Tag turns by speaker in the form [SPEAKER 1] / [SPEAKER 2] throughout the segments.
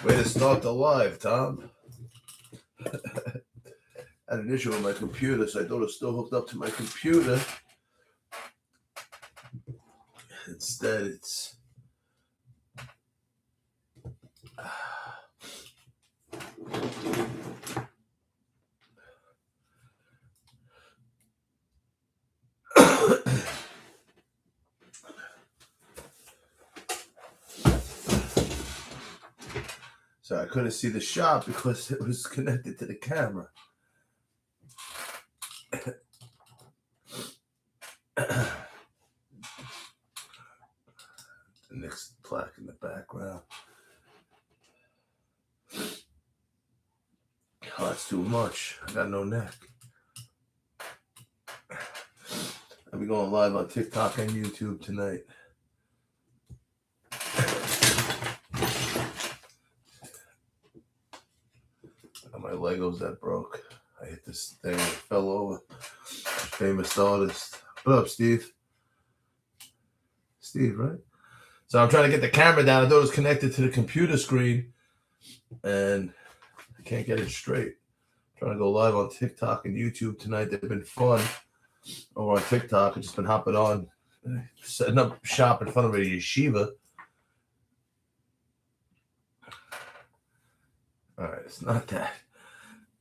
[SPEAKER 1] Way to start the live, Tom. I had an issue with my computer, so I thought it was still hooked up to my computer. Instead, it's... So I couldn't see the shop because it was connected to the camera. The next plaque in the background. Oh, that's too much. I got no neck. I'll be going live on TikTok and YouTube tonight. My Legos that broke. I hit this thing and it fell over. Famous artist. What up, Steve? Steve, right? So I'm trying to get the camera down. I thought it was connected to the computer screen, and I can't get it straight. I'm trying to go live on TikTok and YouTube tonight. They've been fun over on TikTok. I've just been hopping on, setting up shop in front of a yeshiva. All right, it's not that.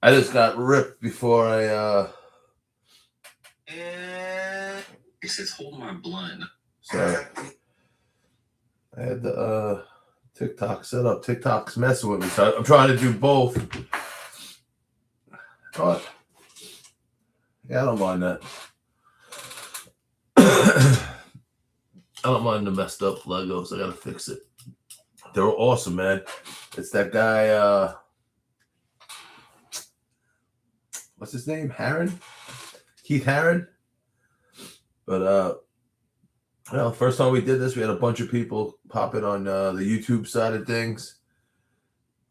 [SPEAKER 1] I just got ripped before I
[SPEAKER 2] He says, hold my blood.
[SPEAKER 1] So I had the TikTok set up. TikTok's messing with me, so I'm trying to do both. But yeah, I don't mind that. I don't mind the messed up Legos. I gotta fix it. They're awesome, man. It's that guy, what's his name? Keith Haring. But well, first time we did this, we had a bunch of people pop in on the YouTube side of things.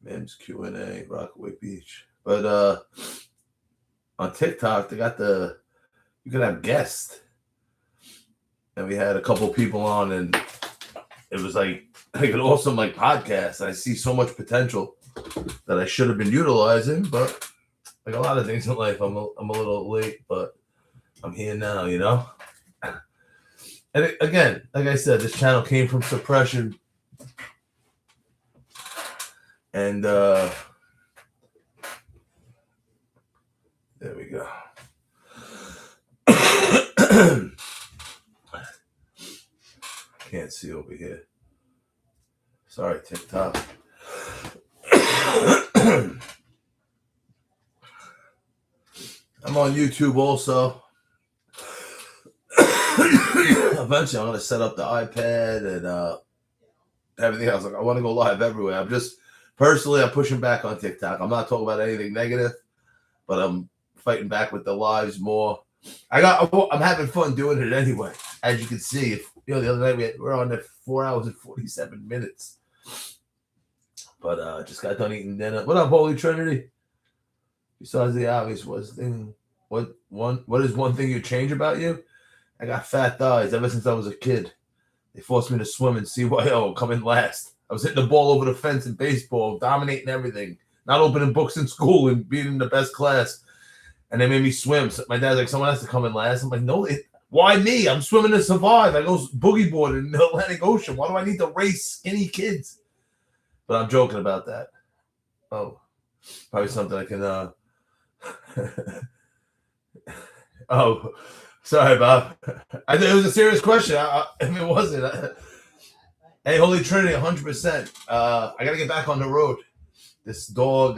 [SPEAKER 1] Mims Q&A, Rockaway Beach. But on TikTok, they got you can have guests. And we had a couple people on, and it was like an awesome podcast. I see so much potential that I should have been utilizing, but like a lot of things in life, I'm a little late, but I'm here now, you know? And again, like I said, this channel came from suppression. And there we go. Can't see over here. Sorry, TikTok. I'm on YouTube also. Eventually, I'm going to set up the iPad and everything else. Like, I want to go live everywhere. I'm pushing back on TikTok. I'm not talking about anything negative, but I'm fighting back with the lives more. I'm having fun doing it anyway. As you can see, the other night we're on there 4 hours and 47 minutes. But just got done eating dinner. What up, Holy Trinity? Besides the obvious, what is one thing you change about you? I got fat thighs ever since I was a kid. They forced me to swim in CYO, come in last. I was hitting the ball over the fence in baseball, dominating everything, not opening books in school and being in the best class. And they made me swim. So my dad's like, someone has to come in last. I'm like, no, why me? I'm swimming to survive. I go boogie boarding in the Atlantic Ocean. Why do I need to race skinny kids? But I'm joking about that. Oh, probably something I can. Oh, sorry, Bob. I think it was a serious question. If it wasn't, hey, Holy Trinity, 100%. I got to get back on the road. This dog,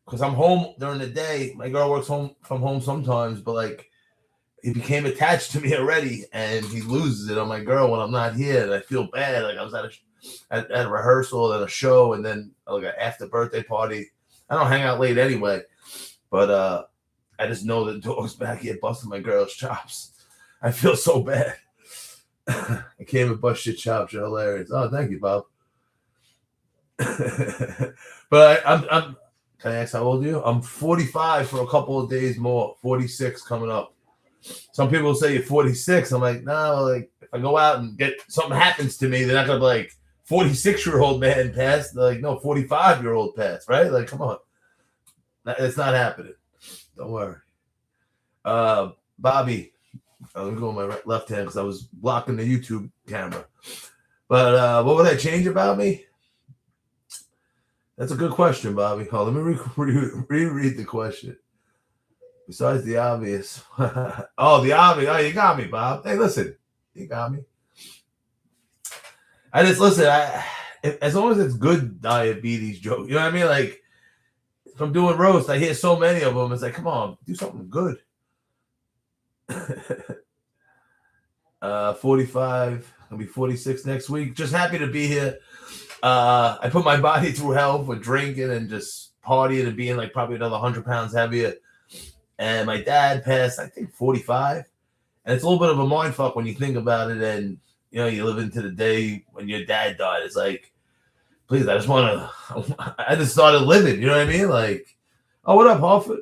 [SPEAKER 1] because I'm home during the day. My girl works from home sometimes, but he became attached to me already, and he loses it on my girl when I'm not here, and I feel bad. Like I was at a rehearsal and a show, and then an after birthday party. I don't hang out late anyway, but I just know the dog's back here busting my girl's chops. I feel so bad. I came and bust your chops. You're hilarious. Oh, thank you, Bob. But I'm. Can I ask how old are you? I'm 45 for a couple of days more. 46 coming up. Some people say you're 46. I'm like, no, if I go out and something happens to me, they're not gonna be 46-year-old man passed. Like, no, 45-year-old passed, right? Like, come on. It's not happening. Don't worry. Bobby, let me go on my left hand because I was blocking the YouTube camera. But what would I change about me? That's a good question, Bobby. Oh, let me reread the question. Besides the obvious. Oh, the obvious. Oh, you got me, Bob. Hey, listen. You got me. I just, listen, as long as it's good diabetes jokes, you know what I mean? Like, if I'm doing roast, I hear so many of them. It's like, come on, do something good. 45, I'll be 46 next week. Just happy to be here. I put my body through hell with drinking and just partying and being like probably another 100 pounds heavier. And my dad passed, I think, 45. And it's a little bit of a mind fuck when you think about it. And, you know, you live into the day when your dad died. It's like, please, I just started living. You know what I mean? Like, oh, what up, Hartford?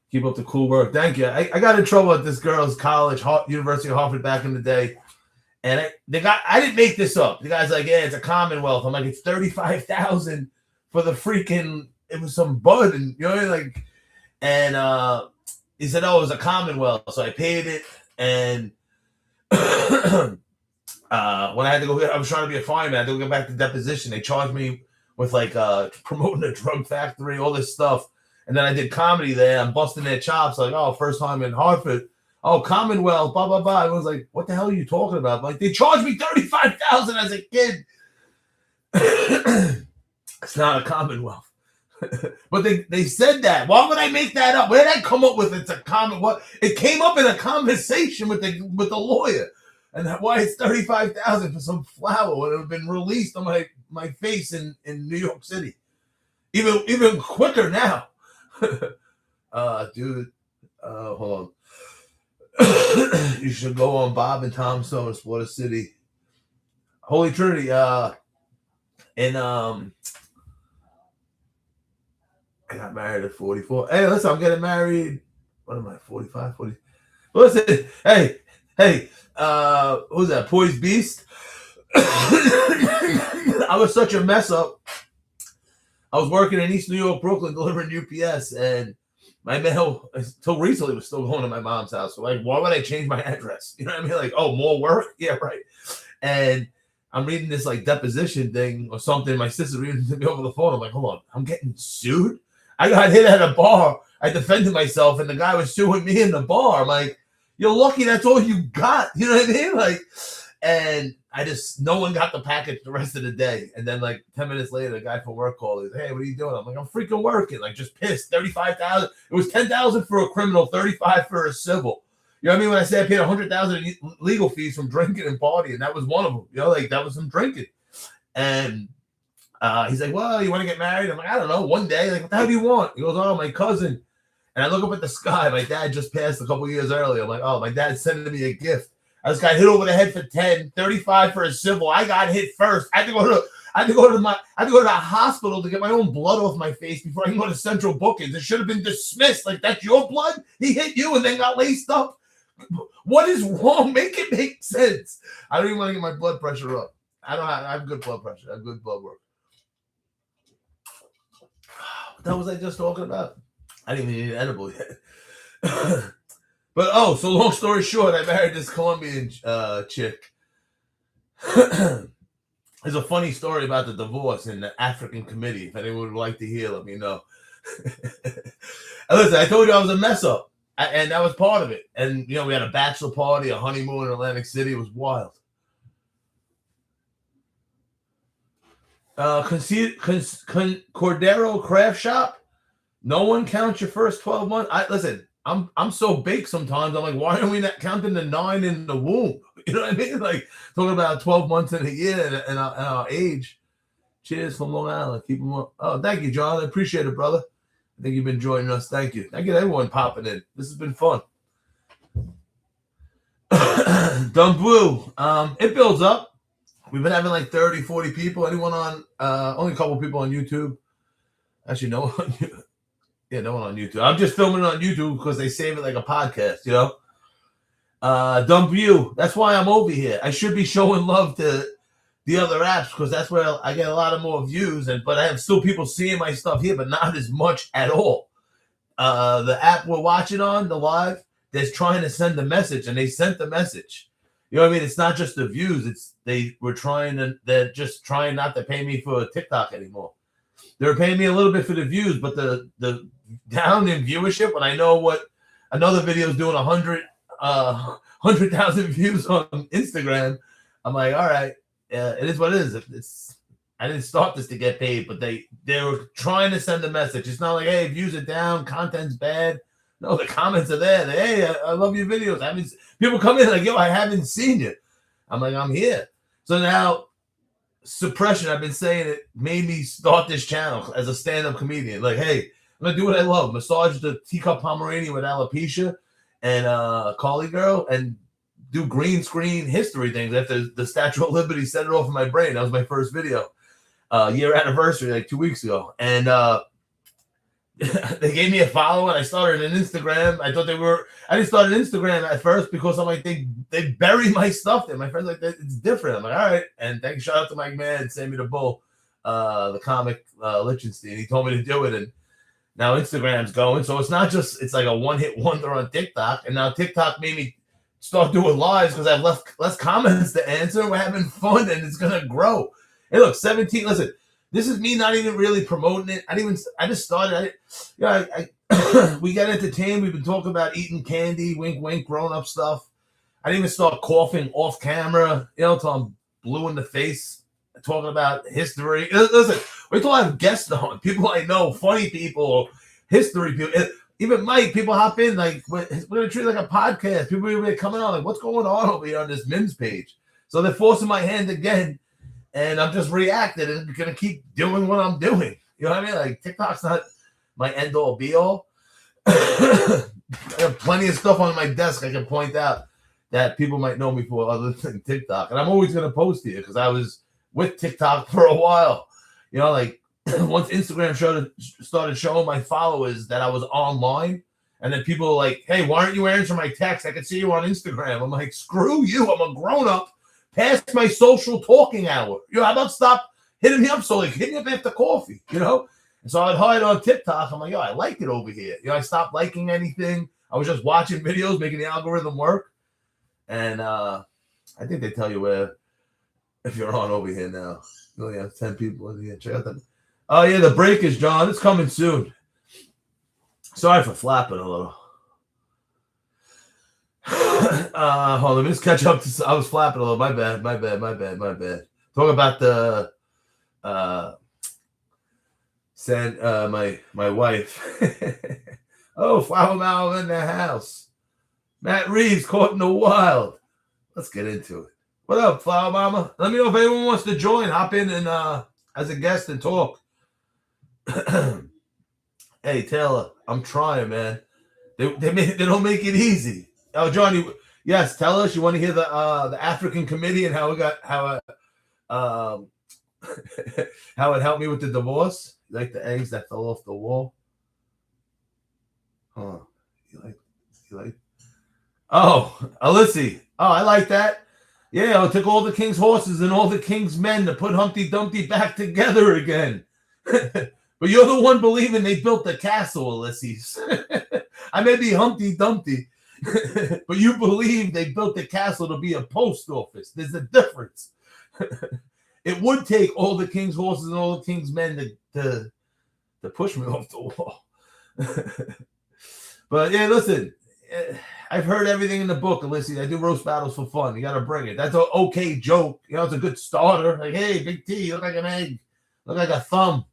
[SPEAKER 1] Keep up the cool work. Thank you. I got in trouble at this girl's college, University of Hartford, back in the day. And I didn't make this up. The guy's like, yeah, it's a Commonwealth. I'm like, it's $35,000 for the freaking, it was some bud. And, you know what I mean? Like, and he said, oh, it was a Commonwealth. So I paid it. And when I had to go, I was trying to be a fireman. I had to go back to deposition. They charged me with like promoting a drug factory, all this stuff. And then I did comedy there. I'm busting their chops. Like, oh, first time in Hartford. Oh, Commonwealth, blah, blah, blah. I was like, what the hell are you talking about? Like, they charged me $35,000 as a kid. It's not a Commonwealth. But they said that. Why would I make that up? Where did I come up with it's a Commonwealth? It came up in a conversation with the lawyer. And why it's $35,000 for some flower when it had been released on my face in New York City. Even quicker now. Dude, hold on. You should go on Bob and Tom Stone, Slaughter City, Holy Trinity. And I got married at 44. Hey, listen, I'm getting married. What am I? 45, 40. Listen, hey, who's that? Poised Beast. I was such a mess up. I was working in East New York, Brooklyn, delivering UPS, and my mail, until recently, was still going to my mom's house. So, like, why would I change my address? You know what I mean? Like, oh, more work? Yeah, right. And I'm reading this, like, deposition thing or something. My sister's reading to me over the phone. I'm like, hold on, I'm getting sued? I got hit at a bar. I defended myself, and the guy was suing me in the bar. I'm like, you're lucky that's all you got. You know what I mean? Like, and no one got the package the rest of the day. And then like 10 minutes later, the guy from work called. He's, hey, what are you doing? I'm like, I'm freaking working. Like, just pissed. $35,000. It was $10,000 for a criminal, $35,000 for a civil. You know what I mean? When I say I paid $100,000 in legal fees from drinking and partying, that was one of them. You know, like that was some drinking. And he's like, well, you want to get married? I'm like, I don't know. One day, like, what the hell do you want? He goes, oh, my cousin. And I look up at the sky. My dad just passed a couple years earlier. I'm like, oh, my dad's sending me a gift. I just got hit over the head for 10, 35 for a civil. I got hit first. I had to go to the hospital to get my own blood off my face before I can go to central bookings. It should have been dismissed. Like, that's your blood? He hit you and then got laced up? What is wrong? Make it make sense. I don't even want to get my blood pressure up. I have good blood pressure. I have good blood work. What the hell was I just talking about? I didn't even need an edible yet. But, so long story short, I married this Colombian chick. There's a funny story about the divorce in the African committee. If anyone would like to hear, let me know. Listen, I told you I was a mess up, and that was part of it. And, you know, we had a bachelor party, a honeymoon in Atlantic City. It was wild. Cordero Craft Shop. No one counts your first 12 months. Listen. I'm so baked sometimes. I'm like, why are we not counting the 9 in the womb? You know what I mean? Like, talking about 12 months in a year and our age. Cheers from Long Island. Keep them up. Oh, thank you, John. I appreciate it, brother. I think you've been joining us. Thank you. Thank you to everyone popping in. This has been fun. Dumb Blue. It builds up. We've been having like 30, 40 people. Anyone on, only a couple people on YouTube. Actually, no one on YouTube. Yeah, no one on YouTube. I'm just filming it on YouTube because they save it like a podcast, you know? Dumb View. That's why I'm over here. I should be showing love to the other apps because that's where I get a lot of more views. But I have still people seeing my stuff here, but not as much at all. The app we're watching on the live, they're trying to send a message, and they sent the message. You know what I mean? It's not just the views. They're just trying not to pay me for TikTok anymore. They're paying me a little bit for the views, but the down in viewership, when I know what another video is doing 100,000 views on Instagram, I'm like, all right, it is what it is. I didn't start this to get paid, but they were trying to send a message. It's not like, hey, views are down, content's bad. No, the comments are there. Hey, I love your videos. People come in like, yo, I haven't seen you. I'm like, I'm here. So now, suppression, I've been saying it made me start this channel as a stand-up comedian. Like, hey, I'm going to do what I love. Massage the teacup Pomeranian with alopecia and Collie Girl and do green screen history things. After the Statue of Liberty set it off in my brain. That was my first video. Year anniversary, like 2 weeks ago. And they gave me a follow and I started an Instagram. I didn't start an Instagram at first because I'm like, they bury my stuff there. My friend's like, it's different. I'm like, all right. And shout out to Mike Mann, Sammy the Bull, the comic Lichtenstein. He told me to do it. And now Instagram's going. So it's not just, it's like a one-hit wonder on TikTok. And now TikTok made me start doing lives because I have less comments to answer. We're having fun and it's going to grow. Hey, look, 17, listen. This is me not even really promoting it. I just started. We got entertained. We've been talking about eating candy, wink, wink, grown-up stuff. I didn't even start coughing off camera, until I'm blue in the face, talking about history. Listen, wait till I have guests on, people I know, funny people, history people. Even Mike, people hop in, like, we're going to treat it like a podcast. People are really coming on, like, what's going on over here on this Mims page? So they're forcing my hand again. And I'm just reacting and going to keep doing what I'm doing. You know what I mean? Like, TikTok's not my end-all, be-all. I have plenty of stuff on my desk I can point out that people might know me for other than TikTok. And I'm always going to post here because I was with TikTok for a while. Like, once Instagram started showing my followers that I was online, and then people were like, hey, why aren't you answering my text? I can see you on Instagram. I'm like, screw you. I'm a grown-up. Past my social talking hour. How about stop hitting me up? So like hit me up after coffee, And so I'd hide on TikTok. I'm like, I like it over here. I stopped liking anything. I was just watching videos, making the algorithm work. And I think they tell you where if you're on over here now. You only have 10 people in here. Check out them. Oh yeah, the break is John. It's coming soon. Sorry for flapping a little. Hold on, let me just catch up to. I was flapping a little. My bad. Talk about the my wife. Oh, Flower Mouth in the house. Matt Reeves caught in the wild. Let's get into it. What up, Flower Mama? Let me know if anyone wants to join. Hop in and as a guest and talk. Hey Taylor, I'm trying, man. They don't make it easy. Oh, Johnny, yes, tell us. You want to hear the African committee and how it how it helped me with the divorce? You like the eggs that fell off the wall? Huh. You like? Oh, Alyssa. Oh, I like that. Yeah, it took all the king's horses and all the king's men to put Humpty Dumpty back together again. But you're the one believing they built the castle, Ulysses. I may be Humpty Dumpty. But you believe they built the castle to be a post office. There's a difference. It would take all the king's horses and all the king's men to push me off the wall. But yeah, listen, I've heard everything in the book, Ulysses. I do roast battles for fun. You got to bring it. That's an okay joke. It's a good starter. Like, hey, Big T, you look like an egg. Look like a thumb.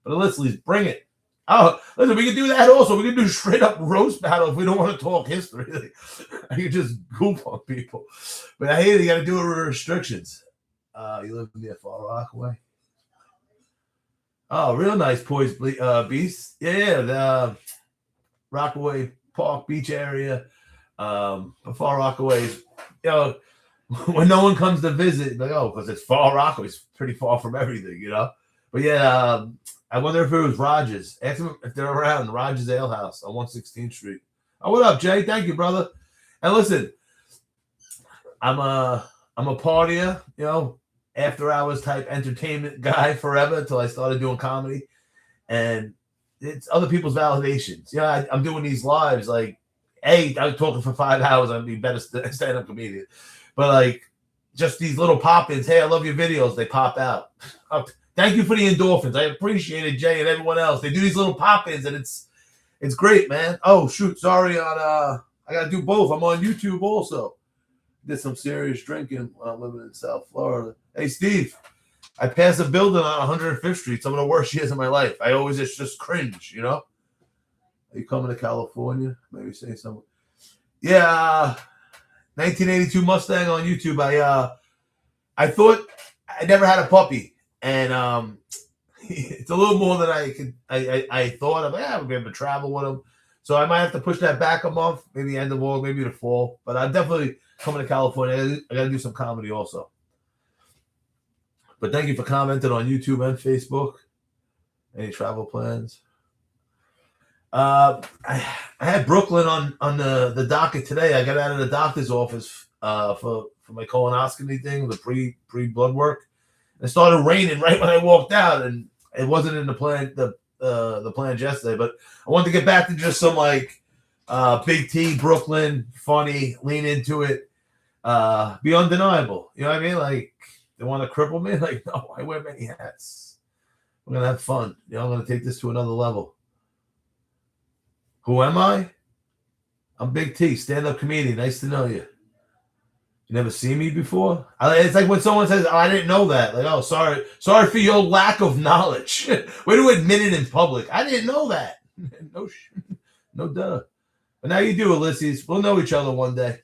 [SPEAKER 1] But Ulysses, bring it. Oh, listen, we can do that also. We can do straight up roast battle if we don't want to talk history. I can just goof on people. But I hate it. You got to do it with restrictions. You live near Far Rockaway? Oh, real nice poised beast. Yeah, the Rockaway Park Beach area. Far Rockaway is, when no one comes to visit, like, because it's Far Rockaway. It's pretty far from everything, But yeah, I wonder if it was Rogers. Ask them if they're around. Rogers Ale House on 116th Street. Oh, what up, Jay? Thank you, brother. And listen, I'm a partier, after hours type entertainment guy forever until I started doing comedy. And it's other people's validations. You know, I'm doing these lives like, hey, I'm talking for 5 hours. I'd be better stand-up comedian. But like, just these little pop-ins. Hey, I love your videos. They pop out. Thank you for the endorphins. I appreciate it, Jay and everyone else. They do these little pop-ins, and it's great, man. Oh shoot, sorry I gotta do both. I'm on YouTube also. Did some serious drinking when I'm living in South Florida. Hey Steve, I passed a building on 105th Street. Some of the worst years of my life. I always just cringe, you know. Are you coming to California? Maybe say something. Yeah, 1982 Mustang on YouTube. I thought I never had a puppy, and it's a little more than I thought. I'm like, yeah, we'll be able to travel with him. So I might have to push that back a month, maybe end of August, maybe the fall. But I'm definitely coming to California. I got to do some comedy also. But thank you for commenting on YouTube and Facebook. Any travel plans? I had Brooklyn on the docket today. I got out of the doctor's office for my colonoscopy thing, the pre blood work. It started raining right when I walked out, and it wasn't in the plan the plans yesterday. But I wanted to get back to just some like Big T, Brooklyn, funny, lean into it, be undeniable. You know what I mean? Like they want to cripple me? Like no, I wear many hats. We're gonna have fun. You know, I'm gonna take this to another level. Who am I? I'm Big T, stand-up comedian. Nice to know you. You never seen me before? It's like when someone says, "Oh, I didn't know that." Like, "Oh, sorry for your lack of knowledge." Way to admit it in public. I didn't know that. No duh. But now you do, Ulysses. We'll know each other one day.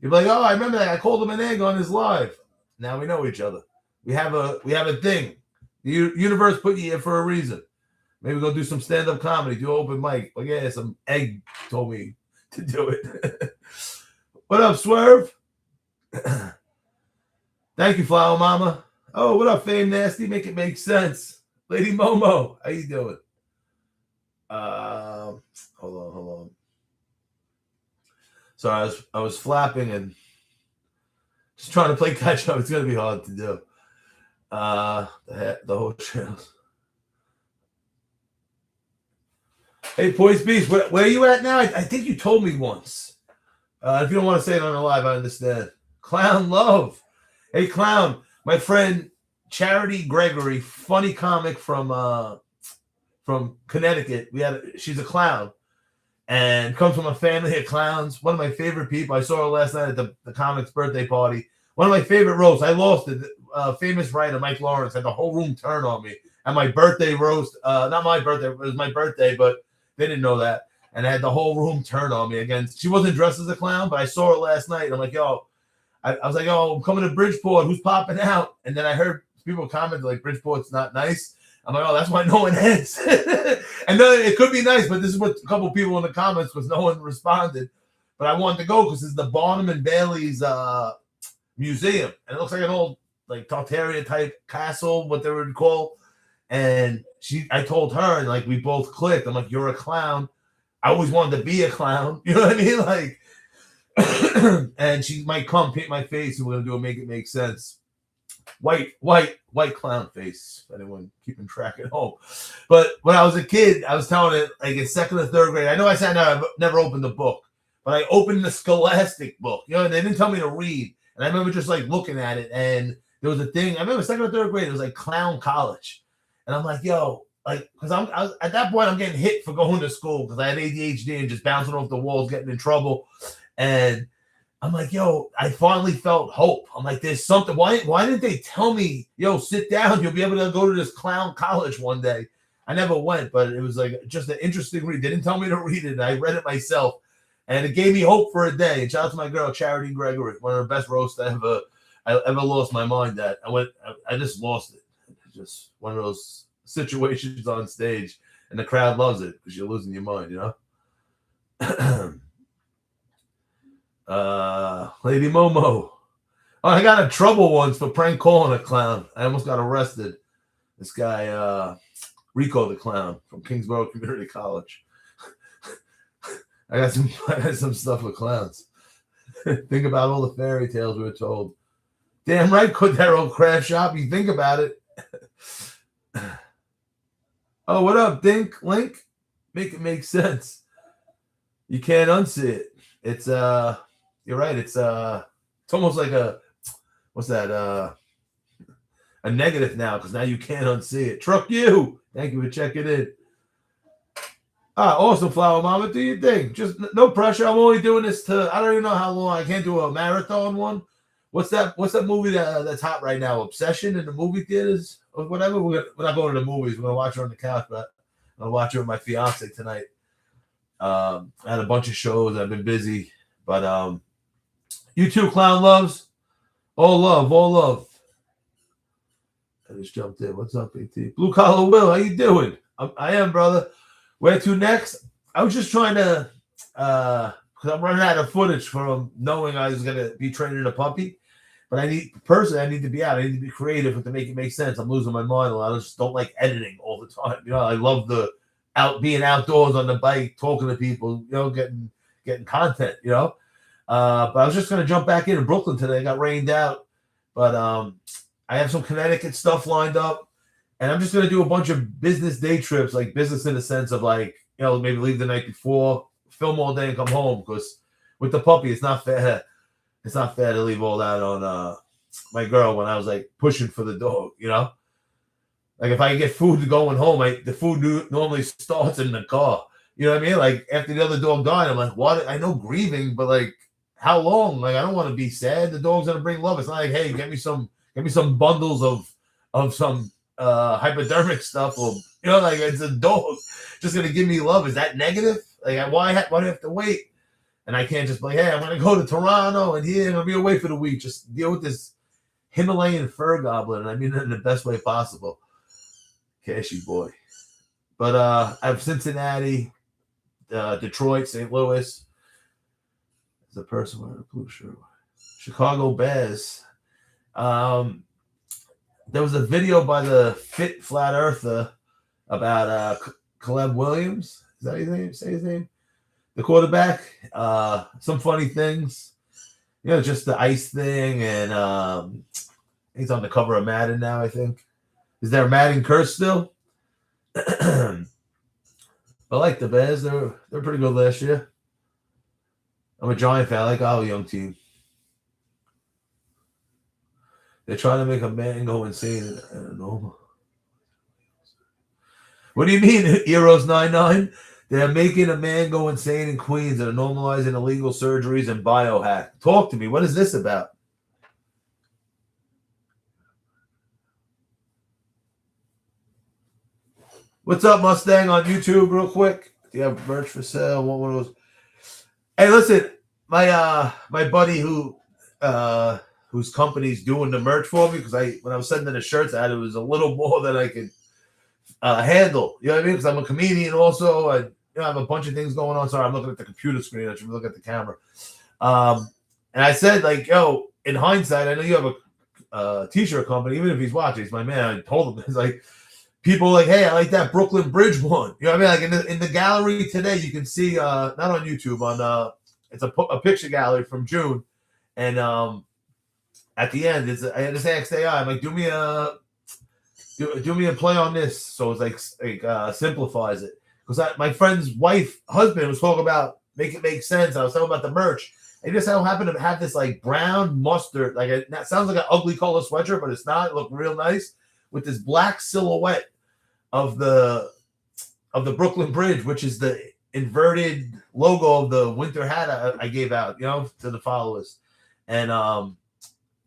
[SPEAKER 1] You'll be like, "Oh, I remember that. I called him an egg on his live." Now we know each other. We have a thing. The universe put you here for a reason. Maybe go do some stand-up comedy, do open mic. Like, yeah, some egg told me to do it. What up, Swerve? Thank you, Flower Mama. Oh, what up, Fame Nasty? Make it make sense. Lady Momo, how you doing? Hold on. Sorry, I was flapping and just trying to play catch up. It's gonna be hard to do. The whole channel. Hey, Poise Beast, where are you at now? I think you told me once. If you don't want to say it on the live, I understand. Clown Love. Hey, Clown, my friend Charity Gregory, funny comic from Connecticut. She's a clown and comes from a family of clowns. One of my favorite people. I saw her last night at the comic's birthday party. One of my favorite roasts. I lost it. Famous writer Mike Lawrence had the whole room turn on me at my birthday roast. Not my birthday. It was my birthday, but they didn't know that. And I had the whole room turn on me again. She wasn't dressed as a clown, but I saw her last night. And I'm like, yo, I was like, yo, I'm coming to Bridgeport. Who's popping out? And then I heard people comment like, Bridgeport's not nice. I'm like, oh, that's why no one is. And then it could be nice, but this is what a couple people in the comments was no one responded. But I wanted to go because it's the Barnum and Bailey's museum. And it looks like an old like Tartarian type castle, what they would call. And I told her, and like we both clicked. I'm like, you're a clown. I always wanted to be a clown. You know what I mean? Like, and she might come paint my face, and we're gonna do a make it make sense. White clown face. If anyone keeping track at home. But when I was a kid, I was telling it like in second or third grade. I know I said I never opened the book, but I opened the Scholastic book. You know, they didn't tell me to read, and I remember just like looking at it, and there was a thing. I remember second or third grade. It was like clown college. And I'm like, yo, like, because I was at that point, I'm getting hit for going to school because I had ADHD and just bouncing off the walls, getting in trouble. And I'm like, yo, I finally felt hope. I'm like, there's something. Why didn't they tell me, yo, sit down, you'll be able to go to this clown college one day? I never went, but it was like just an interesting read. They didn't tell me to read it. I read it myself, and it gave me hope for a day. And shout out to my girl, Charity Gregory, one of the best roasts I ever lost my mind at. I just lost it. Just one of those situations on stage, and the crowd loves it because you're losing your mind, you know. Lady Momo. Oh, I got in trouble once for prank calling a clown. I almost got arrested. This guy, Rico the Clown from Kingsborough Community College. I got some stuff with clowns. Think about all the fairy tales we were told. Damn right, Cordero Craft Shop. You think about it. Oh, what up, Dink? Link? Make it make sense. You can't unsee it. It's you're right. It's almost like what's that? A negative now because now you can't unsee it. Truck you. Thank you for checking in. Awesome, Flower Mama. Do your thing. Just no pressure. I'm only doing this I don't even know how long. I can't do a marathon one. What's that movie that's hot right now? Obsession in the movie theaters or whatever. We're not going to the movies. We're gonna watch it on the couch, but I'm gonna watch it with my fiance tonight. I had a bunch of shows. I've been busy, but you too, Clown Loves. All love, all love. I just jumped in. What's up, AT? Blue Collar Will, how you doing? I am, brother. Where to next? I was just trying to, because I'm running out of footage from knowing I was going to be training a puppy. But I need to be out. I need to be creative to make it make sense. I'm losing my mind a lot. I just don't like editing all the time. You know, I love being outdoors on the bike, talking to people, you know, getting content, you know. But I was just going to jump back in Brooklyn today. I got rained out. But I have some Connecticut stuff lined up. And I'm just going to do a bunch of business day trips, like business in the sense of like, you know, maybe leave the night before, film all day and come home. Because with the puppy, it's not fair. It's not fair to leave all that on my girl when I was like pushing for the dog, you know? Like if I get food going home, the food normally starts in the car. You know what I mean? Like after the other dog died, I'm like, what? I know grieving, but like how long? Like I don't want to be sad. The dog's gonna bring love. It's not like, hey, get me some bundles of some hypodermic stuff, or you know, like it's a dog just gonna give me love. Is that negative? Like why do I have to wait? And I can't just be like, hey, I'm going to go to Toronto and here I'm going to be away for the week. Just deal with this Himalayan fur goblin. And I mean it in the best way possible. Cashy boy. But I have Cincinnati, Detroit, St. Louis. There's a person wearing a blue shirt. Chicago Bears. There was a video by the Fit Flat Earther about Caleb Williams. Is that his name? Say his name? The quarterback, some funny things, you know, just the ice thing, and he's on the cover of Madden now, I think. Is there a Madden curse still? I like the Bears. They're pretty good last year. I'm a Giant fan. I like our young team. They're trying to make a man go insane. I don't know. What do you mean, Eros99? They're making a man go insane in Queens and are normalizing illegal surgeries and biohack. Talk to me. What is this about? What's up, Mustang, on YouTube, real quick? Do you have merch for sale? Want one of those? Hey, listen, my buddy whose company's doing the merch for me, because when I was sending the shirts out, it was a little more than I could handle. You know what I mean? Because I'm a comedian also. I have a bunch of things going on. Sorry, I'm looking at the computer screen. I should look at the camera. And I said, like, yo, in hindsight, I know you have a t-shirt company. Even if he's watching, he's my man. I told him, it's like, people like, hey, I like that Brooklyn Bridge one. You know what I mean? Like in the gallery today, you can see, not on YouTube, on it's a picture gallery from June. And at the end, I just asked AI, I'm like, do me a play on this. So it's like simplifies it. Because my friend's husband was talking about make it make sense. I was talking about the merch. I just don't happen to have this like brown mustard, that sounds like an ugly color sweatshirt, but it's not. It looked real nice with this black silhouette of the Brooklyn Bridge, which is the inverted logo of the winter hat I gave out, you know, to the followers. And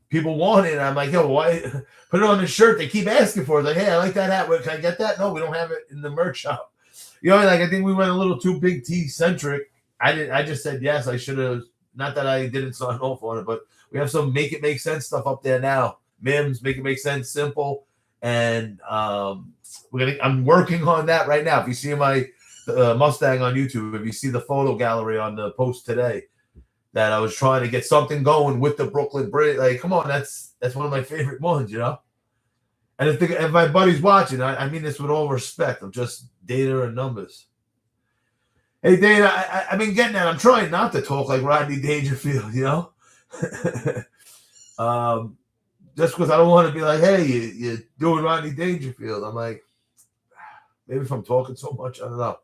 [SPEAKER 1] people want it. And I'm like, yo, why put it on the shirt? They keep asking for it. Like, hey, I like that hat. Where can I get that? No, we don't have it in the merch shop. You know, like I think we went a little too big T centric. I just said yes. I should have. Not that I didn't sign off on it, but we have some make it make sense stuff up there now. Mims, make it make sense, simple, and I'm working on that right now. If you see my Mustang on YouTube, if you see the photo gallery on the post today, that I was trying to get something going with the Brooklyn Bridge. Like, come on, that's one of my favorite ones, you know. And if my buddy's watching, I mean this with all respect. I'm just data and numbers. Hey, Dana, I've been getting that. I'm trying not to talk like Rodney Dangerfield, you know? just because I don't want to be like, hey, you're doing Rodney Dangerfield. I'm like, maybe if I'm talking so much, I don't know.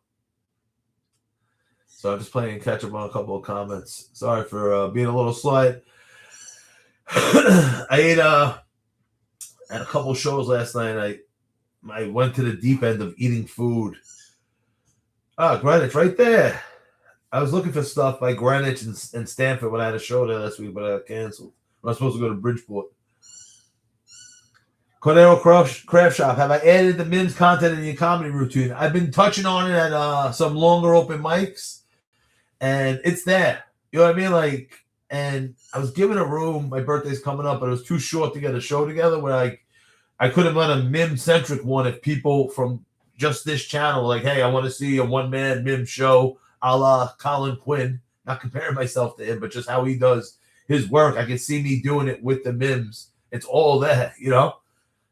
[SPEAKER 1] So I'm just playing catch up on a couple of comments. Sorry for being a little slight. I ate at a couple shows last night. I went to the deep end of eating food. Greenwich, right there. I was looking for stuff by Greenwich and Stanford when I had a show there last week, but I got canceled. I was supposed to go to Bridgeport. Cordero Craft Shop. Have I added the Mims content in your comedy routine? I've been touching on it at some longer open mics, and it's there. You know what I mean? Like, and I was given a room. My birthday's coming up, but it was too short to get a show together. Where I could have done a Mim centric one if people from just this channel like, hey, I want to see a one man Mim show, a la Colin Quinn. Not comparing myself to him, but just how he does his work. I can see me doing it with the Mims. It's all there, you know.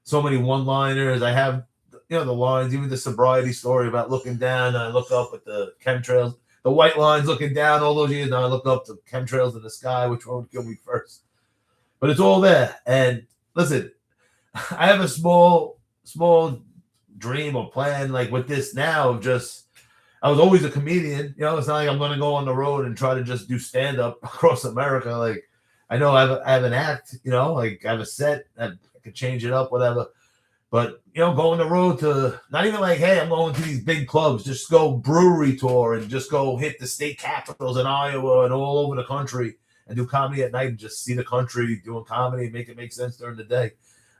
[SPEAKER 1] So many one-liners. I have, you know, the lines, even the sobriety story about looking down. And I look up at the chemtrails, the white lines looking down all those years. Now I look up to chemtrails in the sky, which one would kill me first? But it's all there. And listen, I have a small dream or plan like with this now of just, I was always a comedian. You know, it's not like I'm going to go on the road and try to just do stand-up across America. Like, I know I have an act, you know, like I have a set. I could change it up, whatever. But, you know, go on the road to, not even like, hey, I'm going to these big clubs. Just go brewery tour and just go hit the state capitals in Iowa and all over the country and do comedy at night and just see the country doing comedy and make it make sense during the day.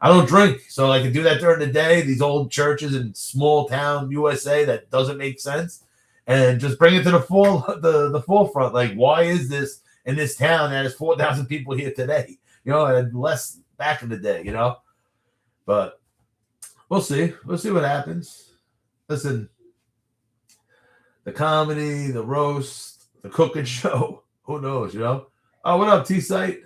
[SPEAKER 1] I don't drink, so I can do that during the day. These old churches in small town USA that doesn't make sense, and just bring it to the forefront. Like, why is this in this town that has 4,000 people here today? You know, and less back in the day. You know, but we'll see. We'll see what happens. Listen, the comedy, the roast, the cooking show. Who knows? You know. Oh, what up, T-Site?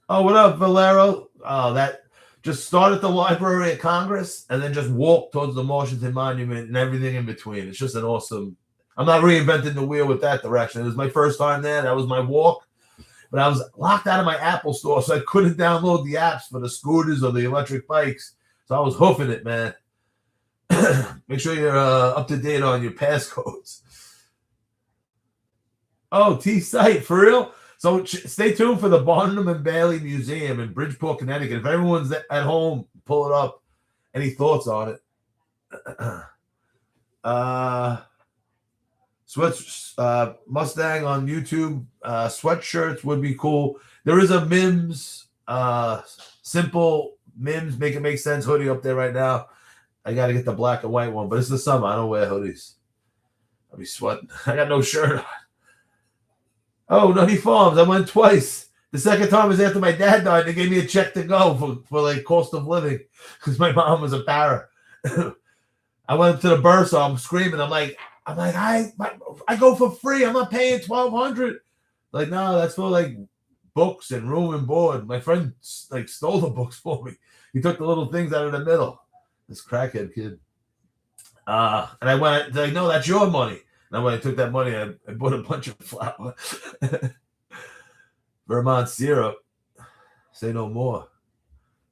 [SPEAKER 1] Oh, what up, Valero? That just start at the Library of Congress and then just walk towards the Washington Monument and everything in between. It's just an awesome. I'm not reinventing the wheel with that direction. It was my first time there. That was my walk. But I was locked out of my Apple store, so I couldn't download the apps for the scooters or the electric bikes. So I was hoofing it, man. Make sure you're up to date on your passcodes. Oh, T-Site, for real? So stay tuned for the Barnum and Bailey Museum in Bridgeport, Connecticut. If everyone's at home, pull it up. Any thoughts on it? Mustang on YouTube. Sweatshirts would be cool. There is a Mims, simple Mims, make it make sense hoodie up there right now. I got to get the black and white one, but it's the summer. I don't wear hoodies. I'll be sweating. I got no shirt on. Oh, Nutty Farms. I went twice. The second time was after my dad died. They gave me a check to go for like cost of living because my mom was a para. I went up to the burst, so I'm screaming. I'm like, I go for free. I'm not paying $1,200. Like, no, that's for like books and room and board. My friend like stole the books for me. He took the little things out of the middle. This crackhead kid. And I went like, no, that's your money. And when I took that money, I bought a bunch of flour. Vermont syrup. Say no more.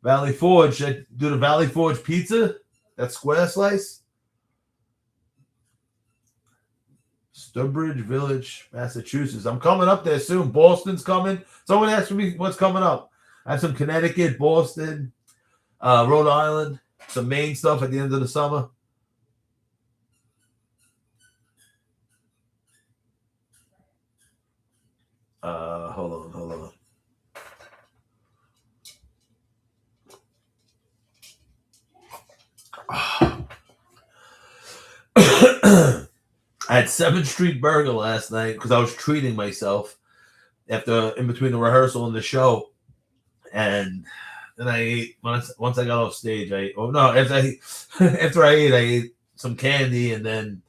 [SPEAKER 1] Valley Forge. Should I do the Valley Forge pizza? That square slice? Sturbridge Village, Massachusetts. I'm coming up there soon. Boston's coming. Someone asked me what's coming up. I have some Connecticut, Boston, Rhode Island, some Maine stuff at the end of the summer. Hold on. I had 7th Street Burger last night because I was treating myself in between the rehearsal and the show, and then I ate once I got off stage. After I ate some candy, and then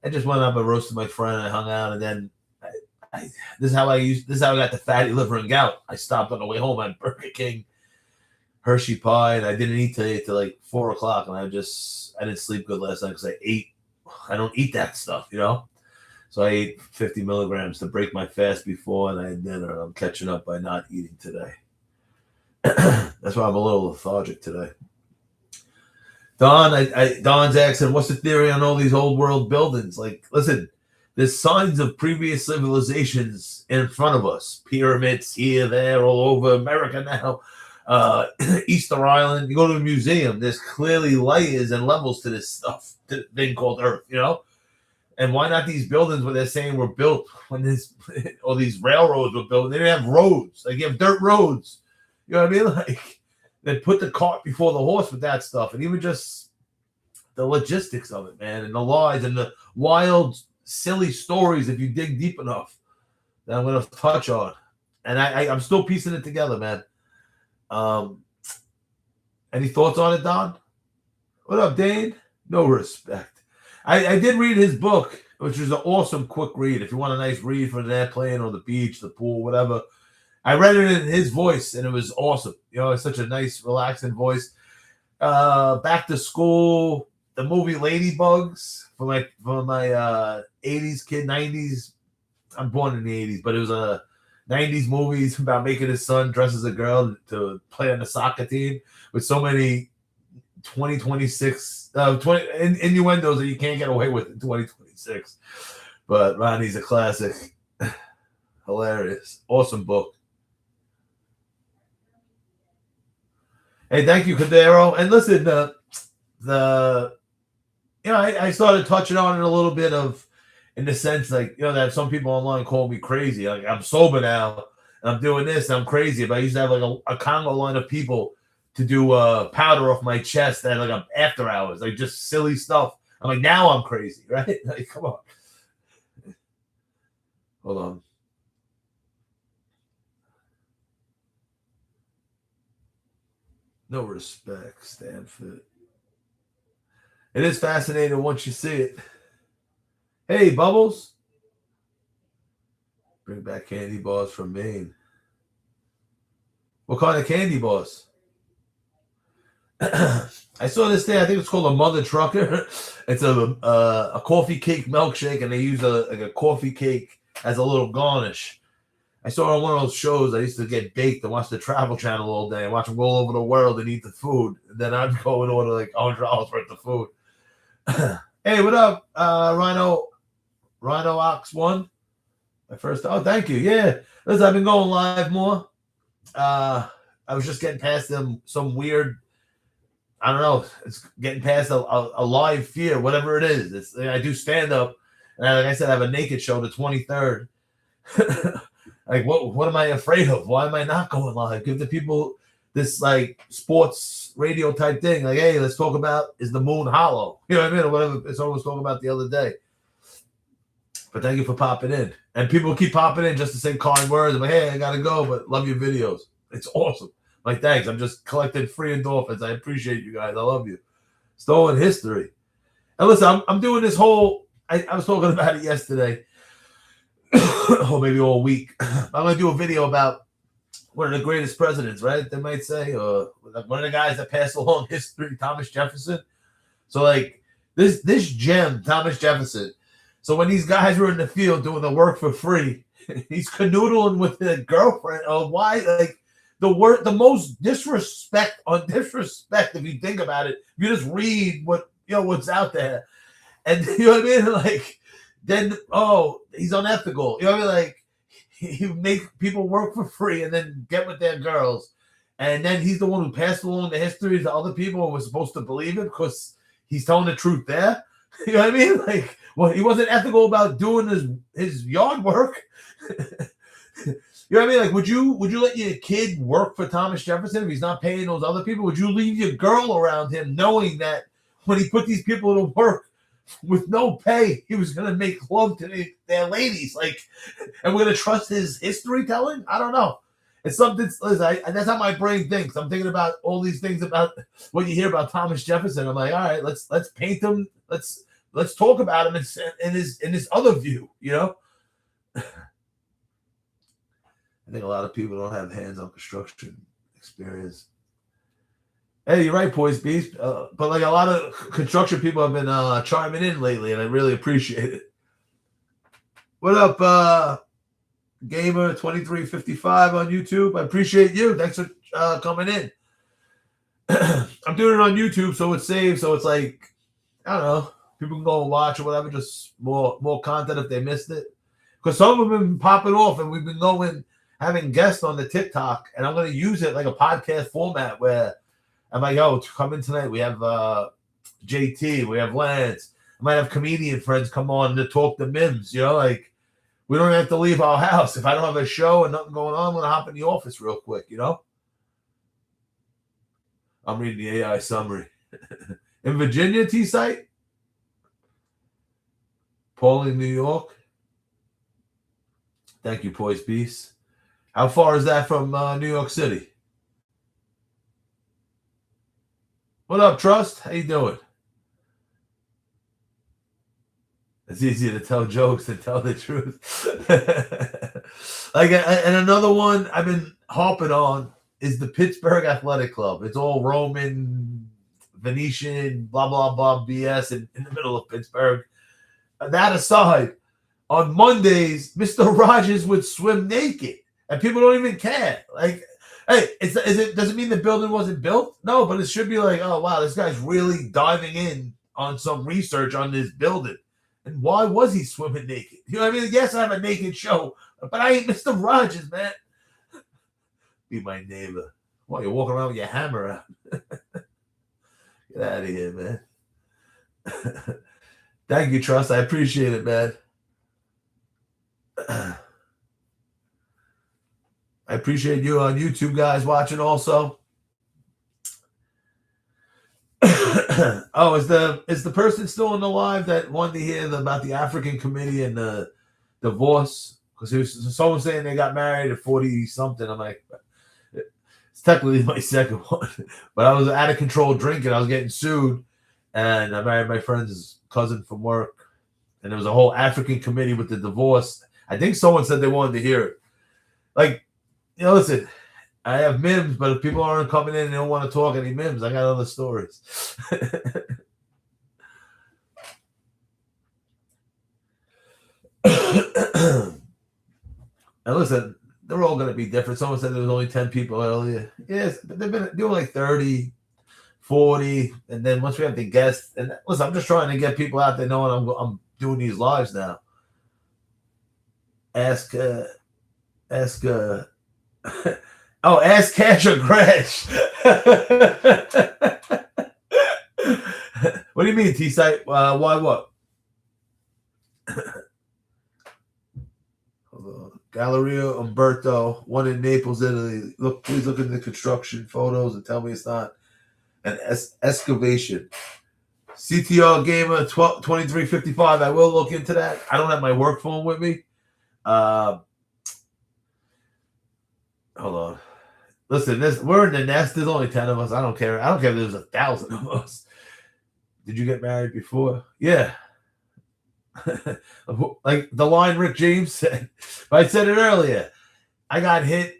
[SPEAKER 1] I just went up and roasted my friend. And I hung out, and then this is how I got the fatty liver and gout. I stopped on the way home at Burger King, Hershey pie, and I didn't eat today till like 4:00, and I didn't sleep good last night because I don't eat that stuff, you know. So I ate 50 milligrams to break my fast before, and I had dinner. I'm catching up by not eating today. That's why I'm a little lethargic today. Don's asking, what's the theory on all these old world buildings? Like, listen, there's signs of previous civilizations in front of us. Pyramids here, there, all over America now. Easter Island. You go to a museum, there's clearly layers and levels to this stuff, thing called Earth, you know? And why not these buildings where they're saying were built when this, or these railroads were built? They didn't have roads. Like, you have dirt roads. You know what I mean? Like, they put the cart before the horse with that stuff. And even just the logistics of it, man, and the lies and the wild, silly stories, if you dig deep enough, that I'm going to touch on. And I'm still piecing it together, man. Any thoughts on it, Don? What up, Dane? No respect. I did read his book, which was an awesome quick read. If you want a nice read for an airplane or the beach, the pool, whatever. I read it in his voice, and it was awesome. You know, it's such a nice, relaxing voice. Back to School, the movie Ladybugs for my 80s kid, 90s. I'm born in the 80s, but it was a 90s movies about making his son dress as a girl to play on the soccer team with so many 2026 innuendos that you can't get away with in 2026. But Ronnie's a classic. Hilarious. Awesome book. Hey, thank you, Cadero. And listen, I started touching on it a little bit of, in the sense, like, that some people online call me crazy. Like, I'm sober now, and I'm doing this, and I'm crazy. But I used to have like a Congo line of people to do powder off my chest at like after hours, like just silly stuff. I'm like, now I'm crazy, right? Like, come on. Hold on. No respect, Stanford. It is fascinating once you see it. Hey, Bubbles. Bring back candy bars from Maine. What kind of candy bars? I saw this thing. I think it's called a Mother Trucker. It's a coffee cake milkshake, and they use a coffee cake as a little garnish. I saw it on one of those shows. I used to get baked and watch the Travel Channel all day and watch them go all over the world and eat the food. And then I'd go and order like $100 worth of food. Hey, what up, Rhino Ox One? My first. Oh, thank you. Yeah, listen, I've been going live more. I was just getting past some weird. I don't know. It's getting past a live fear, whatever it is. I do stand up, and like I said, I have a naked show the 23rd. Like, what am I afraid of? Why am I not going live? Give the people this like sports radio type thing. Like, hey, let's talk about, is the moon hollow? You know what I mean? Or whatever someone was talking about the other day. But thank you for popping in. And people keep popping in just to say kind words. I'm like, hey, I gotta go, but love your videos. It's awesome. Like, thanks. I'm just collecting free endorphins. I appreciate you guys. I love you. Stolen history. And listen, I'm doing this whole. I was talking about it yesterday, or maybe all week. I'm gonna do a video about one of the greatest presidents, right? They might say, or like one of the guys that passed along history, Thomas Jefferson. So like this gem, Thomas Jefferson. So when these guys were in the field doing the work for free, he's canoodling with a girlfriend. Oh, why? Like the most disrespect on disrespect, if you think about it. If you just read what's out there, and you know what I mean? Like, then he's unethical. You know what I mean? Like, he make people work for free and then get with their girls, and then he's the one who passed along the history to other people and was supposed to believe it because he's telling the truth there. You know what I mean? Like, well, he wasn't ethical about doing his yard work. You know what I mean? Like, would you let your kid work for Thomas Jefferson if he's not paying those other people? Would you leave your girl around him knowing that when he put these people to work with no pay, he was going to make love to their ladies? Like, and we're going to trust his history telling? I don't know. It's something. Listen, that's how my brain thinks. I'm thinking about all these things about what you hear about Thomas Jefferson. I'm like, all right, let's paint him. Let's talk about him in his other view. You know. I think a lot of people don't have hands-on construction experience. Hey, you're right, Poise Beast. But like a lot of construction people have been chiming in lately, and I really appreciate it. What up, Gamer 2355 on YouTube? I appreciate you. Thanks for coming in. I'm doing it on YouTube, so it's saved. So it's like, I don't know, people can go and watch or whatever. Just more content if they missed it. Because some of them have been popping off, and we've been having guests on the TikTok, and I'm going to use it like a podcast format where I'm like, yo, come in tonight. We have JT, we have Lance. I might have comedian friends come on to talk to Mims. You know, like we don't have to leave our house. If I don't have a show and nothing going on, I'm going to hop in the office real quick, you know? I'm reading the AI summary. In Virginia, T-Site? Pauling, New York? Thank you, Poise Peace. How far is that from New York City? What up, Trust? How you doing? It's easier to tell jokes than tell the truth. And another one I've been harping on is the Pittsburgh Athletic Club. It's all Roman, Venetian, blah, blah, blah, BS in the middle of Pittsburgh. That aside, on Mondays, Mr. Rogers would swim naked, and people don't even care. Like, hey, does it mean the building wasn't built? No, but it should be like, oh, wow, this guy's really diving in on some research on this building. And why was he swimming naked? You know what I mean? Yes, I have a naked show, but I ain't Mr. Rogers, man. Be my neighbor. Why, you're walking around with your hammer out? Get out of here, man. Thank you, Trust. I appreciate it, man. I appreciate you on YouTube, guys, watching also. Oh, is the person still in the live that wanted to hear about the African committee and the divorce? Because someone saying they got married at 40-something. I'm like, it's technically my second one. But I was out of control drinking. I was getting sued. And I married my friend's cousin from work. And there was a whole African committee with the divorce. I think someone said they wanted to hear it. Like, you know, listen, I have Mims, but if people aren't coming in and they don't want to talk any Mims, I got other stories. And listen, they're all going to be different. Someone said there was only 10 people earlier. Yes, but they've been doing like 30, 40. And then once we have the guests, and listen, I'm just trying to get people out there knowing I'm doing these lives now. Ask Cash or Gresh. What do you mean, T-Site? Why what? Galleria Umberto, one in Naples, Italy. Please look at the construction photos and tell me it's not an excavation. CTR Gamer 2355. I will look into that. I don't have my work phone with me. Hold on. Listen, we're in the nest. There's only 10 of us. I don't care. I don't care if there's 1,000 of us. Did you get married before? Yeah. Like the line Rick James said. But I said it earlier. I got hit,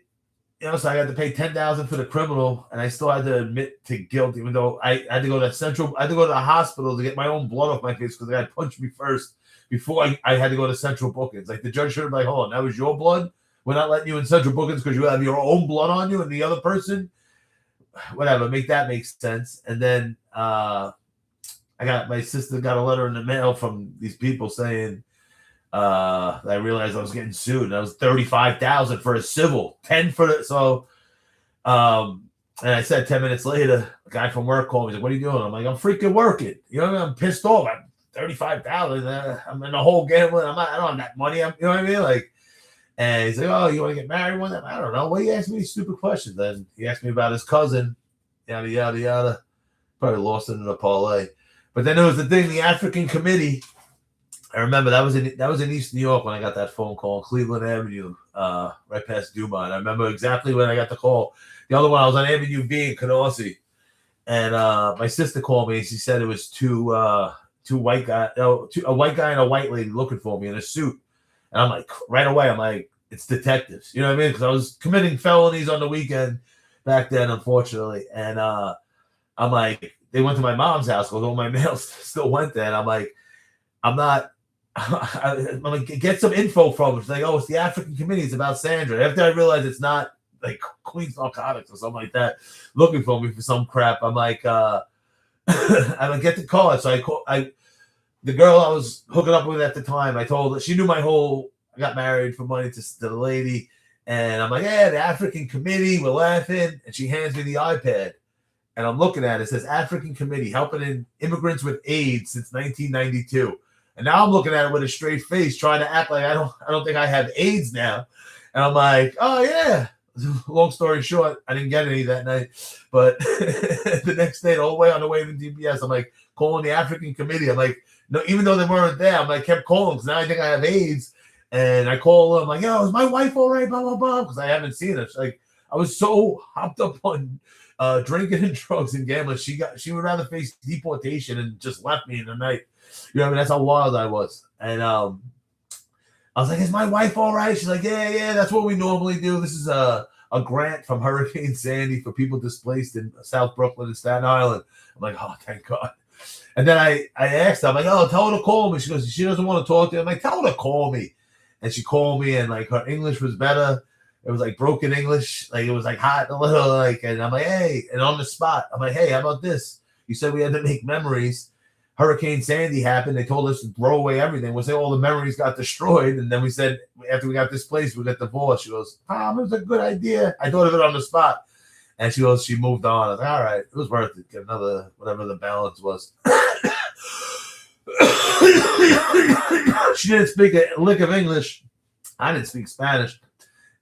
[SPEAKER 1] so I had to pay $10,000 for the criminal, and I still had to admit to guilt, even though I had to go to the hospital to get my own blood off my face because the guy punched me first before I had to go to central bookings. Like the judge should have been like, hold on, that was your blood? We're not letting you in central bookings because you have your own blood on you and the other person? Whatever, make sense. And then my sister got a letter in the mail from these people saying I realized I was getting sued, and that was $35,000 for a civil, 10 for the and I said 10 minutes later, a guy from work called me. He's like, what are you doing? I'm like, I'm freaking working. You know what I mean? I'm pissed off. I'm $35,000. I'm in the whole gambling. I don't have that money. You know what I mean? Like, and he's like, oh, you want to get married one time? I don't know. Well, he asked me these stupid questions. Then he asked me about his cousin, yada, yada, yada. Probably lost it in a parlay. But then there was the thing, the African committee. I remember that was in East New York when I got that phone call on Cleveland Avenue, right past Dumont. I remember exactly when I got the call. The other one, I was on Avenue B in Canarsie. And my sister called me. She said it was two white guys, a white guy and a white lady looking for me in a suit. And I'm like, right away, I'm like, it's detectives. You know what I mean? Because I was committing felonies on the weekend back then, unfortunately. And I'm like, they went to my mom's house because all my mail still went there. And I'm like, I'm like, get some info from them. It's like, oh, it's the African committee. It's about Sandra. After I realized it's not like Queens Narcotics or something like that, looking for me for some crap. I'm like, I don't get the card. So the girl I was hooking up with at the time, I told her, she knew my whole, I got married for money to the lady. And I'm like, yeah, the African Committee, we're laughing. And she hands me the iPad. And I'm looking at it. It says African Committee helping immigrants with AIDS since 1992. And now I'm looking at it with a straight face, trying to act like I don't think I have AIDS now. And I'm like, oh yeah. Long story short, I didn't get any that night. But the next day, the whole way on the way to DBS, I'm like calling the African Committee. I'm like, no, even though they weren't there, I'm like kept calling because now I think I have AIDS. And I call them like, yo, is my wife all right? Blah blah blah. Because I haven't seen her. She's like, I was so hopped up on drinking and drugs and gambling. She would rather face deportation and just left me in the night. You know what I mean? That's how wild I was. And I was like, is my wife all right? She's like, yeah, that's what we normally do. This is a grant from Hurricane Sandy for people displaced in South Brooklyn and Staten Island. I'm like, oh, thank God. And then I asked her, I'm like, oh, tell her to call me. She goes, she doesn't want to talk to you. I'm like, tell her to call me. And she called me, and like her English was better. It was like broken English. Like it was like hot a little, like, and I'm like, hey, and on the spot, I'm like, hey, how about this? You said we had to make memories. Hurricane Sandy happened. They told us to throw away everything. We said all the memories got destroyed. And then we said, after we got displaced, we got divorced. She goes, Tom, it was a good idea. I thought of it on the spot. And she goes, she moved on. I was like, all right, it was worth it. Get another, whatever the balance was. She didn't speak a lick of English. I didn't speak Spanish.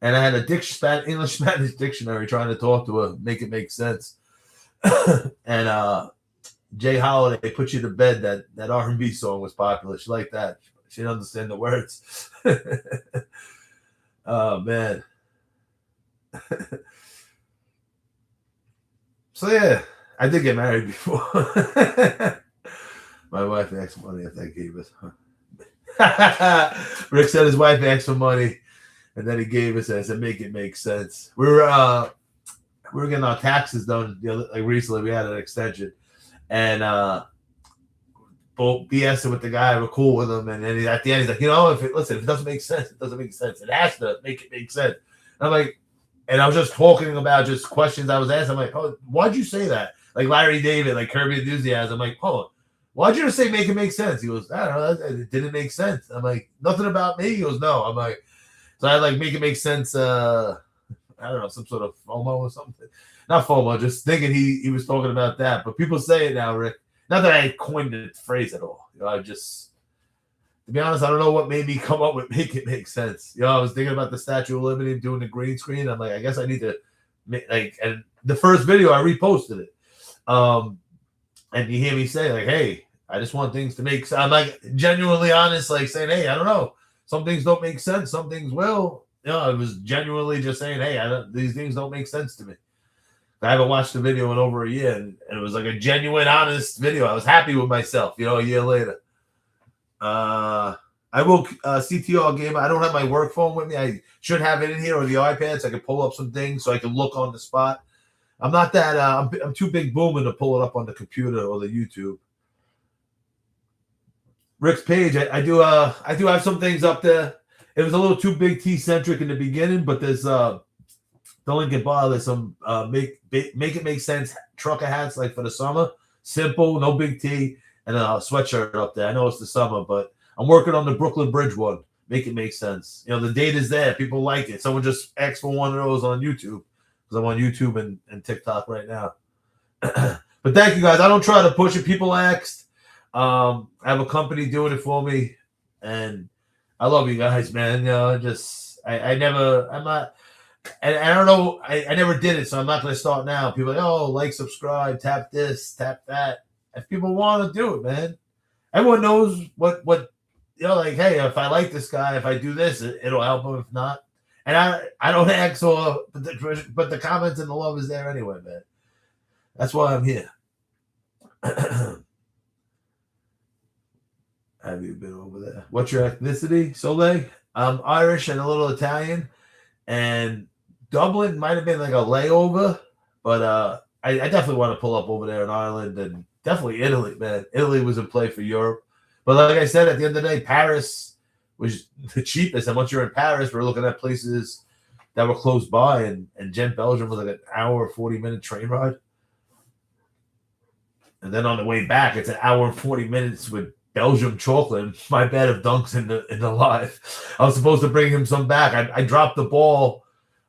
[SPEAKER 1] And I had a English-Spanish dictionary trying to talk to her, make it make sense. And Jay Holiday Put You to Bed, that R&B song was popular. She liked that. She didn't understand the words. Oh, man. So, yeah, I did get married before. My wife asked money if I gave us. Rick said his wife asked for money, and then he gave us. I said, make it make sense. We were getting our taxes done like recently. We had an extension, and both BSing with the guy. We're cool with him, and then at the end he's like, you know, if it doesn't make sense, it doesn't make sense. It has to make it make sense. And I'm like, and I was just talking about just questions I was asking. I'm like, oh, why'd you say that? Like Larry David, like Kirby Enthusiasm. I'm like, oh. Why'd you just say make it make sense? He goes, I don't know, it didn't make sense. I'm like, nothing about me? He goes, no. I'm like, so I like make it make sense, I don't know, some sort of FOMO or something. Not FOMO, just thinking he was talking about that. But people say it now, Rick. Not that I coined the phrase at all. You know, I just, to be honest, I don't know what made me come up with make it make sense. You know, I was thinking about the Statue of Liberty doing the green screen. I'm like, I guess I need to make, like, and the first video I reposted it. And you hear me say, like, hey, I just want things to make sense. I'm like genuinely honest, like saying, hey, I don't know. Some things don't make sense. Some things will. You know, I was genuinely just saying, hey, these things don't make sense to me. I haven't watched the video in over a year, and it was like a genuine, honest video. I was happy with myself, you know, a year later. I will CTR game. I don't have my work phone with me. I should have it in here or the iPad so I can pull up some things so I can look on the spot. I'm not that. I'm too big booming to pull it up on the computer or the YouTube. Rick's page. I do have some things up there. It was a little too big T centric in the beginning, but there's the link at bar. There's some make it make sense trucker hats like for the summer. Simple, no big T, and a sweatshirt up there. I know it's the summer, but I'm working on the Brooklyn Bridge one. Make it make sense. You know, the data's there. People like it. Someone just asked for one of those on YouTube. I'm on YouTube and TikTok right now. But thank you guys. I don't try to push it. People asked. I have a company doing it for me, and I love you guys, man. You know, I don't know. I never did it, so I'm not going to start now. People are like, oh, like, subscribe, tap this, tap that. If people want to do it, man, everyone knows what you know. Like, hey, if I like this guy, if I do this, it'll help him. If not. And I don't ask but the comments and the love is there anyway, man. That's why I'm here. Have you been over there? What's your ethnicity, Soleil? I'm Irish and a little Italian. And Dublin might have been like a layover, but I definitely want to pull up over there in Ireland and definitely Italy, man. Italy was in play for Europe. But like I said, at the end of the day, Paris was the cheapest. And once you're in Paris, we're looking at places that were close by, and Ghent, Belgium was like an hour 40-minute train ride. And then on the way back, it's an hour and 40 minutes with Belgium chocolate. My bed of dunks in the live. I was supposed to bring him some back. I dropped the ball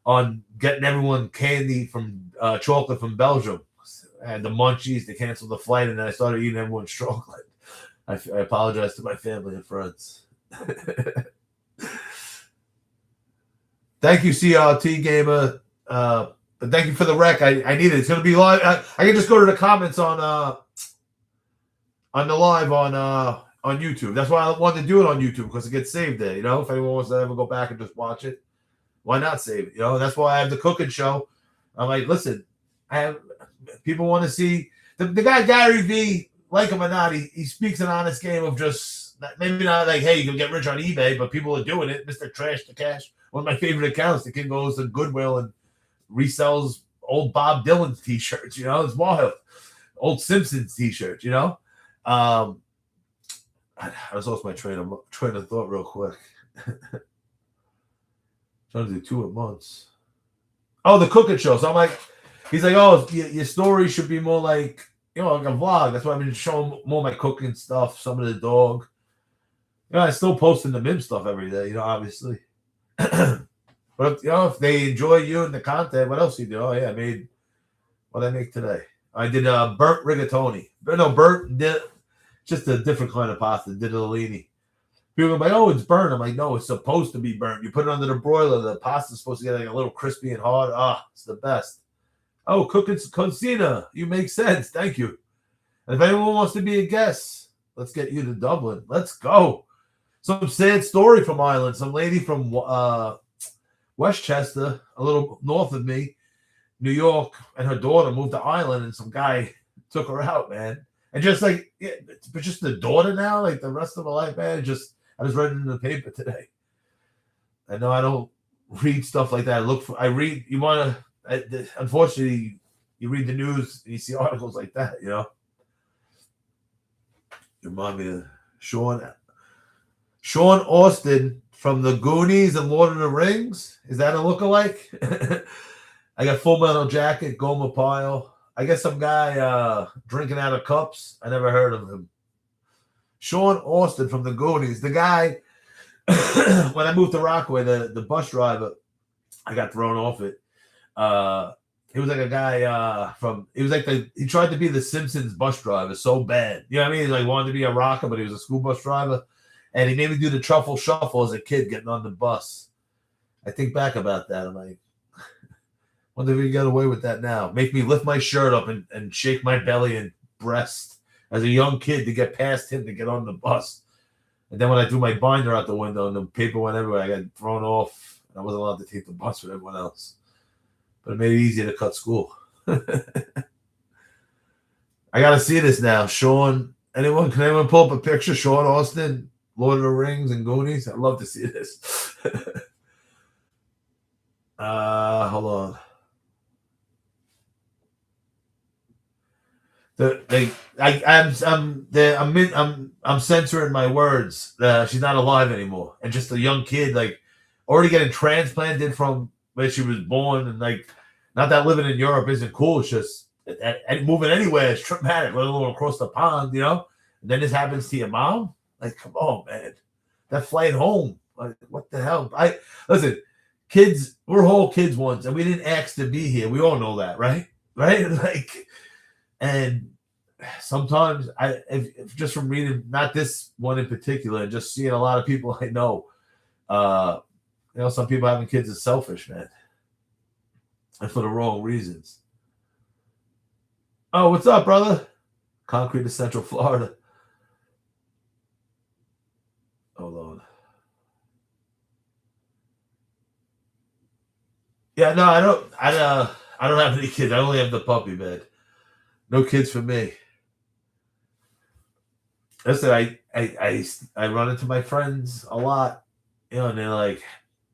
[SPEAKER 1] on getting everyone candy from chocolate from Belgium. I had the munchies to cancel the flight, and then I started eating everyone's chocolate. I apologize to my family and friends. Thank you, CRT Gamer. But thank you for the rec. I need it. It's going to be live. I can just go to the comments on the live on YouTube. That's why I wanted to do it on YouTube, because it gets saved there. You know, if anyone wants to ever go back and just watch it, why not save it? You know, that's why I have the cooking show. I'm like, listen, I have people want to see the guy Gary V. Like him or not, he speaks an honest game of just maybe not like, hey, you can get rich on eBay, but people are doing it. Mr. Trash to Cash, one of my favorite accounts. The kid goes to Goodwill and resells old Bob Dylan t-shirts. You know, it's wild. Old Simpsons t-shirts. You know, I just lost my train of thought real quick. Trying to do 2 at once. Oh, the cooking show. So I'm like, he's like, oh, your story should be more like, you know, like a vlog. That's why I've been showing more of my cooking stuff, some of the dog. You know, I still posting the Mims stuff every day, you know, obviously. But if they enjoy you and the content, what else do you do? Oh, yeah, I made, what did I make today? I did burnt rigatoni. No, burnt, just a different kind of pasta, ditalini. People are like, oh, it's burnt. I'm like, no, it's supposed to be burnt. You put it under the broiler, the pasta's supposed to get like a little crispy and hard. Ah, it's the best. Oh, cooking Cocina, you make sense. Thank you. And if anyone wants to be a guest, let's get you to Dublin. Let's go. Some sad story from Ireland. Some lady from Westchester, a little north of me, New York, and her daughter moved to Ireland, and some guy took her out, man. And just like, yeah, but just the daughter now, like the rest of her life, man. I just read it in the paper today. I know I don't read stuff like that. I read. You want to. Unfortunately, you read the news and you see articles like that. You know. You remind me of Sean Austin from the Goonies and Lord of the Rings. Is that a lookalike? I got Full Metal Jacket, Gomer Pyle. I guess some guy drinking out of cups. I never heard of him. Sean Austin from the Goonies. The guy, when I moved to Rockaway, the bus driver, I got thrown off it. He was like a guy he tried to be the Simpsons bus driver so bad. You know what I mean? He like wanted to be a rocker, but he was a school bus driver. And he made me do the truffle shuffle as a kid getting on the bus. I think back about that. I'm like, wonder if he got away with that now. Make me lift my shirt up and shake my belly and breast as a young kid to get past him to get on the bus. And then when I threw my binder out the window and the paper went everywhere, I got thrown off. And I wasn't allowed to take the bus with everyone else. But it made it easier to cut school. I got to see this now. Sean, can anyone pull up a picture? Sean Austin, Lord of the Rings and Goonies. I'd love to see this. Hold on. I'm censoring my words. She's not alive anymore, and just a young kid, like already getting transplanted from where she was born, and like not that living in Europe isn't cool. It's just moving anywhere is traumatic, let alone across the pond, you know. And then this happens to your mom. Like, come on, man, that flight home. Like, what the hell? Listen, kids, we're whole kids once, and we didn't ask to be here. We all know that, right? Right? Like. And sometimes if just from reading, not this one in particular, just seeing a lot of people I know, some people having kids is selfish, man. And for the wrong reasons. Oh, what's up, brother? Concrete to Central Florida. Hold on. Yeah, no, I don't have any kids. I only have the puppy bed. No kids for me. Listen, I run into my friends a lot, you know, and they're like,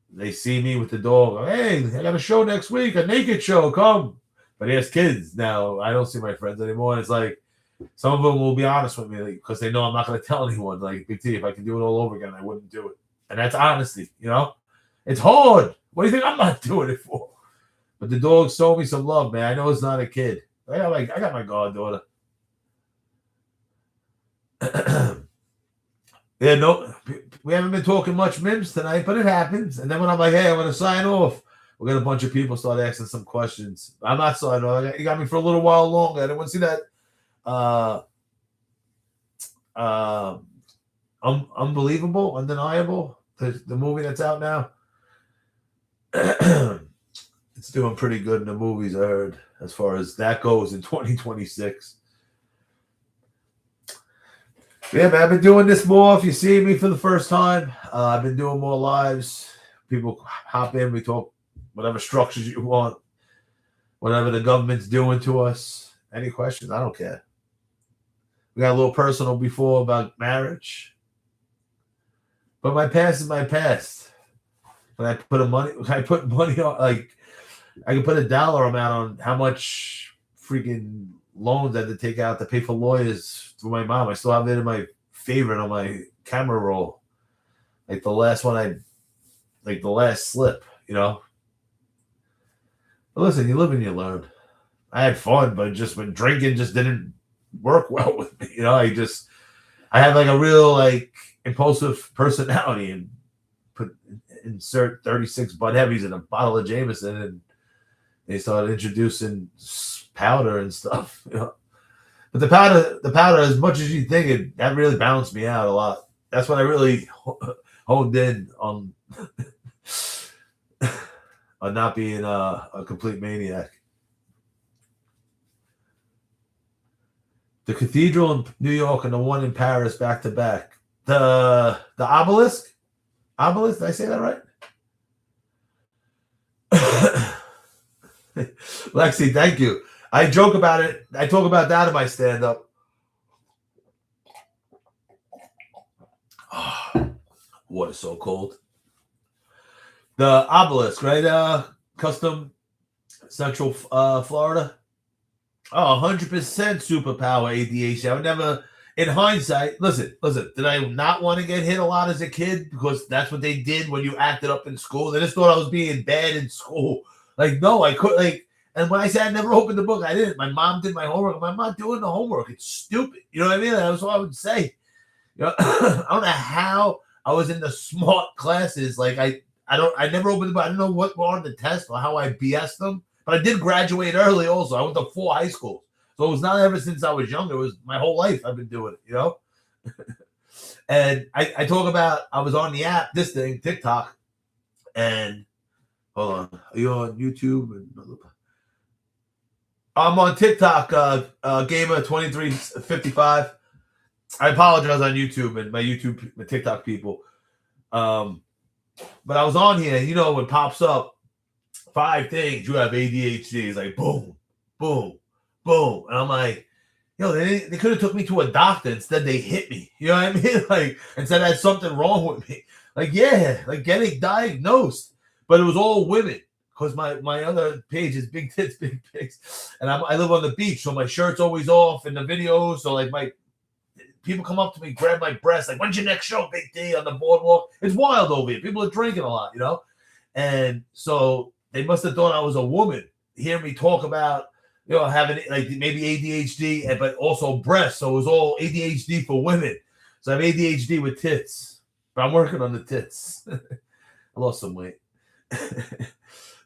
[SPEAKER 1] they see me with the dog. Hey, I got a show next week, a naked show, come. But he has kids now. I don't see my friends anymore. And it's like, some of them will be honest with me because they know I'm not going to tell anyone. Like, Big T, if I can do it all over again, I wouldn't do it. And that's honesty, you know? It's hard. What do you think I'm not doing it for? But the dog showed me some love, man. I know it's not a kid. I got my goddaughter. Yeah, no, we haven't been talking much Mims tonight, but it happens. And then when I'm like, hey, I'm going to sign off, we got a bunch of people start asking some questions. I'm not signing off. You got me for a little while longer. I didn't want to see that unbelievable, undeniable, the movie that's out now. It's doing pretty good in the movies, I heard, as far as that goes in 2026. Yeah, man, I've been doing this more. If you see me for the first time, I've been doing more lives. People hop in, we talk whatever structures you want, whatever the government's doing to us. Any questions? I don't care. We got a little personal before about marriage. But my past is my past. When I put money on, like, I can put a dollar amount on how much freaking loans I had to take out to pay for lawyers for my mom. I still have it in my favorite on my camera roll. Like the last one like the last slip, you know? But listen, you live and you learn. I had fun, but just when drinking just didn't work well with me, you know? I have like a real like impulsive personality and insert 36 Bud Heavies in a bottle of Jameson, and they started introducing powder and stuff, you know. But the powder, as much as you think that really balanced me out a lot. That's when I really honed in on on not being a complete maniac. The cathedral in New York and the one in Paris back to back. The obelisk? Obelisk, did I say that right? Lexi, thank you. I joke about it. I talk about that in my stand-up. Oh, water's so cold. The obelisk, right? Custom Central Florida. Oh, 100% superpower ADHD. I would never, in hindsight, listen, did I not want to get hit a lot as a kid? Because that's what they did when you acted up in school. They just thought I was being bad in school. Like, no, I couldn't, like, and when I said I never opened the book, I didn't. My mom did my homework. I'm not doing the homework. It's stupid. You know what I mean? That's what I would say. You know, I don't know how I was in the smart classes. Like, I never opened the book. I don't know what were on the test or how I BS'd them. But I did graduate early also. I went to 4 high schools. So it was not ever since I was younger. It was my whole life I've been doing it, you know? And I talk about, I was on the app, this thing, TikTok, and hold on. Are you on YouTube? I'm on TikTok, Gamer2355. I apologize on YouTube and my TikTok people. But I was on here, and you know, when it pops up, 5 things, you have ADHD. It's like, boom, boom, boom. And I'm like, yo, they could have took me to a doctor. Instead, they hit me. You know what I mean? Like, and said I had something wrong with me. Like, yeah, like getting diagnosed. But it was all women. Because my other page is big tits, big pics. And I live on the beach, so my shirt's always off in the videos. So, like, people come up to me, grab my breast, like, when's your next show, Big D, on the boardwalk? It's wild over here. People are drinking a lot, you know? And so they must have thought I was a woman. Hear me talk about, you know, having like maybe ADHD, but also breasts. So it was all ADHD for women. So I have ADHD with tits, but I'm working on the tits. I lost some weight.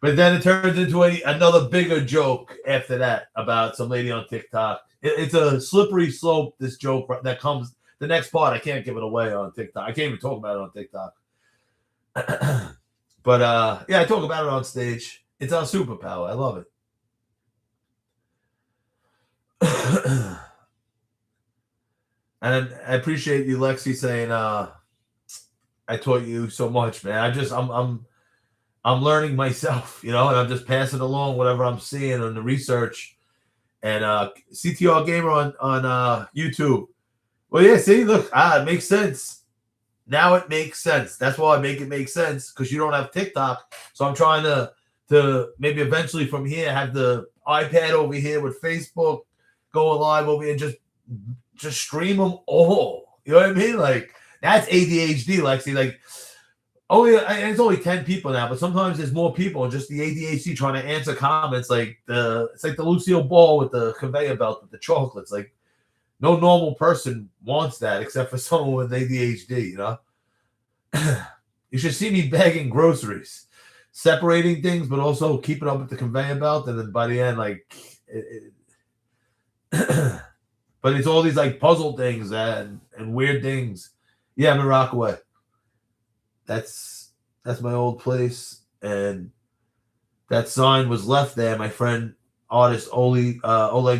[SPEAKER 1] But then it turns into another bigger joke after that about some lady on TikTok. It's a slippery slope, this joke that comes. The next part, I can't give it away on TikTok. I can't even talk about it on TikTok. But yeah, I talk about it on stage. It's our superpower. I love it. And I appreciate you, Lexi, saying I taught you so much, man. I'm learning myself, you know, and I'm just passing along whatever I'm seeing on the research. And CTR Gamer on YouTube. Well, yeah, see, look, it makes sense. Now it makes sense. That's why I make it make sense, because you don't have TikTok. So I'm trying to maybe eventually from here have the iPad over here with Facebook going live over here and just stream them all. You know what I mean? Like, that's ADHD, Lexi. Like, it's only 10 people now, but sometimes there's more people. Just the ADHD trying to answer comments it's like the Lucille Ball with the conveyor belt with the chocolates. Like no normal person wants that except for someone with ADHD. You know, you should see me bagging groceries, separating things, but also keeping up with the conveyor belt. And then by the end, like, but it's all these like puzzle things and weird things. Yeah, I'm in Rockaway. That's my old place, and that sign was left there. My friend artist Oleg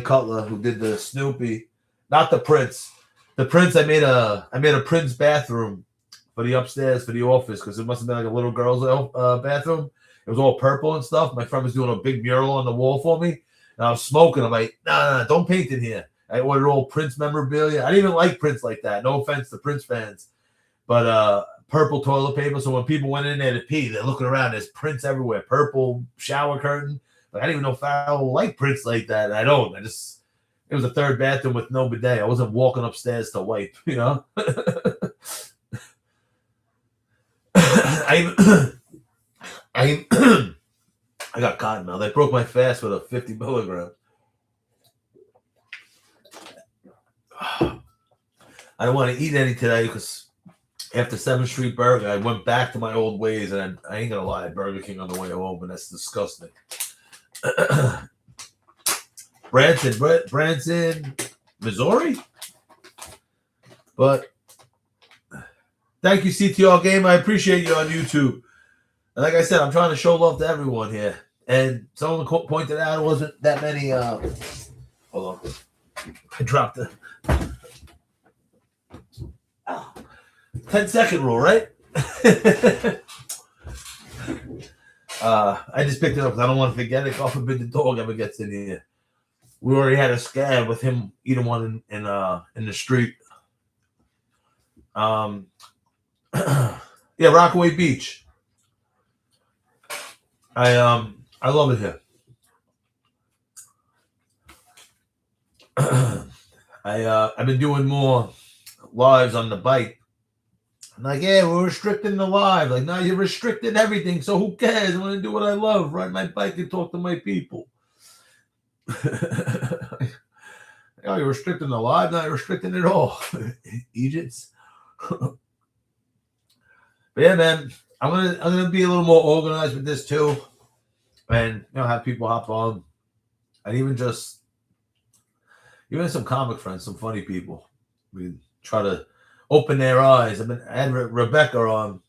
[SPEAKER 1] Cutler, who did the Snoopy, not the Prince. The Prince, I made a Prince bathroom for the upstairs for the office because it must have been like a little girl's bathroom. It was all purple and stuff. My friend was doing a big mural on the wall for me, and I was smoking. I'm like, nah, don't paint in here. I ordered all Prince memorabilia. I didn't even like Prince like that. No offense to Prince fans, but purple toilet paper. So when people went in there to pee, they're looking around. There's Prince everywhere. Purple shower curtain. Like I didn't even know Farrell liked Prince like that. I don't. It was a third bathroom with no bidet. I wasn't walking upstairs to wipe. You know. I got cotton mouth. I broke my fast with a 50 milligram. I don't want to eat any today because after 7th Street Burger, I went back to my old ways, and I ain't gonna lie, Burger King on the way home, and that's disgusting. Branson, Missouri. But thank you, CTR Game. I appreciate you on YouTube. And like I said, I'm trying to show love to everyone here. And someone pointed out it wasn't that many. Hold on, I dropped the 10-second rule, right? I just picked it up because I don't want to forget it. God forbid the dog ever gets in here. We already had a scab with him eating one in the street. Yeah, Rockaway Beach. I love it here. I've been doing more lives on the bike. I'm like, yeah, we're restricting the live. Like, no, you're restricting everything. So who cares? I want to do what I love, ride my bike and talk to my people. Oh, you're restricting the live, not restricting it all. Egypts. But yeah, man, I'm gonna be a little more organized with this too, and have people hop on, and even some comic friends, some funny people. We try to open their eyes. I had Rebecca on.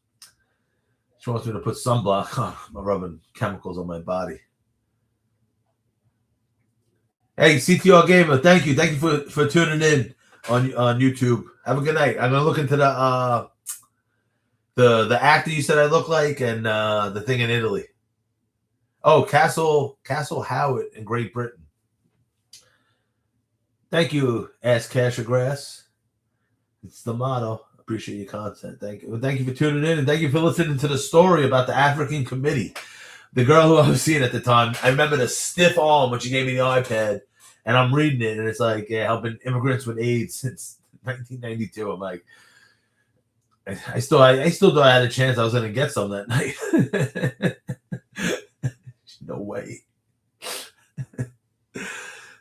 [SPEAKER 1] She wants me to put sunblock on. I'm rubbing chemicals on my body. Hey, CTR Gamer, thank you for tuning in on YouTube. Have a good night. I'm gonna look into the actor you said I look like, and the thing in Italy. Oh, Castle Howard in Great Britain. Thank you, Ask Cash or Grass. It's the motto. Appreciate your content. Thank you. Well, thank you for tuning in, and thank you for listening to the story about the African Committee. The girl who I was seeing at the time, I remember the stiff arm when she gave me the iPad, and I'm reading it, and it's like, helping immigrants with AIDS since 1992. I'm like, I still thought I had a chance I was going to get some that night. No way.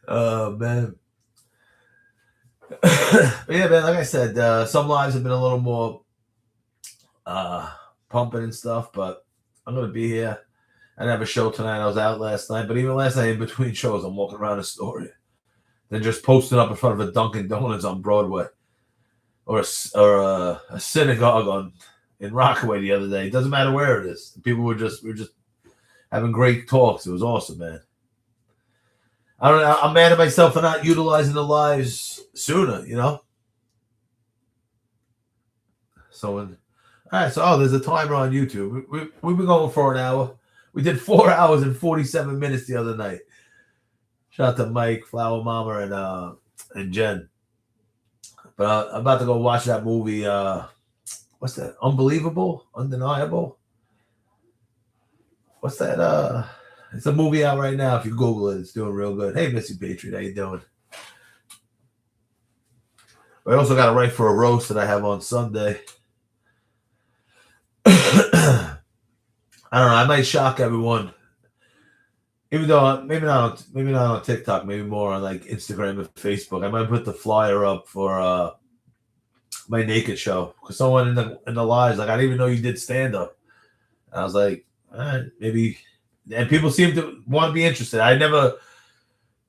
[SPEAKER 1] Oh, man. But yeah, man, like I said, some lives have been a little more pumping and stuff, but I'm going to be here. I didn't have a show tonight. I was out last night, but even last night in between shows, I'm walking around Astoria. Then just posting up in front of a Dunkin' Donuts on Broadway, or a synagogue in Rockaway the other day. It doesn't matter where it is. People we were just having great talks. It was awesome, man. I don't know. I'm mad at myself for not utilizing the lives sooner, So, all right. So, there's a timer on YouTube. We've been going for an hour. We did 4 hours and 47 minutes the other night. Shout out to Mike, Flower Mama, and Jen. But I'm about to go watch that movie. What's that? Unbelievable? Undeniable? What's that? It's a movie out right now. If you Google it, it's doing real good. Hey, Missy Patriot, how you doing? I also got to write for a roast that I have on Sunday. I don't know. I might shock everyone, even though maybe not on TikTok, maybe more on like Instagram and Facebook. I might put the flyer up for my naked show because someone in the lives like I didn't even know you did stand up. I was like, all right, maybe, and people seem to want to be interested. I never.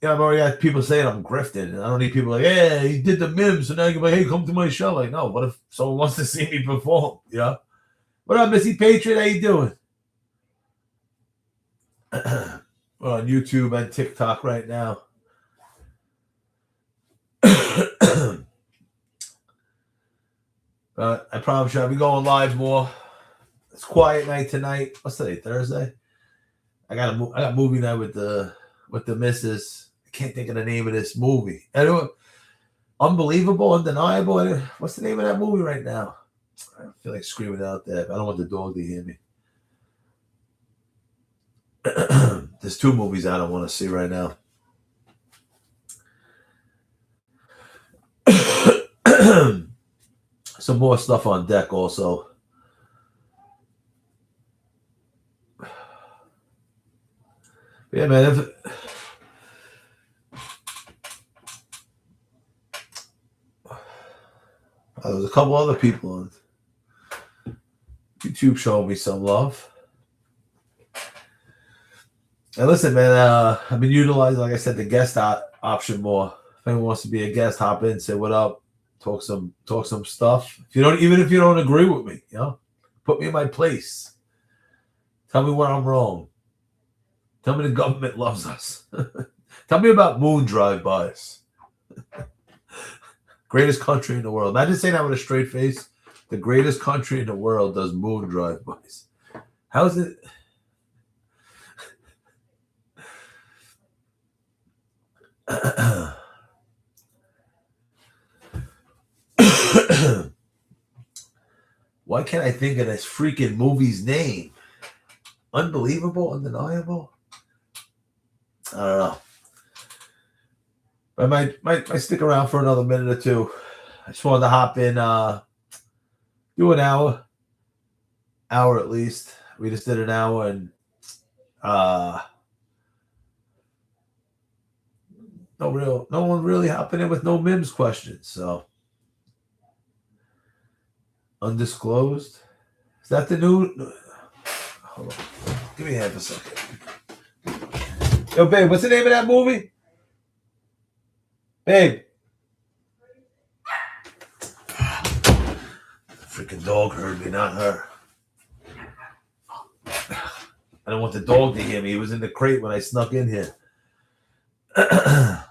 [SPEAKER 1] I've already had people saying I'm grifting, and I don't need people like, hey, he did the Mims, so now you can be like, hey, come to my show. Like, no, what if someone wants to see me perform? What up, Missy Patriot? How you doing? We're on YouTube and TikTok right now. I promise you, I'll be going live more. It's quiet night tonight. What's today? Thursday. I got movie night with the missus. I can't think of the name of this movie. Anyway, Unbelievable, Undeniable. What's the name of that movie right now? I feel like screaming out there. I don't want the dog to hear me. There's 2 movies I don't want to see right now. Some more stuff on deck also. Yeah, man. There was a couple other people on YouTube showing me some love. And listen, man, I've been utilizing, like I said, the guest option more. If anyone wants to be a guest, hop in, say what up, talk some stuff. Even if you don't agree with me, put me in my place. Tell me where I'm wrong. Tell me the government loves us. Tell me about moon drive-bys. Greatest country in the world. Imagine saying that with a straight face. The greatest country in the world does moon drive-bys. How is it? Why can't I think of this freaking movie's name? Unbelievable, Undeniable? I don't know. I might stick around for another minute or two. I just wanted to hop in, do an hour at least. We just did an hour, and no one really hopping in with no Mims questions. So undisclosed. Is that the new? Hold on. Give me half a second. Yo, babe, what's the name of that movie? Babe. The freaking dog heard me, not her. I don't want the dog to hear me. He was in the crate when I snuck in here. A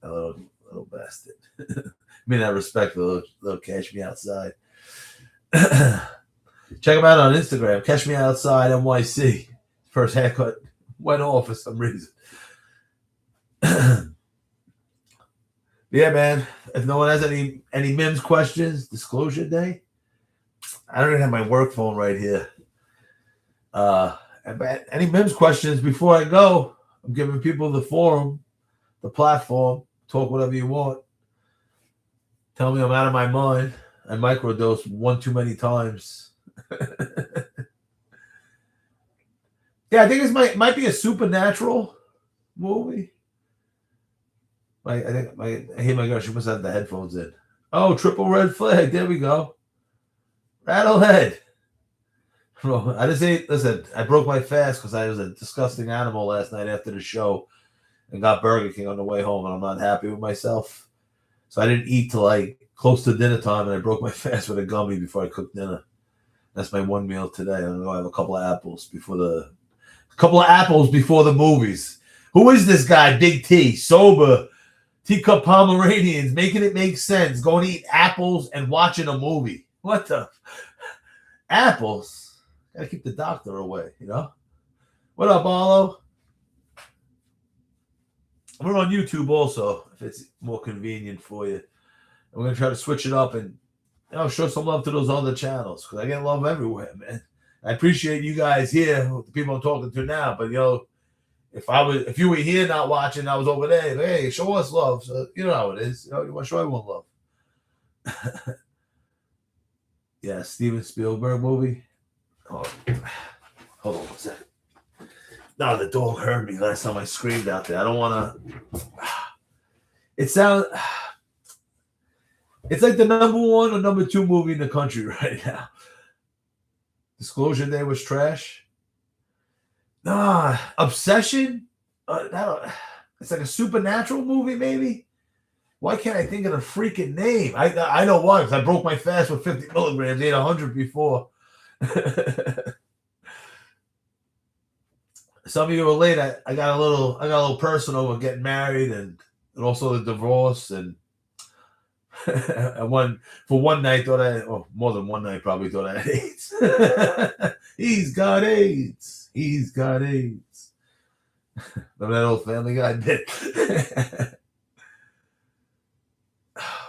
[SPEAKER 1] little bastard. I mean, I respect the little Catch Me Outside. Check him out on Instagram. Catch Me Outside NYC. First haircut went off for some reason. Yeah, man. If no one has any Mims questions, disclosure day. I don't even have my work phone right here. Any Mims questions before I go? I'm giving people the forum, the platform. Talk whatever you want. Tell me I'm out of my mind. I microdosed one too many times. Yeah, I think this might be a supernatural movie. I hear my girl. She must have the headphones in. Oh, triple red flag. There we go. Rattlehead. Bro, I just ate. Listen, I broke my fast because I was a disgusting animal last night after the show, and got Burger King on the way home, and I'm not happy with myself. So I didn't eat till like close to dinner time, and I broke my fast with a gummy before I cooked dinner. That's my one meal today. I'm gonna have a couple of apples before the movies. Who is this guy? Big T, sober, teacup Pomeranians, making it make sense. Going to eat apples and watching a movie. What the apples? Gotta keep the doctor away, What up, Arlo? We're on YouTube also, if it's more convenient for you. And we're gonna try to switch it up and show some love to those other channels because I get love everywhere, man. I appreciate you guys here, the people I'm talking to now. But if you were here not watching, I was over there. Hey, show us love. So you know how it is. You want to show everyone love. Yeah, Steven Spielberg movie. Oh, Hold on one second. No, the dog heard me last time I screamed out there. I don't want to. It sounds. It's like the number 1 or number 2 movie in the country right now. Disclosure Day was trash. Nah, Obsession. It's like a supernatural movie, maybe. Why can't I think of the freaking name? I know why, because I broke my fast with 50 milligrams. Ate 100 before. Some of you were late. I got a little personal with getting married and also the divorce and for one night more than one night probably thought I had AIDS. He's got AIDS. He's got AIDS. Remember that old Family Guy bit?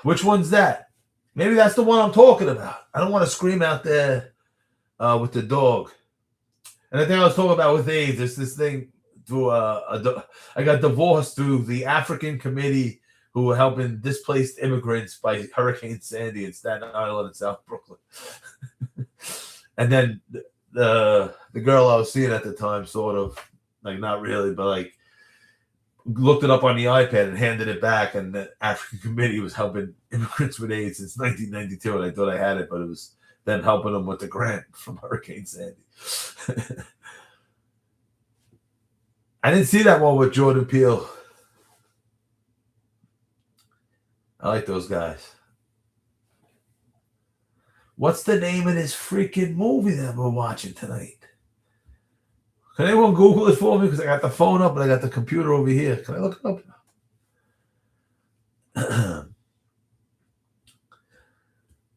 [SPEAKER 1] Which one's that? Maybe that's the one I'm talking about. I don't want to scream out there with the dog. And the thing I was talking about with AIDS is this thing through I got divorced through the African committee who were helping displaced immigrants by Hurricane Sandy in Staten Island and South Brooklyn. And then the girl I was seeing at the time, sort of, like not really, but like looked it up on the iPad and handed it back, and the African committee was helping immigrants with AIDS since 1992, and I thought I had it, but it was them helping them with the grant from Hurricane Sandy. I didn't see that one with Jordan Peele. I like those guys. What's the name of this freaking movie that we're watching tonight? Can anyone Google it for me? Because I got the phone up and I got the computer over here. Can I look it up?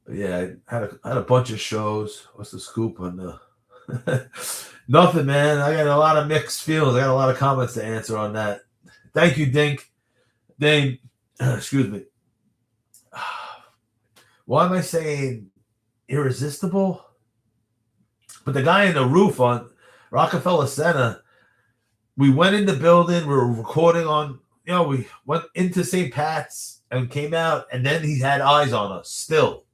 [SPEAKER 1] Yeah, I had a bunch of shows. What's the scoop on the... Nothing, man. I got a lot of mixed feelings. I got a lot of comments to answer on that. Thank you, Dane. Excuse me. Why am I saying irresistible? But the guy in the roof on Rockefeller Center, we went in the building, we were recording on, we went into St. Pat's and came out, and then he had eyes on us still,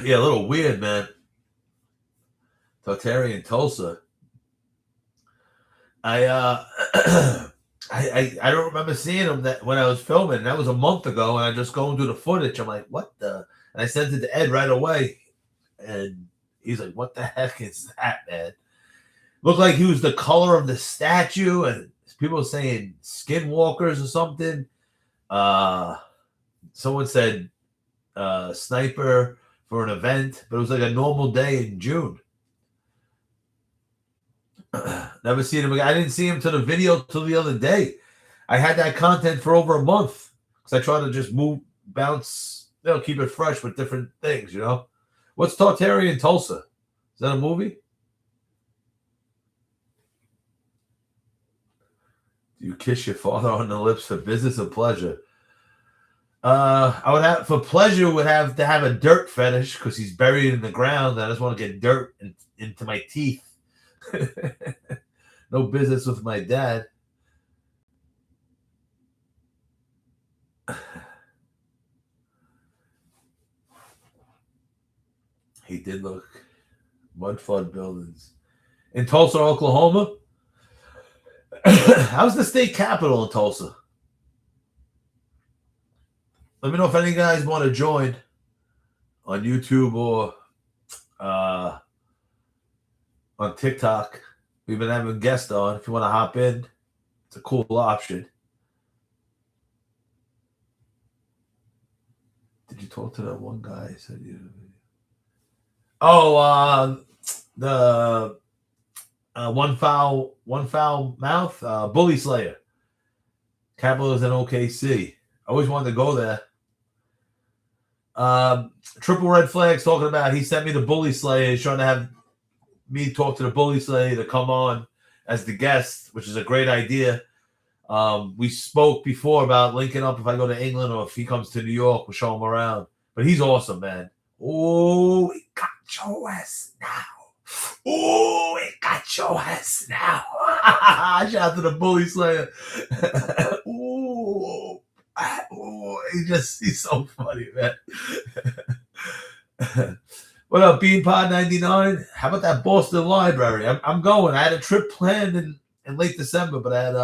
[SPEAKER 1] Yeah, a little weird, man. Tartarian Tulsa. I don't remember seeing him that when I was filming. That was a month ago, and I just going through the footage. I'm like, what the? And I sent it to Ed right away, and he's like, what the heck is that, man? Looked like he was the color of the statue, and people were saying skinwalkers or something. Someone said sniper for an event, but it was like a normal day in June. Never seen him again. I didn't see him to the video till the other day. I had that content for over a month because I try to just bounce, keep it fresh with different things, What's Tartarian Tulsa? Is that a movie? Do you kiss your father on the lips for business or pleasure? I would have, for pleasure, would have to have a dirt fetish because he's buried in the ground. And I just want to get dirt into my teeth. No business with my dad. He did look. Mud flood buildings in Tulsa, Oklahoma. How's the state capital in Tulsa? Let me know if any guys want to join on YouTube or on TikTok. We've been having guests on. If you want to hop in, it's a cool option. Did you talk to that one guy? Said you. Oh, the one foul mouth bully slayer. Capital is in OKC. I always wanted to go there. Triple red flags talking about he sent me the bully slayer. He's trying to have me talk to the bully slayer to come on as the guest, which is a great idea. We spoke before about linking up if I go to England or if he comes to New York, we'll show him around. But he's awesome, man. Oh, he got your ass now. Oh, he got your ass now. Shout out to the bully slayer. Ooh. he's so funny, man. What up, Beanpod 99? How about that Boston Library? I'm going. I had a trip planned in late December, but I had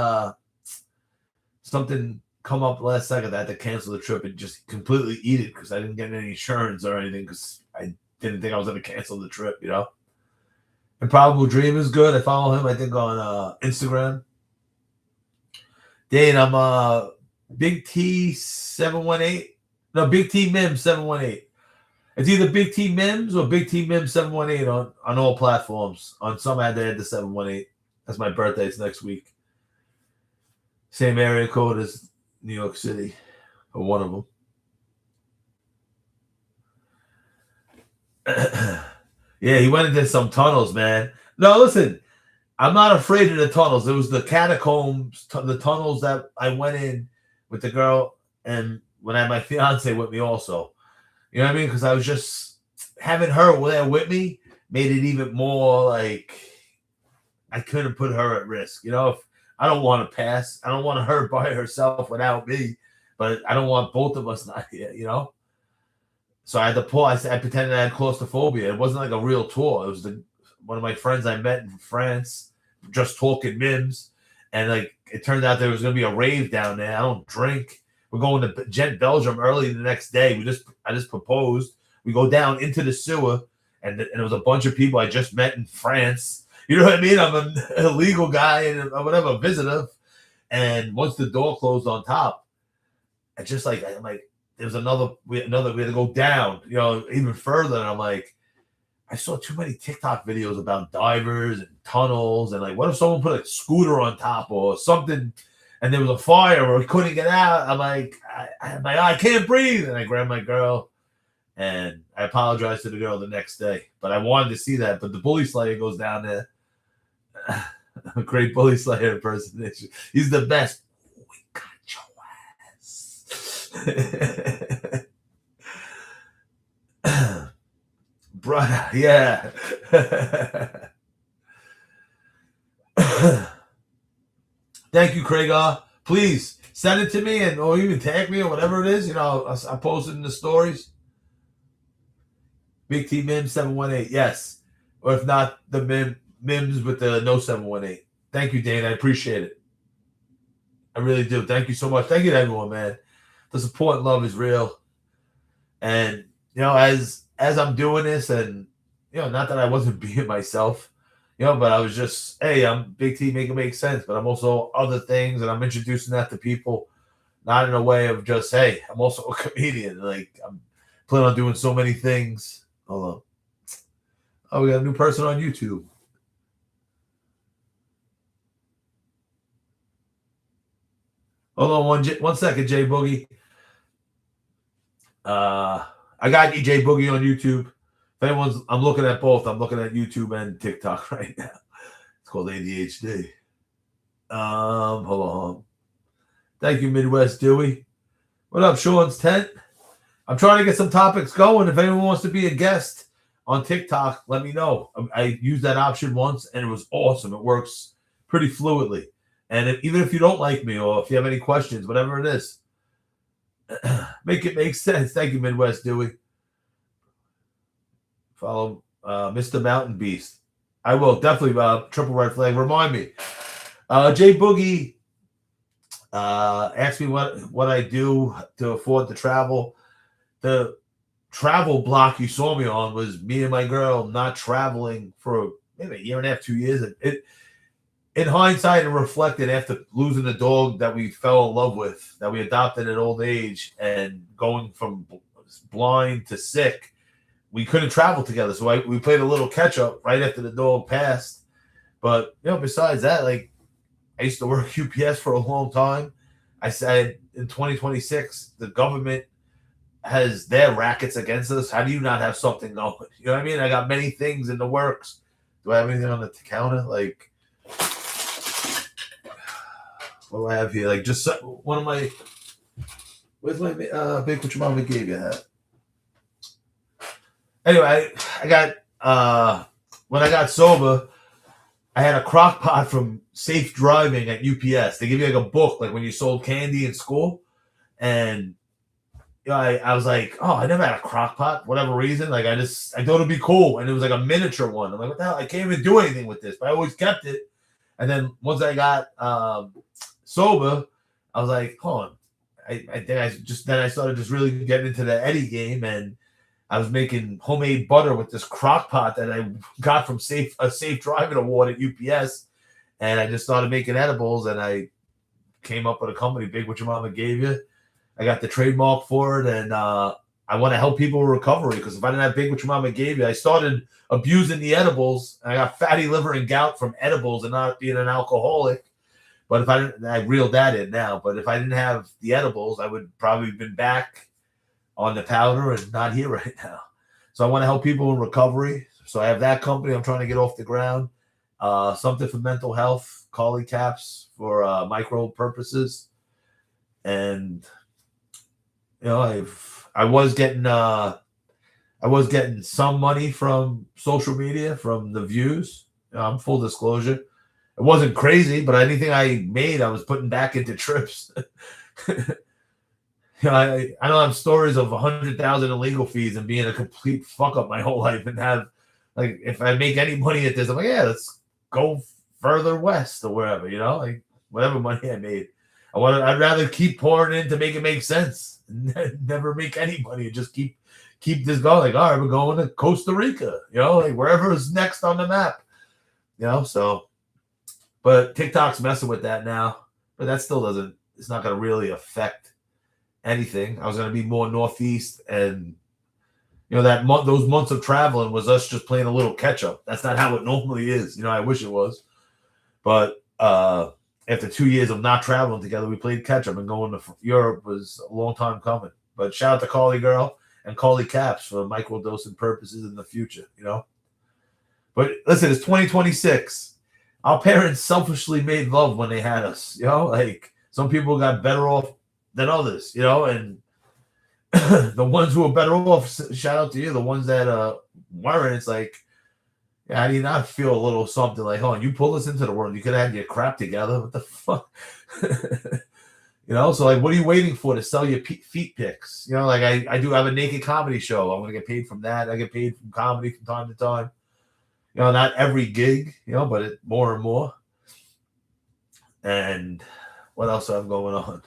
[SPEAKER 1] something come up last second. I had to cancel the trip and just completely eat it because I didn't get any insurance or anything because I didn't think I was going to cancel the trip, you know? Improbable Dream is good. I follow him, I think, on Instagram. Dane, I'm Big T718. No, Big T Mims 718. It's either Big T Mims or Big T Mims 718 on all platforms. On some I had to add the 718. That's my birthday. It's next week. Same area code as New York City, or one of them. Yeah, he went into some tunnels, man. No, listen, I'm not afraid of the tunnels. It was the catacombs, the tunnels that I went in with the girl, and when I had my fiance with me also. You know what I mean? Because I was just having her there with me made it even more like I couldn't put her at risk. You know, if I don't want to pass, I don't want her by herself without me, but I don't want both of us not here, you know? So I had to pull. I pretended I had claustrophobia. It wasn't like a real tour. It was one of my friends I met in France, just talking Mims. And like it turned out there was going to be a rave down there. I don't drink. We're going to Gent, Belgium early the next day. I just proposed. We go down into the sewer, and it was a bunch of people I just met in France. You know what I mean? I'm an illegal guy and whatever, a visitor. And once the door closed on top, I'm like, there's we had to go down, you know, even further. And I'm like, I saw too many TikTok videos about divers and tunnels, and like, what if someone put a scooter on top or something? And there was a fire or we couldn't get out. I'm like, I can't breathe. And I grabbed my girl and I apologized to the girl the next day. But I wanted to see that. But the bully slayer goes down there. A great bully slayer impersonation. He's the best. We got your ass. Brother, yeah. Thank you, Craig. Please send it to me or even tag me or whatever it is. You know, I post it in the stories. Big T Mims 718. Yes. Or if not, the Mims with the no 718. Thank you, Dane. I appreciate it. I really do. Thank you so much. Thank you to everyone, man. The support and love is real. And, you know, as I'm doing this, and, you know, not that I wasn't being myself, you know, but I was just, hey, I'm Big T, make it make sense. But I'm also other things, and I'm introducing that to people, not in a way of just, hey, I'm also a comedian. Like, I'm planning on doing so many things. Hold on. Oh, we got a new person on YouTube. Hold on one second, Jay Boogie. I got Jay Boogie on YouTube. If I'm looking at both. I'm looking at YouTube and TikTok right now. It's called ADHD. Hold on. Thank you, Midwest Dewey. What up, Sean's Tent? I'm trying to get some topics going. If anyone wants to be a guest on TikTok, let me know. I used that option once, and it was awesome. It works pretty fluidly. And even if you don't like me or if you have any questions, whatever it is, make it make sense. Thank you, Midwest Dewey. Follow Mr. Mountain Beast. I will definitely triple red flag. Remind me. Jay Boogie asked me what I do to afford the travel. The travel block you saw me on was me and my girl not traveling for maybe a year and a half, 2 years. In hindsight, it reflected after losing the dog that we fell in love with, that we adopted at old age, and going from blind to sick, we couldn't travel together. So we played a little catch up right after the dog passed. But, you know, besides that, like, I used to work UPS for a long time. I said in 2026, the government has their rackets against us. How do you not have something going? You know what I mean? I got many things in the works. Do I have anything on the counter? Like, what do I have here? Like, just one of my. Where's my big what your mama gave you hat? Anyway, I got when I got sober, I had a crock pot from Safe Driving at UPS. They give you like a book, like when you sold candy in school, and I was like, oh, I never had a crock pot, whatever reason. Like I thought it'd be cool. And it was like a miniature one. I'm like, what the hell? I can't even do anything with this, but I always kept it. And then once I got sober, I was like, hold on. Then I started just really getting into the Eddie game, and I was making homemade butter with this crock pot that I got from a safe driving award at UPS. And I just started making edibles, and I came up with a company, Big What Your Mama Gave You. I got the trademark for it, and I want to help people with recovery, because if I didn't have Big What Your Mama Gave You, I started abusing the edibles, and I got fatty liver and gout from edibles and not being an alcoholic. But if I didn't, I reeled that in now. But if I didn't have the edibles, I would probably have been back on the powder and not here right now. So I want to help people in recovery. So I have that company I'm trying to get off the ground. Something for mental health, Collie caps for micro purposes. And you know, I was getting some money from social media, from the views. Full disclosure. It wasn't crazy, but anything I made, I was putting back into trips. I don't have stories of 100,000 in legal fees and being a complete fuck up my whole life, and have, like, if I make any money at this, I'm like, yeah, let's go further west or wherever, like whatever money I made. I'd rather keep pouring in to make it make sense, never make any money, and just keep this going. Like, all right, we're going to Costa Rica, like wherever is next on the map, so. But TikTok's messing with that now. But that still it's not going to really affect anything. I was going to be more Northeast, and, those months of traveling was us just playing a little catch up. That's not how it normally is. I wish it was. But after 2 years of not traveling together, we played catch up, and going to Europe was a long time coming. But shout out to Collie Girl and Collie Caps for microdosing purposes in the future, But listen, it's 2026. Our parents selfishly made love when they had us, like some people got better off than others, and the ones who were better off, shout out to you. The ones that weren't, it's like, yeah, I do not feel a little something like, oh, you pulled us into the world. You could have had your crap together. What the fuck? So like, what are you waiting for to sell your feet pics? Like I do have a naked comedy show. I'm going to get paid from that. I get paid from comedy from time to time. Not every gig, but more and more. And what else do I have going on?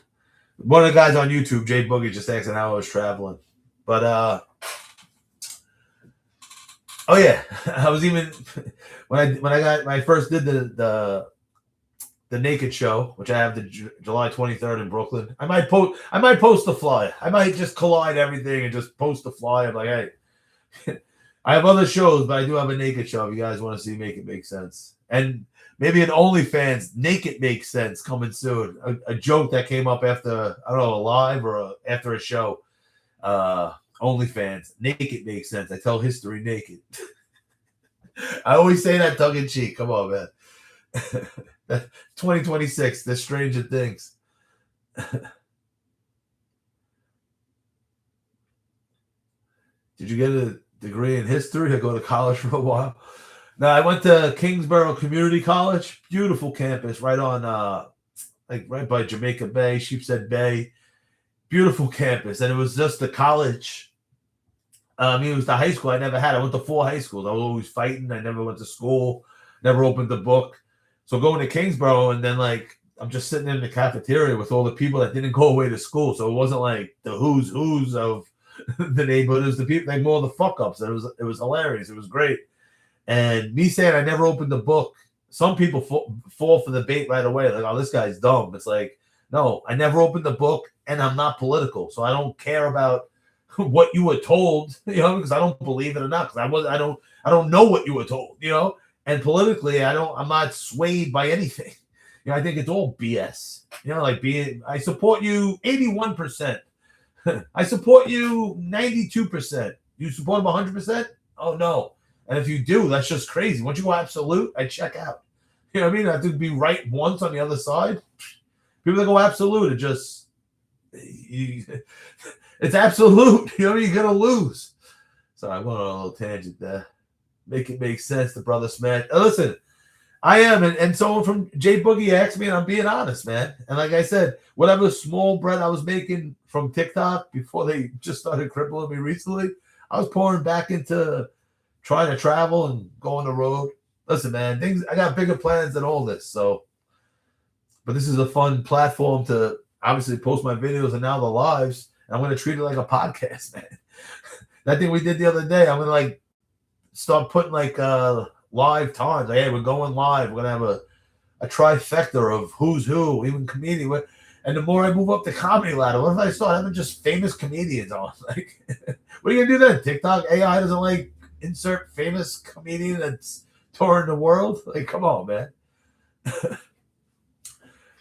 [SPEAKER 1] One of the guys on YouTube, Jay Boogie, just asking how I was traveling. But, oh yeah, I was even, when I first did the naked show, which I have the July 23rd in Brooklyn. I might post the flyer. I might just collide everything and just post the flyer. I'm like, hey, I have other shows, but I do have a naked show. If you guys want to see Make It Make Sense. And maybe an OnlyFans, Naked Makes Sense, coming soon. A joke that came up after, I don't know, a live or after a show. OnlyFans, Naked Makes Sense. I tell history naked. I always say that tongue in cheek. Come on, man. 2026, there's stranger things. Did you get a degree in history or go to college for a while? No, I went to Kingsborough Community College. Beautiful campus, right on right by Jamaica Bay, Sheepshead Bay. Beautiful campus. And it was just the college. It was the high school I never had. I went to 4 high schools. I was always fighting. I never went to school, never opened the book. So going to Kingsborough, and then I'm just sitting in the cafeteria with all the people that didn't go away to school. So it wasn't like the who's of the neighborhood. It was the people, like more the fuck ups. It was hilarious. It was great. And me saying I never opened the book, some people fall for the bait right away. Like, oh, this guy's dumb. It's like, no, I never opened the book, and I'm not political, so I don't care about what you were told, because I don't believe it or not. Because I don't know what you were told, And politically, I'm not swayed by anything. I think it's all BS. I support you 81%. I support you 92%. You support them 100%? Oh no. And if you do, that's just crazy. Once you go absolute, I check out. You know what I mean? I have to be right once on the other side. People that go absolute, it's absolute. You're gonna lose. So I went on a little tangent there. Make it make sense, the brother smash. Listen, I am, and someone from J Boogie asked me, and I'm being honest, man. And like I said, whatever small bread I was making from TikTok before they just started crippling me recently, I was pouring back into trying to travel and go on the road. Listen, man, things I got bigger plans than all this. So, but this is a fun platform to obviously post my videos and now the lives. And I'm going to treat it like a podcast, man. That thing we did the other day, I'm going to like start putting like live times. Like, hey, we're going live. We're going to have a trifecta of who's who, even comedian. And the more I move up the comedy ladder, what if I start having just famous comedians on? Like, what are you gonna do then? TikTok AI doesn't like insert famous comedian that's touring the world. Like, come on, man.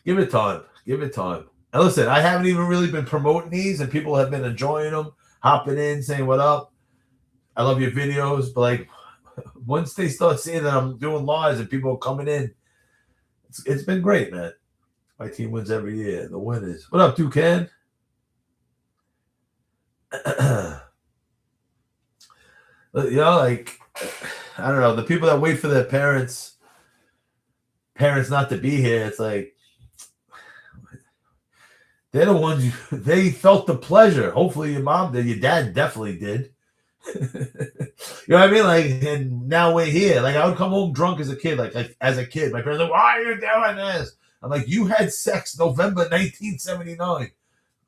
[SPEAKER 1] Give it time. Give it time. And listen, I haven't even really been promoting these, and people have been enjoying them, hopping in, saying what up. I love your videos, but like once they start seeing that I'm doing lives and people are coming in, it's been great, man. My team wins every year. The winners. What up, Ducan? You know, like, I don't know, the people that wait for their parents not to be here, it's like they're the ones they felt the pleasure. Hopefully your mom did, your dad definitely did. You know what I mean? Like, and now we're here. Like, I would come home drunk as a kid. Like as a kid, my parents were like, why are you doing this? I'm like, you had sex November 1979.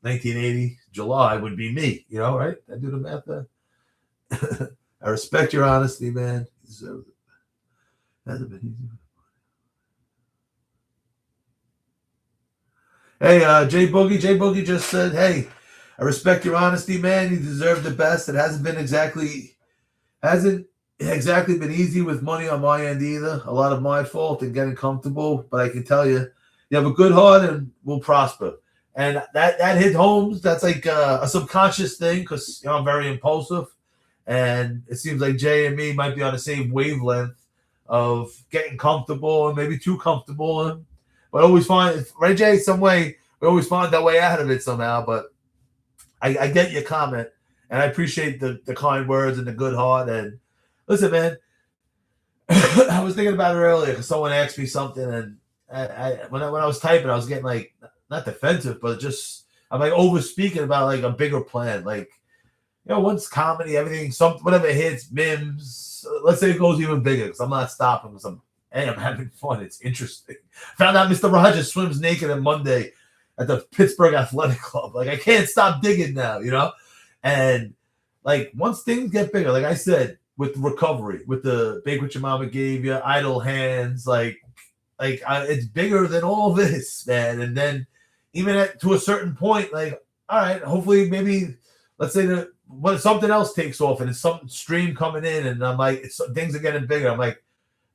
[SPEAKER 1] 1980, July would be me, you know, right? I do the math there. I respect your honesty, man. You deserve it. Hasn't been easy. Hey, Jay Boogie just said, hey, I respect your honesty, man. You deserve the best. It hasn't exactly been easy with money on my end either. A lot of my fault in getting comfortable, but I can tell you, you have a good heart and will prosper. And that hit homes. That's like a subconscious thing because I'm very impulsive, and it seems like Jay and me might be on the same wavelength of getting comfortable and maybe too comfortable. But always find, right, Jay? Some way we always find that way out of it somehow. But I get your comment, and I appreciate the kind words and the good heart. And listen, man, I was thinking about it earlier because someone asked me something, and when I was typing, I was getting like not defensive, but just I'm like over speaking about like a bigger plan. Like, you know, once comedy, everything, something, whatever hits, Mims. Let's say it goes even bigger because I'm not stopping. Because I'm having fun. It's interesting. Found out Mr. Rogers swims naked on Monday at the Pittsburgh Athletic Club. Like, I can't stop digging now, you know? And like once things get bigger, like I said, with recovery, with the bake what your mama gave you, idle hands, it's bigger than all this, man. And then even to a certain point, like, all right, hopefully maybe let's say that when something else takes off and it's some stream coming in, and I'm like, things are getting bigger. I'm like,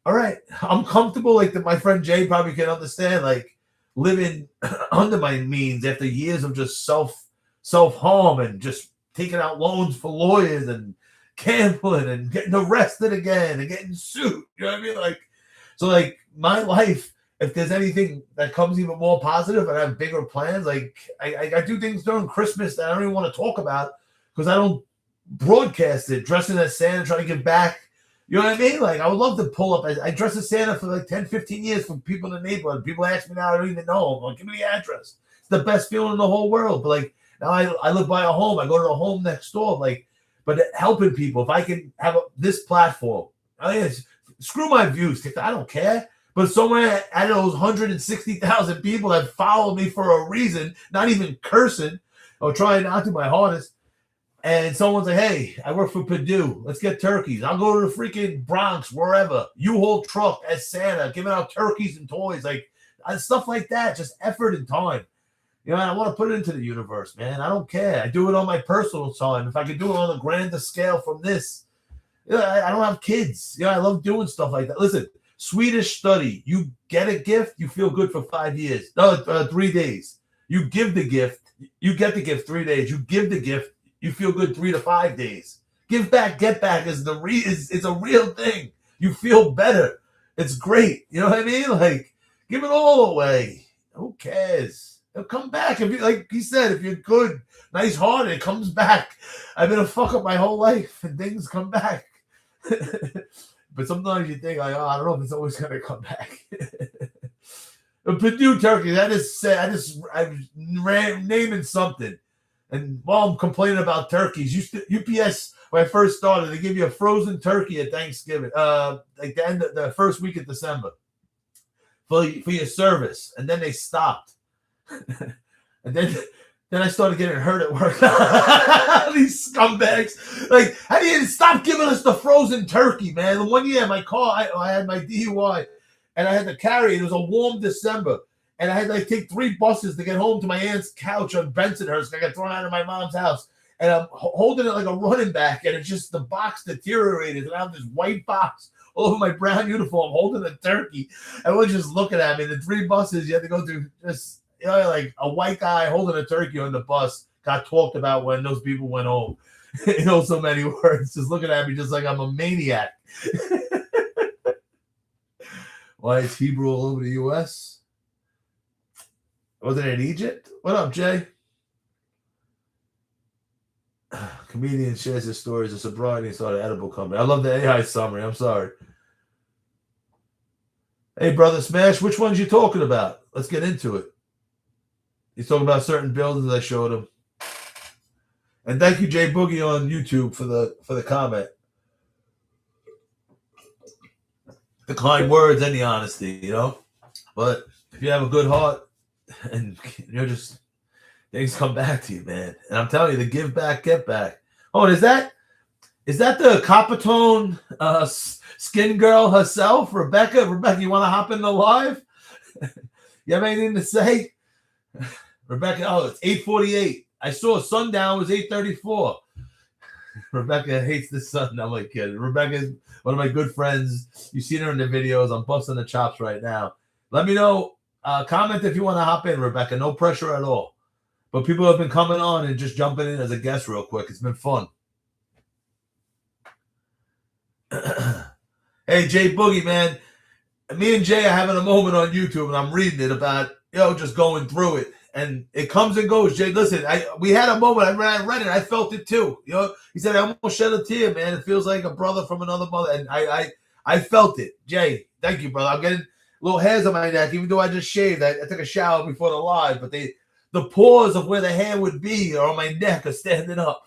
[SPEAKER 1] all right, I'm comfortable. Like my friend Jay probably can understand, like living under my means after years of just self-harm and just taking out loans for lawyers and gambling and getting arrested again and getting sued. You know what I mean? Like, so like my life, if there's anything that comes even more positive and I have bigger plans, like I do things during Christmas that I don't even want to talk about because I don't broadcast it, dressing as Santa, trying to give back. You know what I mean? Like, I would love to pull up. I dressed as Santa for like 10, 15 years for people in the neighborhood. People ask me now, I don't even know. I'm like, give me the address. It's the best feeling in the whole world. But like, now I live by a home. I go to the home next door. Like, but helping people, if I can have this platform, screw my views. I don't care. But somewhere out of those 160,000 people that follow me for a reason, not even cursing or trying not to my hardest, and someone's like, hey, I work for Purdue. Let's get turkeys. I'll go to the freaking Bronx, wherever. U-Haul truck as Santa, giving out turkeys and toys. Like, stuff like that. Just effort and time. You know, I want to put it into the universe, man. I don't care. I do it on my personal time. If I could do it on a grander scale from this, you know, I don't have kids. You know, I love doing stuff like that. Listen, Swedish study. You get a gift, you feel good for 5 years. No, 3 days. You give the gift. You get the gift 3 days. You give the gift. You feel good 3 to 5 days. Give back, get back is it's a real thing. You feel better. It's great. You know what I mean? Like, give it all away. Who cares? It'll come back. If you, like he said, if you're good, nice heart, it comes back. I've been a fuck up my whole life and things come back. But sometimes you think like, oh, I don't know if it's always gonna come back. Purdue turkey. I was naming something, and while I'm complaining about turkeys, UPS when I first started, they give you a frozen turkey at Thanksgiving, like the end of the first week of December, for your service, and then they stopped, and then I started getting hurt at work. These scumbags, like, how do you stop giving us the frozen turkey, man? The one year, my car, I had my DUI. And I had to carry it. It was a warm December. And I had to like, take 3 buses to get home to my aunt's couch on Bensonhurst. I got thrown out of my mom's house. And I'm holding it like a running back. And it's just the box deteriorated. And I have this white box all over my brown uniform holding a turkey. Everyone's just looking at me. The 3 buses you had to go through, just, you know, like a white guy holding a turkey on the bus got talked about when those people went home. You know, so many words. Just looking at me just like I'm a maniac. Why is Hebrew all over the U.S.? Wasn't it in Egypt? What up, Jay? Comedian shares his stories of sobriety and started an edible company. I love the AI summary. I'm sorry. Hey, Brother Smash, which ones you talking about? Let's get into it. He's talking about certain buildings I showed him. And thank you, Jay Boogie, on YouTube for the comment. The kind words and the honesty, you know. But if you have a good heart and you're just things come back to you, man. And I'm telling you, the give back, get back. Oh, and is that the Coppertone skin girl herself, Rebecca? Rebecca, you want to hop in the live? You have anything to say? Rebecca, oh, it's 8:48. I saw sundown was 8:34. Rebecca hates the sun. I'm like, kidding. Rebecca's one of my good friends. You've seen her in the videos. I'm busting the chops right now. Let me know. Comment if you want to hop in, Rebecca. No pressure at all. But people have been coming on and just jumping in as a guest real quick. It's been fun. Hey, Jay Boogie, man. Me and Jay are having a moment on YouTube, and I'm reading it about, just going through it. And it comes and goes. Jay, listen, we had a moment. I read it. I felt it too. He said, I almost shed a tear, man. It feels like a brother from another mother. And I felt it. Jay, thank you, brother. I'm getting little hairs on my neck, even though I just shaved. I took a shower before the live, but the pores of where the hair would be or on my neck are standing up.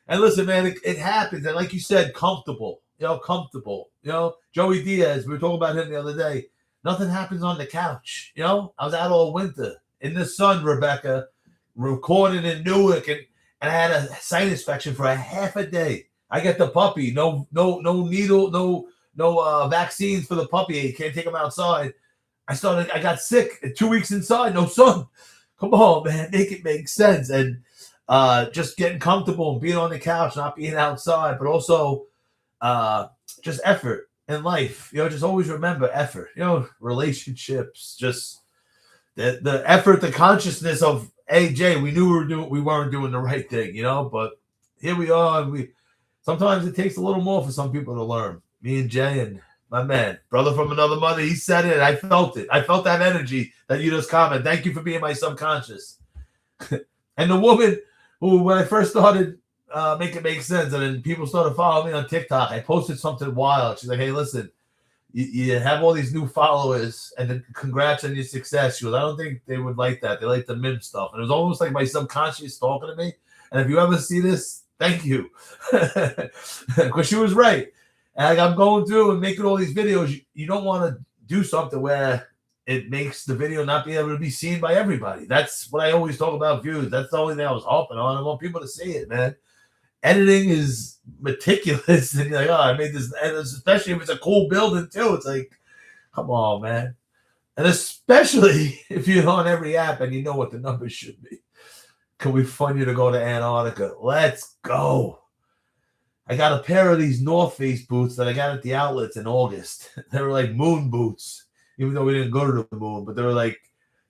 [SPEAKER 1] And listen, man, it happens. And like you said, comfortable. Comfortable. Joey Diaz, we were talking about him the other day. Nothing happens on the couch. I was out all winter in the sun, Rebecca, recording in Newark, and I had a sinus infection for a half a day. I get the puppy, no needle, no vaccines for the puppy. You can't take him outside. I got sick 2 weeks inside, no sun. Come on, man, make it make sense. And just getting comfortable and being on the couch, not being outside, but also just effort in life. Just always remember effort. Relationships, just the effort, the consciousness of, hey, Jay, we knew we weren't doing the right thing, but here we are. And sometimes it takes a little more for some people to learn. Me and Jay and my man, brother from another mother, he said it. I felt it. I felt that energy that you just commented. Thank you for being my subconscious. And the woman who, when I first started Make It Make Sense, and then people started following me on TikTok, I posted something wild. She's like, hey, listen, you have all these new followers, and then congrats on your success. She goes, I don't think they would like that. They like the Mims stuff. And it was almost like my subconscious talking to me. And if you ever see this, thank you. Because she was right. And I'm going through and making all these videos. You don't want to do something where it makes the video not be able to be seen by everybody. That's what I always talk about, views. That's the only thing I was hoping on. I want people to see it, man. Editing is meticulous. And you're like, oh, I made this. And especially if it's a cool building, too. It's like, come on, man. And especially if you're on every app and you know what the numbers should be. Can we fund you to go to Antarctica? Let's go. I got a pair of these North Face boots that I got at the outlets in August. They were like moon boots, even though we didn't go to the moon. But they were like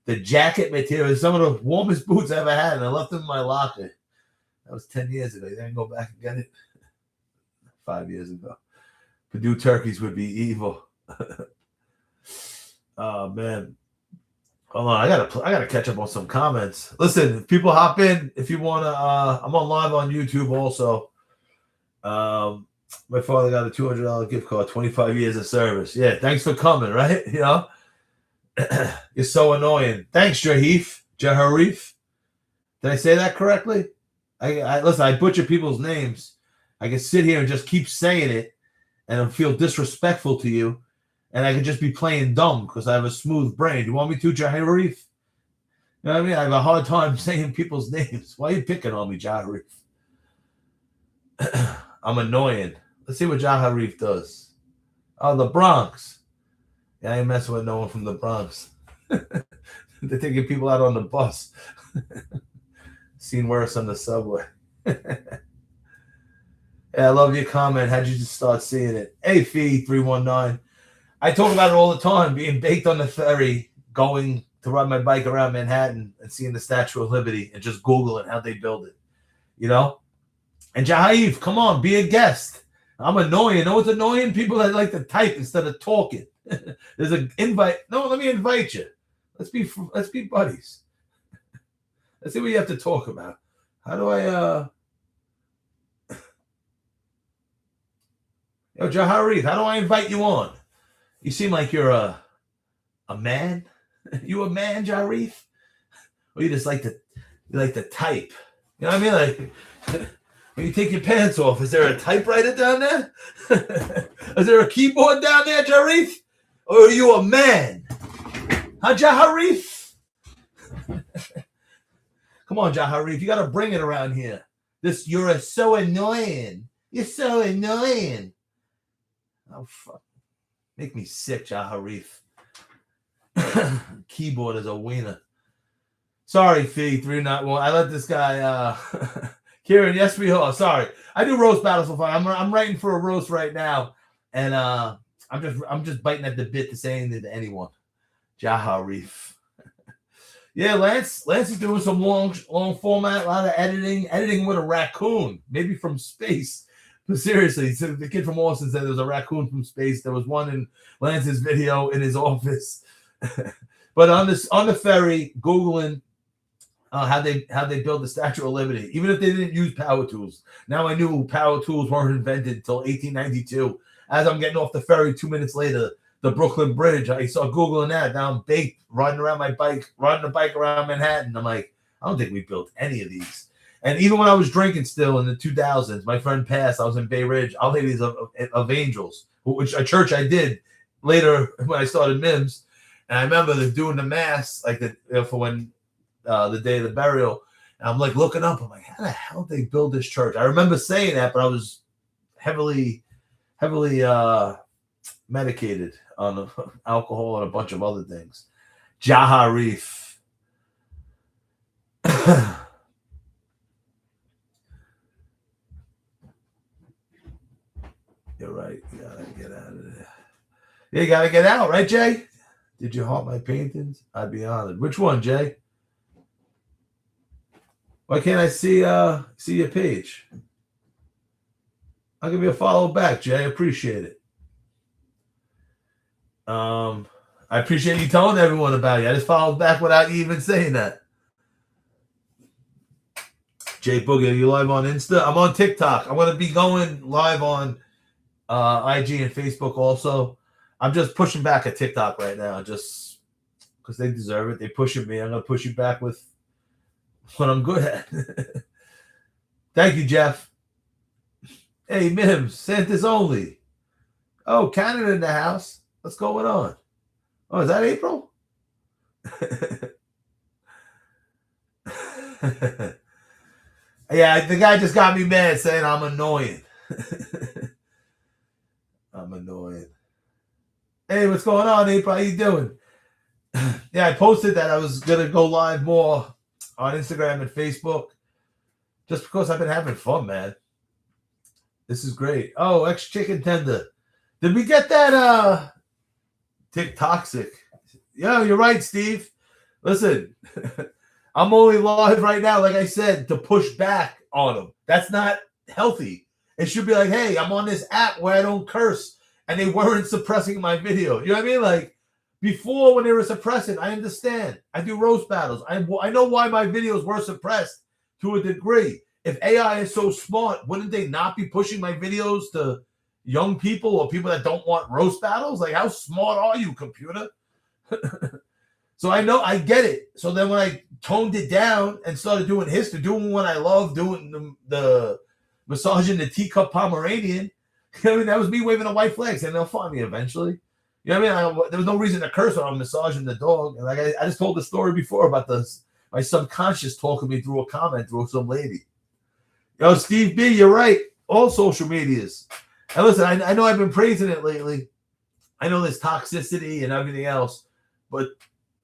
[SPEAKER 1] the jacket material. Some of the warmest boots I ever had, and I left them in my locker. That was 10 years ago. You didn't go back and get it? 5 years ago. Purdue turkeys would be evil. Oh, man. Hold on, I gotta catch up on some comments. Listen, if people hop in, if you wanna, I'm on live on YouTube also. My father got a $200 gift card, 25 years of service. Yeah, thanks for coming, right? You know, you're so annoying. Thanks, Jaharif. Did I say that correctly? Listen, I butcher people's names. I can sit here and just keep saying it and I feel disrespectful to you. And I could just be playing dumb because I have a smooth brain. You want me to, Jaharif? You know what I mean? I have a hard time saying people's names. Why are you picking on me, Jaharif? I'm annoying. Let's see what Jaharif does. Oh, the Bronx. Yeah, I ain't messing with no one from the Bronx. They're taking people out on the bus. Seen worse on the subway. Yeah, I love your comment. How'd you just start seeing it? Hey, Fee319. I talk about it all the time, being baked on the ferry, going to ride my bike around Manhattan and seeing the Statue of Liberty and just Googling how they build it. You know? And Jahaif, come on, be a guest. I'm annoying. You know what's annoying? People that like to type instead of talking. There's an invite. No, let me invite you. Let's be buddies. Let's see what you have to talk about. How do I Yo, Jaharif, how do I invite you on? You seem like you're a man. You a man, Jaharif? Or you just like to type? You know what I mean? Like when you take your pants off, is there a typewriter down there? Is there a keyboard down there, Jaharif? Or are you a man? Huh, Jaharif? Come on, Jaharif, you gotta bring it around here. You're so annoying. You're so annoying. Oh fuck. Make me sick, Jaharif. Keyboard is a wiener. Sorry, Fee 391. I let this guy Kieran, yes we are. Sorry. I do roast battles for fun. I'm writing for a roast right now. And I'm just biting at the bit to say anything to anyone. Jaharif. Yeah, Lance is doing some long format, a lot of editing with a raccoon, maybe from space. But seriously, so the kid from Austin said there was a raccoon from space. There was one in Lance's video in his office. But on the ferry, Googling how they built the Statue of Liberty, even if they didn't use power tools. Now I knew power tools weren't invented until 1892. As I'm getting off the ferry 2 minutes later, the Brooklyn Bridge. I saw Googling that. Now I'm baked riding the bike around Manhattan. I'm like, I don't think we built any of these. And even when I was drinking still in the 2000s, my friend passed. I was in Bay Ridge, Our Ladies of Angels, which a church I did later when I started Mims. And I remember them doing the mass like for when the day of the burial. And I'm like looking up. I'm like, how the hell did they build this church? I remember saying that, but I was heavily medicated on alcohol and a bunch of other things. Jaharif. You're right. You gotta get out of there. You gotta get out, right, Jay? Did you haunt my paintings? I'd be honored. Which one, Jay? Why can't I see your page? I'll give you a follow back, Jay. I appreciate it. I appreciate you telling everyone about you. I just followed back without you even saying that. Jay Boogie, are you live on Insta? I'm on TikTok. I'm going to be going live on IG and Facebook also. I'm just pushing back at TikTok right now just because they deserve it. They pushing me. I'm going to push you back with what I'm good at. Thank you, Jeff. Hey, Mims, Santa's only. Oh, Canada in the house. What's going on? Oh, is that April? Yeah, the guy just got me mad saying I'm annoying. I'm annoying. Hey, what's going on, April? How you doing? Yeah, I posted that I was going to go live more on Instagram and Facebook just because I've been having fun, man. This is great. Oh, ex-chicken tender. Did we get that Tick Toxic? Yeah, you're right, Steve. Listen, I'm only live right now, like I said, to push back on them. That's not healthy. It should be like, hey, I'm on this app where I don't curse, and they weren't suppressing my video. You know what I mean? Like, before when they were suppressing, I understand. I do roast battles. I know why my videos were suppressed to a degree. if AI is so smart, wouldn't they not be pushing my videos to young people or people that don't want roast battles? Like, how smart are you, computer? So I know, I get it. So then when I toned it down and started doing history, doing what I love, doing the massaging the teacup Pomeranian, I mean, that was me waving a white flag, saying they'll find me eventually. You know what I mean? There was no reason to curse when I'm massaging the dog. And like I just told the story before about my subconscious talking me through a comment through some lady. Yo, Steve B, you're right. All social medias. And listen, I know I've been praising it lately. I know there's toxicity and everything else, but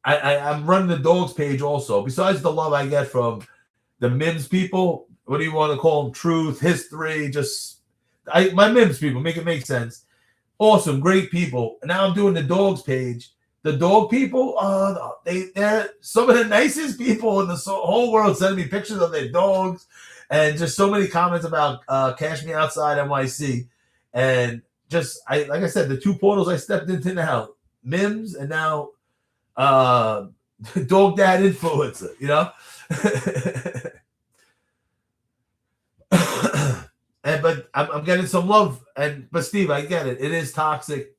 [SPEAKER 1] I'm running the dogs page also. Besides the love I get from the Mims people, what do you want to call them? Truth, history, my Mims people, make it make sense. Awesome, great people. And now I'm doing the dogs page. The dog people, they're some of the nicest people in the whole world, sending me pictures of their dogs and just so many comments about Cash Me Outside NYC. And just, like I said, the two portals I stepped into now, Mims and now dog dad influencer, you know? But I'm getting some love. But Steve, I get it. It is toxic.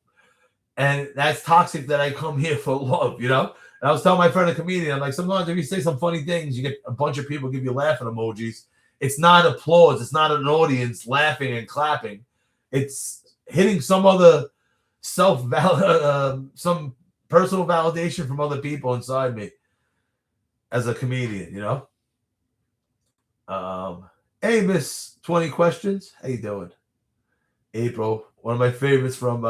[SPEAKER 1] And that's toxic that I come here for love, you know? And I was telling my friend, a comedian, I'm like, sometimes if you say some funny things, you get a bunch of people give you laughing emojis. It's not applause. It's not an audience laughing and clapping. It's hitting some other some personal validation from other people inside me as a comedian, you know? Hey, Miss 20 Questions. How you doing? April, one of my favorites from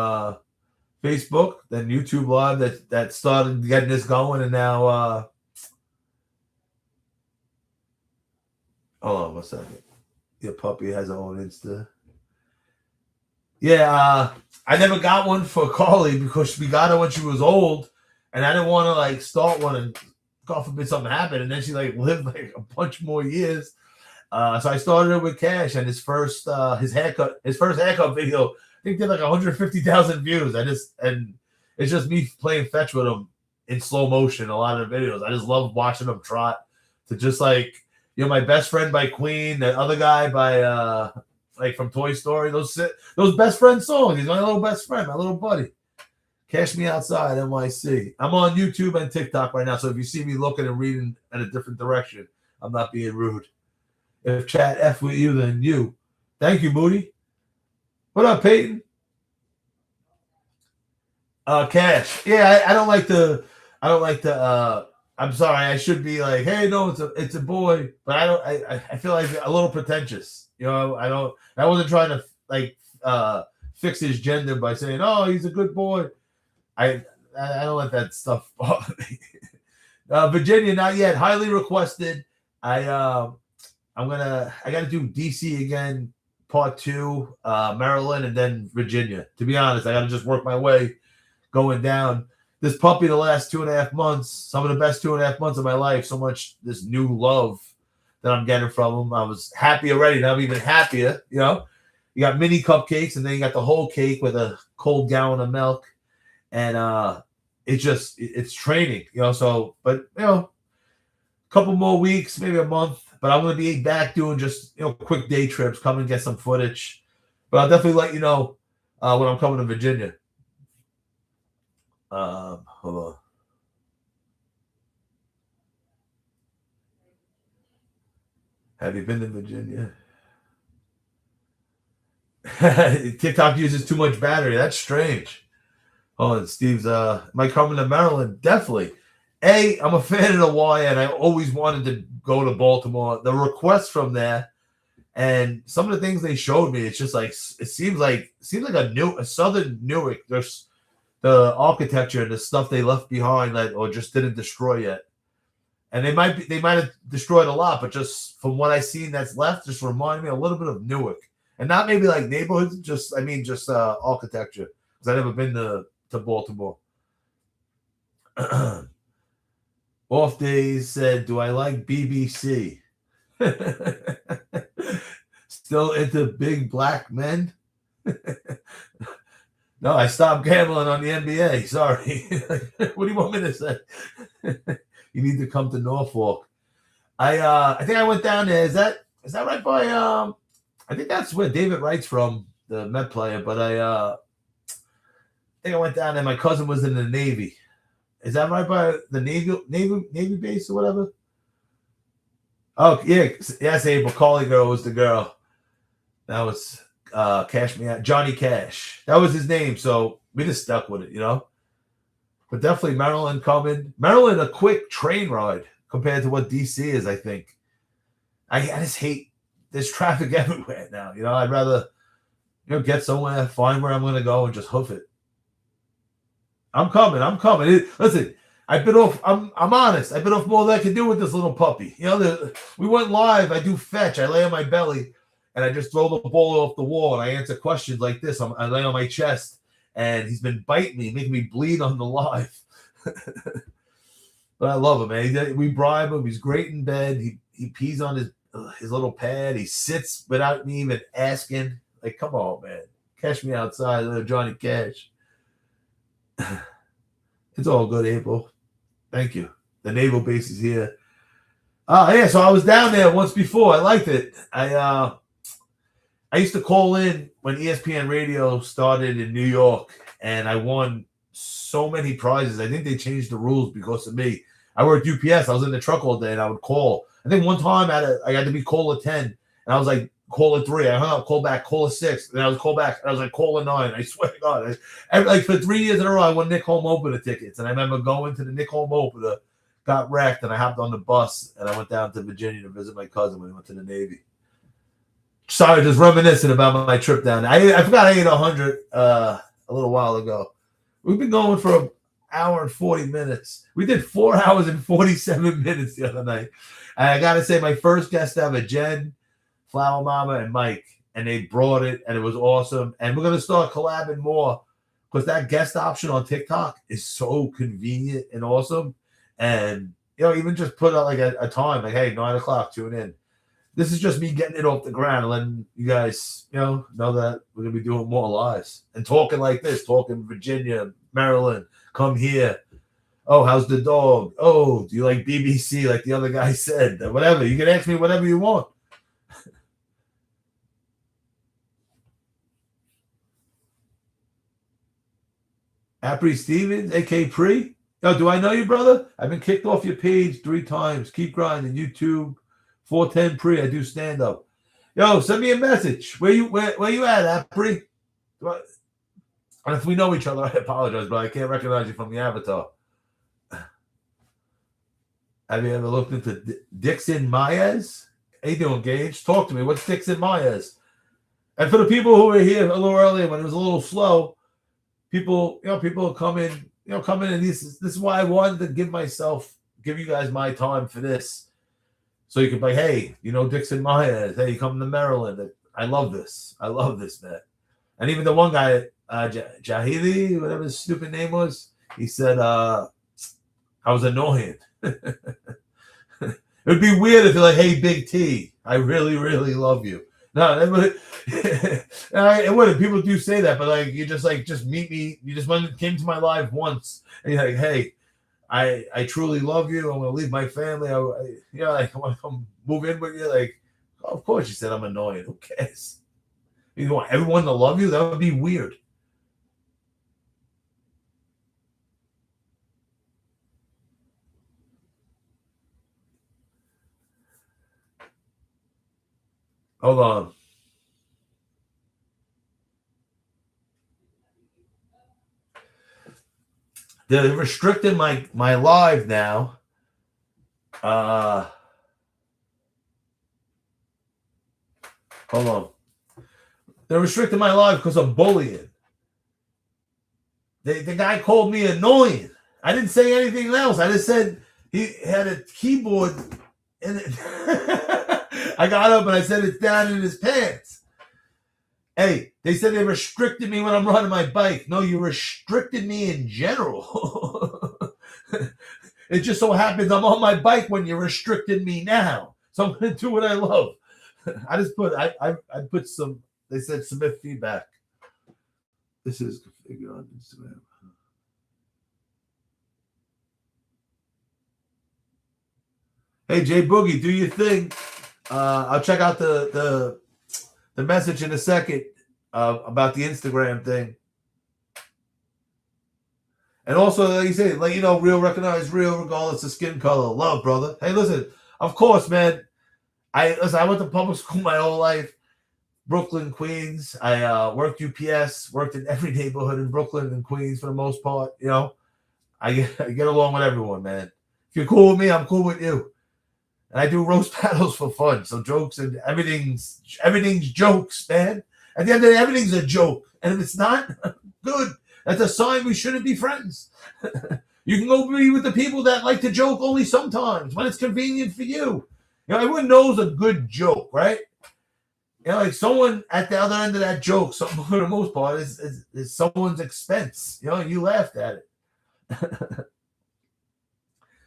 [SPEAKER 1] Facebook, then YouTube Live that started getting this going, and now hold on one second. Your puppy has her own Insta. Yeah, I never got one for Carly because we got her when she was old, and I didn't want to like start one and God forbid something happened, and then she like lived like a bunch more years. So I started it with Cash, and his first haircut video, I think did like 150,000 views. And it's just me playing fetch with him in slow motion. A lot of the videos, I just love watching him trot to just like, you know, My Best Friend by Queen, that other guy by like from Toy Story, those best friend songs. He's my little best friend, my little buddy. Cash Me Outside NYC. I'm on YouTube and TikTok right now, so if you see me looking and reading in a different direction, I'm not being rude. If chat F with you, then you. Thank you, Moody. What up, Peyton? Cash. Yeah, I don't like the I'm sorry, I should be like, hey, no, it's a boy, but I feel like a little pretentious. You know, I wasn't trying to like fix his gender by saying, oh, he's a good boy. I don't let that stuff bother me. Virginia, not yet. Highly requested. I got to do DC again, part 2, Maryland, and then Virginia. To be honest, I got to just work my way going down. This puppy, the last 2.5 months, some of the best 2.5 months of my life, so much this new love that I'm getting from him. I was happy already. Now I'm even happier, you know. You got mini cupcakes, and then you got the whole cake with a cold gallon of milk. And it's training, you know. So, but, you know, a couple more weeks, maybe a month. But I'm going to be back doing just, you know, quick day trips, come and get some footage. But I'll definitely let you know when I'm coming to Virginia. Hold on. Have you been to Virginia? TikTok uses too much battery. That's strange. Oh, and Steve's, am I coming to Maryland? Definitely. I'm a fan of the Y, and I always wanted to go to Baltimore. The requests from there, and some of the things they showed me, it's just like it seems like a southern Newark. There's the architecture and the stuff they left behind, or just didn't destroy yet. And they might have destroyed a lot, but just from what I've seen that's left, just reminded me a little bit of Newark, and not maybe like neighborhoods. Just architecture, because I've never been to Baltimore. Off Days said, do I like BBC? Still into big black men? No, I stopped gambling on the NBA. Sorry. What do you want me to say? You need to come to Norfolk. I think I went down there. Is that Is that right by I think that's where David Wright's from, the Met player, but I think I went down there. My cousin was in the Navy. Is that right by the Navy base or whatever? Oh yeah, yes, April Callie girl was the girl. That was Cash Me Out, Johnny Cash. That was his name, so we just stuck with it, you know. But definitely Maryland coming. Maryland, a quick train ride compared to what DC is, I think. I just hate there's traffic everywhere now. You know, I'd rather get somewhere, find where I'm going to go, and just hoof it. I'm coming. Listen, I've been off. I'm honest. I've been off more than I can do with this little puppy. You know, we went live. I do fetch. I lay on my belly, and I just throw the ball off the wall, and I answer questions like this. I lay on my chest, and he's been biting me, making me bleed on the live. But I love him, man. We bribe him. He's great in bed. He pees on his little pad. He sits without me even asking. Like, come on, man. Catch me outside, little Johnny Cash. It's all good, April. Thank you. The naval base is here. Yeah, so I was down there once before. I liked it. I used to call in when ESPN Radio started in New York, and I won so many prizes. I think they changed the rules because of me. I worked UPS. I was in the truck all day, and I would call. I think one time I got to be caller 10, and I was like, caller 3. I hung up, call back, caller 6. And I was call back, and I was like, caller 9. I swear to God. Like for 3 years in a row, I won Nick Home Opener tickets. And I remember going to the Nick Home Opener, got wrecked, and I hopped on the bus, and I went down to Virginia to visit my cousin when he went to the Navy. Sorry, just reminiscing about my trip down there. I forgot I ate 100 a little while ago. We've been going for an hour and 40 minutes. We did 4 hours and 47 minutes the other night. And I got to say, my first guest ever, Jen, Flower Mama, and Mike, and they brought it, and it was awesome. And we're going to start collabing more because that guest option on TikTok is so convenient and awesome. And, even just put out like a time, like, hey, 9 o'clock, tune in. This is just me getting it off the ground and letting you guys, know that we're going to be doing more lives and talking like this, talking Virginia, Maryland, come here. Oh, how's the dog? Oh, do you like BBC like the other guy said? Whatever. You can ask me whatever you want. Apri Stevens, a.k.a. Pre. Yo, do I know you, brother? I've been kicked off your page 3 times. Keep grinding. YouTube, 410 Pre. I do stand up. Yo, send me a message. Where you at, Apri? And if we know each other, I apologize, but I can't recognize you from the avatar. Have you ever looked into Dixon Maez? How you doing, Gage? Talk to me. What's Dixon Maez? And for the people who were here a little earlier when it was a little slow, people come in, and this is why I wanted to give you guys my time for this. So you can be like, hey, Dixon Maez. Hey, you come to Maryland. I love this. Man. And even the one guy, Jahidi, whatever his stupid name was, he said, I was annoying. It would be weird if you're like, hey, Big T, I really, really love you. No, it wouldn't. People do say that, but like you just meet me. You just came to my live once, and you're like, hey, I truly love you. I'm gonna leave my family. I want to come move in with you. Like, oh, of course you said I'm annoying. Who cares? You want everyone to love you? That would be weird. Hold on. They're restricting my live now. Hold on. They're restricting my live because of bullying. The guy called me annoying. I didn't say anything else. I just said he had a keyboard in it. I got up and I said it's down in his pants. Hey, they said they restricted me when I'm riding my bike. No, you restricted me in general. It just so happens I'm on my bike when you're restricting me now. So I'm going to do what I love. I just put, I put some, they said submit feedback. This is configured on Instagram. Hey, Jay Boogie, do your thing. I'll check out the message in a second about the Instagram thing. And also, like you say, like, you know, real recognize real regardless of skin color. Love, brother. Hey, listen, of course, man. I went to public school my whole life. Brooklyn, Queens. I worked UPS, worked in every neighborhood in Brooklyn and Queens for the most part. You know, I get along with everyone, man. If you're cool with me, I'm cool with you. And I do roast battles for fun. So jokes and everything's jokes, man. At the end of the day, everything's a joke. And if it's not, good. That's a sign we shouldn't be friends. You can go be with the people that like to joke only sometimes when it's convenient for you. You know, everyone knows a good joke, right? You know, like someone at the other end of that joke, for the most part, is someone's expense. You know, and you laughed at it.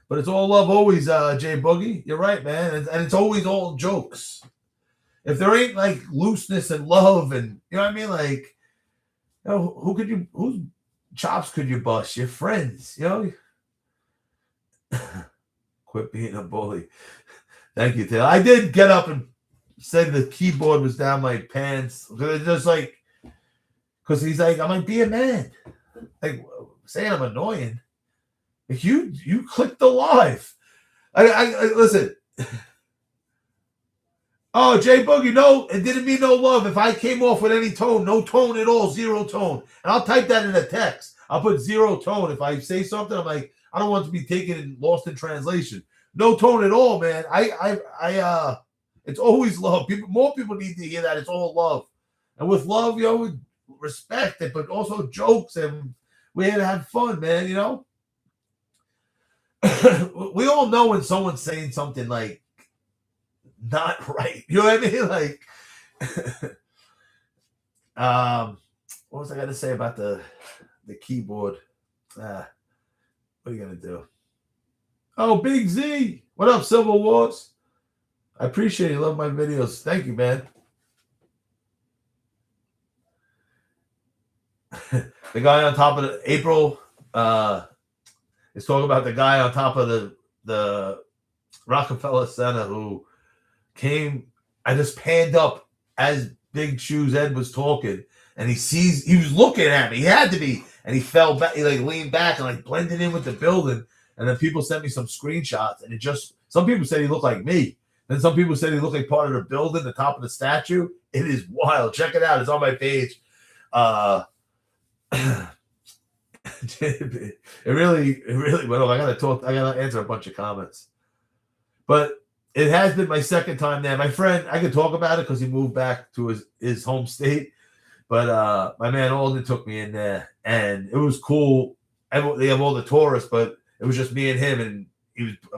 [SPEAKER 1] But it's all love always, Jay Boogie. You're right, man. And it's always all jokes. If there ain't like looseness and love and, you know what I mean? Like, you know, whose chops could you bust? Your friends, you know? Quit being a bully. Thank you, Taylor. I did get up and say the keyboard was down my pants. It's just like, because he's like, I'm like, be a man. Like, saying I'm annoying. You clicked the live. I listen. Oh, Jay Boogie, no, it didn't mean no love. If I came off with any tone, no tone at all, zero tone. And I'll type that in a text. I'll put zero tone. If I say something, I'm like, I don't want it to be taken and lost in translation. No tone at all, man. It's always love. More people need to hear that. It's all love. And with love, you know, respect it, but also jokes, and we had to have fun, man, you know? We all know when someone's saying something like not right. You know what I mean? Like, what was I gonna say about the keyboard? What are you gonna do? Oh, Big Z, what up, Civil Wars? I appreciate you. Love my videos. Thank you, man. The guy on top of the April is talking about the guy on top of the Rockefeller Center who came. I just panned up as Big Shoes Ed was talking, and he was looking at me. He had to be, and he fell back. He like leaned back and like blended in with the building. And then people sent me some screenshots, and some people said he looked like me. Then some people said he looked like part of the building, the top of the statue. It is wild. Check it out. It's on my page. It really went off. I gotta answer a bunch of comments. But it has been my second time there. My friend, I could talk about it because he moved back to his home state. But my man Alden took me in there, and it was cool. They have all the tourists, but it was just me and him, and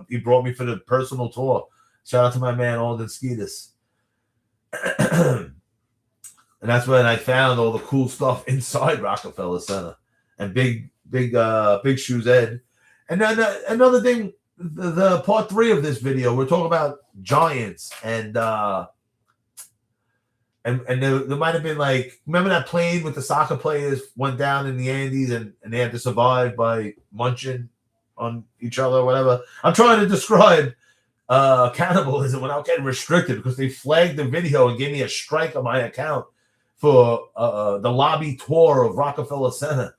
[SPEAKER 1] he brought me for the personal tour. Shout out to my man Alden Skeetus. And that's when I found all the cool stuff inside Rockefeller Center and Big Shoes Ed. And then another thing, the part 3 of this video, we're talking about giants, and there might have been like, remember that plane with the soccer players went down in the Andes and they had to survive by munching on each other or whatever. I'm trying to describe cannibalism without getting restricted because they flagged the video and gave me a strike on my account for the lobby tour of Rockefeller Center.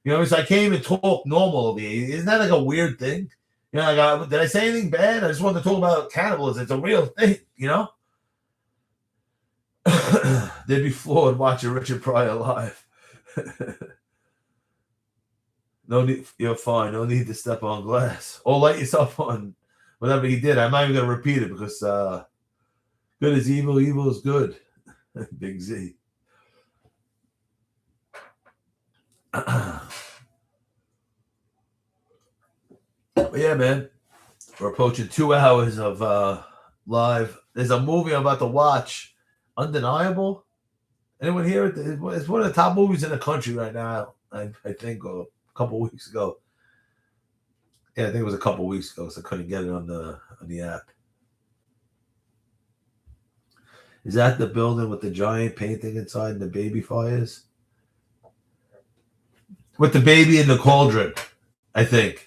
[SPEAKER 1] You know, so I can't even talk normal over here. Isn't that like a weird thing? You know, like, did I say anything bad? I just wanted to talk about cannibalism. It's a real thing, you know? They'd be floored watching Richard Pryor live. No need, you're fine. No need to step on glass or light yourself on whatever he did. I'm not even going to repeat it because good is evil, evil is good. Big Z. But yeah, man, we're approaching 2 hours of live. There's a movie I'm about to watch, Undeniable. Anyone here? It's one of the top movies in the country right now. I think a couple weeks ago. Yeah, I think it was a couple weeks ago, so I couldn't get it on the app. Is that the building with the giant painting inside and the baby fires? With the baby in the cauldron, I think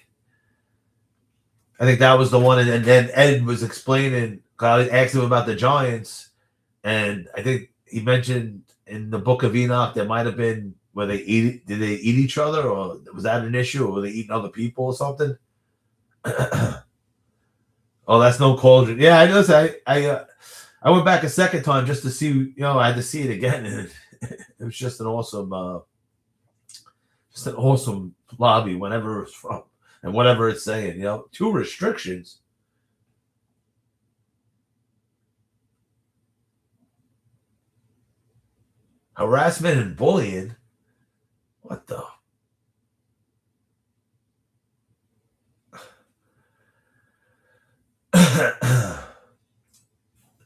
[SPEAKER 1] that was the one. And then Ed was explaining I asked him about the Giants, and I think he mentioned in the Book of Enoch there might have been where they eat. Did they eat each other, or was that an issue, or were they eating other people or something? Oh, that's no cauldron. Yeah, I noticed. I went back a second time just to see. You know, I had to see it again, and it was just an awesome lobby. Whenever it's from and whatever it's saying. You know, 2 restrictions. Harassment and bullying. What the?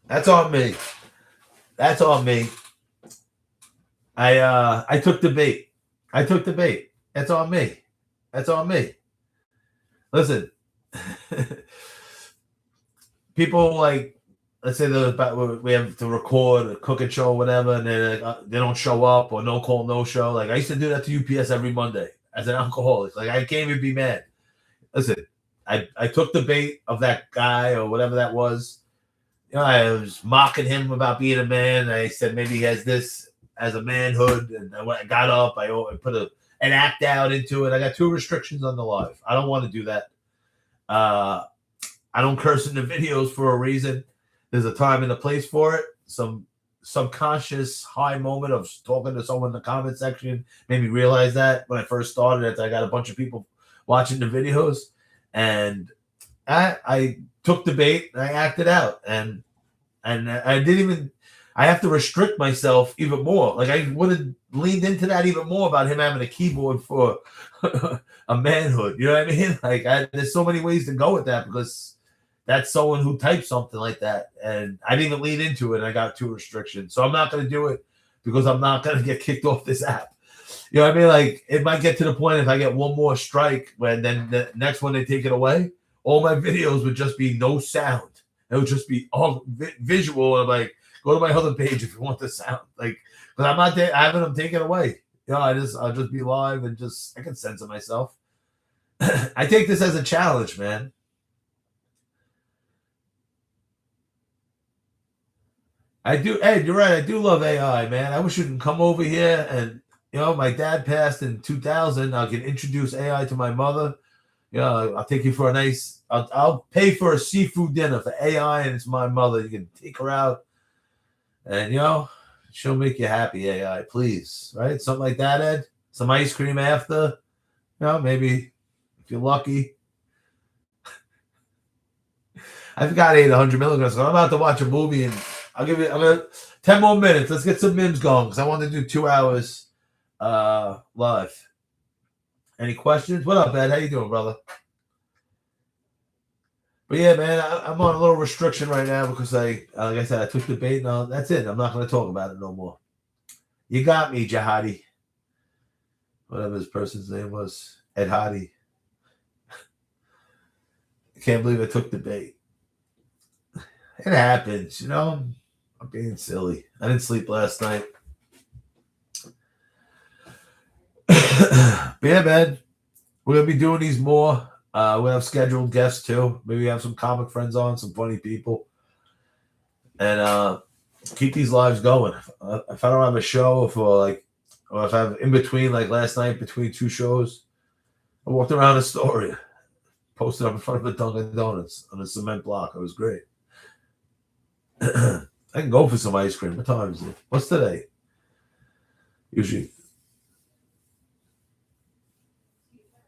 [SPEAKER 1] That's on me. That's on me. I took the bait. I took the bait. That's on me. That's on me. Listen, people like, let's say we have to record a cooking show or whatever, and they don't show up or no call, no show. Like I used to do that to UPS every Monday as an alcoholic. Like I can't even be mad. Listen, I took the bait of that guy or whatever that was. You know, I was mocking him about being a man. I said maybe he has this as a manhood, and I got up. I put an act out into it. I got 2 restrictions on the live. I don't want to do that. I don't curse in the videos for a reason. There's a time and a place for it. Some subconscious high moment of talking to someone in the comment section made me realize that when I first started it. I got a bunch of people watching the videos, and I took the bait and I acted out, and I didn't even. I have to restrict myself even more. Like I would have leaned into that even more about him having a keyboard for a manhood. You know what I mean? Like there's so many ways to go with that because that's someone who types something like that, and I didn't even lean into it. And I got 2 restrictions, so I'm not going to do it because I'm not going to get kicked off this app. You know what I mean? Like it might get to the point if I get one more strike, when then the next one they take it away, all my videos would just be no sound. It would just be all visual. And like, go to my other page if you want the sound. Like, because I'm not having them taken away. You know, I'll just be live and I can censor myself. I take this as a challenge, man. I do, Ed. You're right. I do love AI, man. I wish you could come over here and my dad passed in 2000. I can introduce AI to my mother. I'll take you for a nice. I'll pay for a seafood dinner for AI, and it's my mother. You can take her out, and she'll make you happy. AI, please, right? Something like that, Ed. Some ice cream after. Maybe if you're lucky. I've got 800 milligrams. So I'm about to watch a movie, and I'm gonna 10 more minutes. Let's get some Mims going because I want to do 2 hours live. Any questions? What up, Ed? How you doing, brother? But yeah, man, I'm on a little restriction right now because like I said, I took the bait. No, that's it. I'm not going to talk about it no more. You got me, Jihadi. Whatever his person's name was, Ed Hadi. I can't believe I took the bait. It happens, I'm being silly. I didn't sleep last night. But yeah, man, we're gonna be doing these more. We have scheduled guests too. Maybe have some comic friends on, some funny people, and keep these lives going. If I don't have a show or if I have in between, like last night between 2 shows, I walked around Astoria, posted up in front of a Dunkin' Donuts on a cement block. It was great. I can go for some ice cream. What time is it? What's today? Usually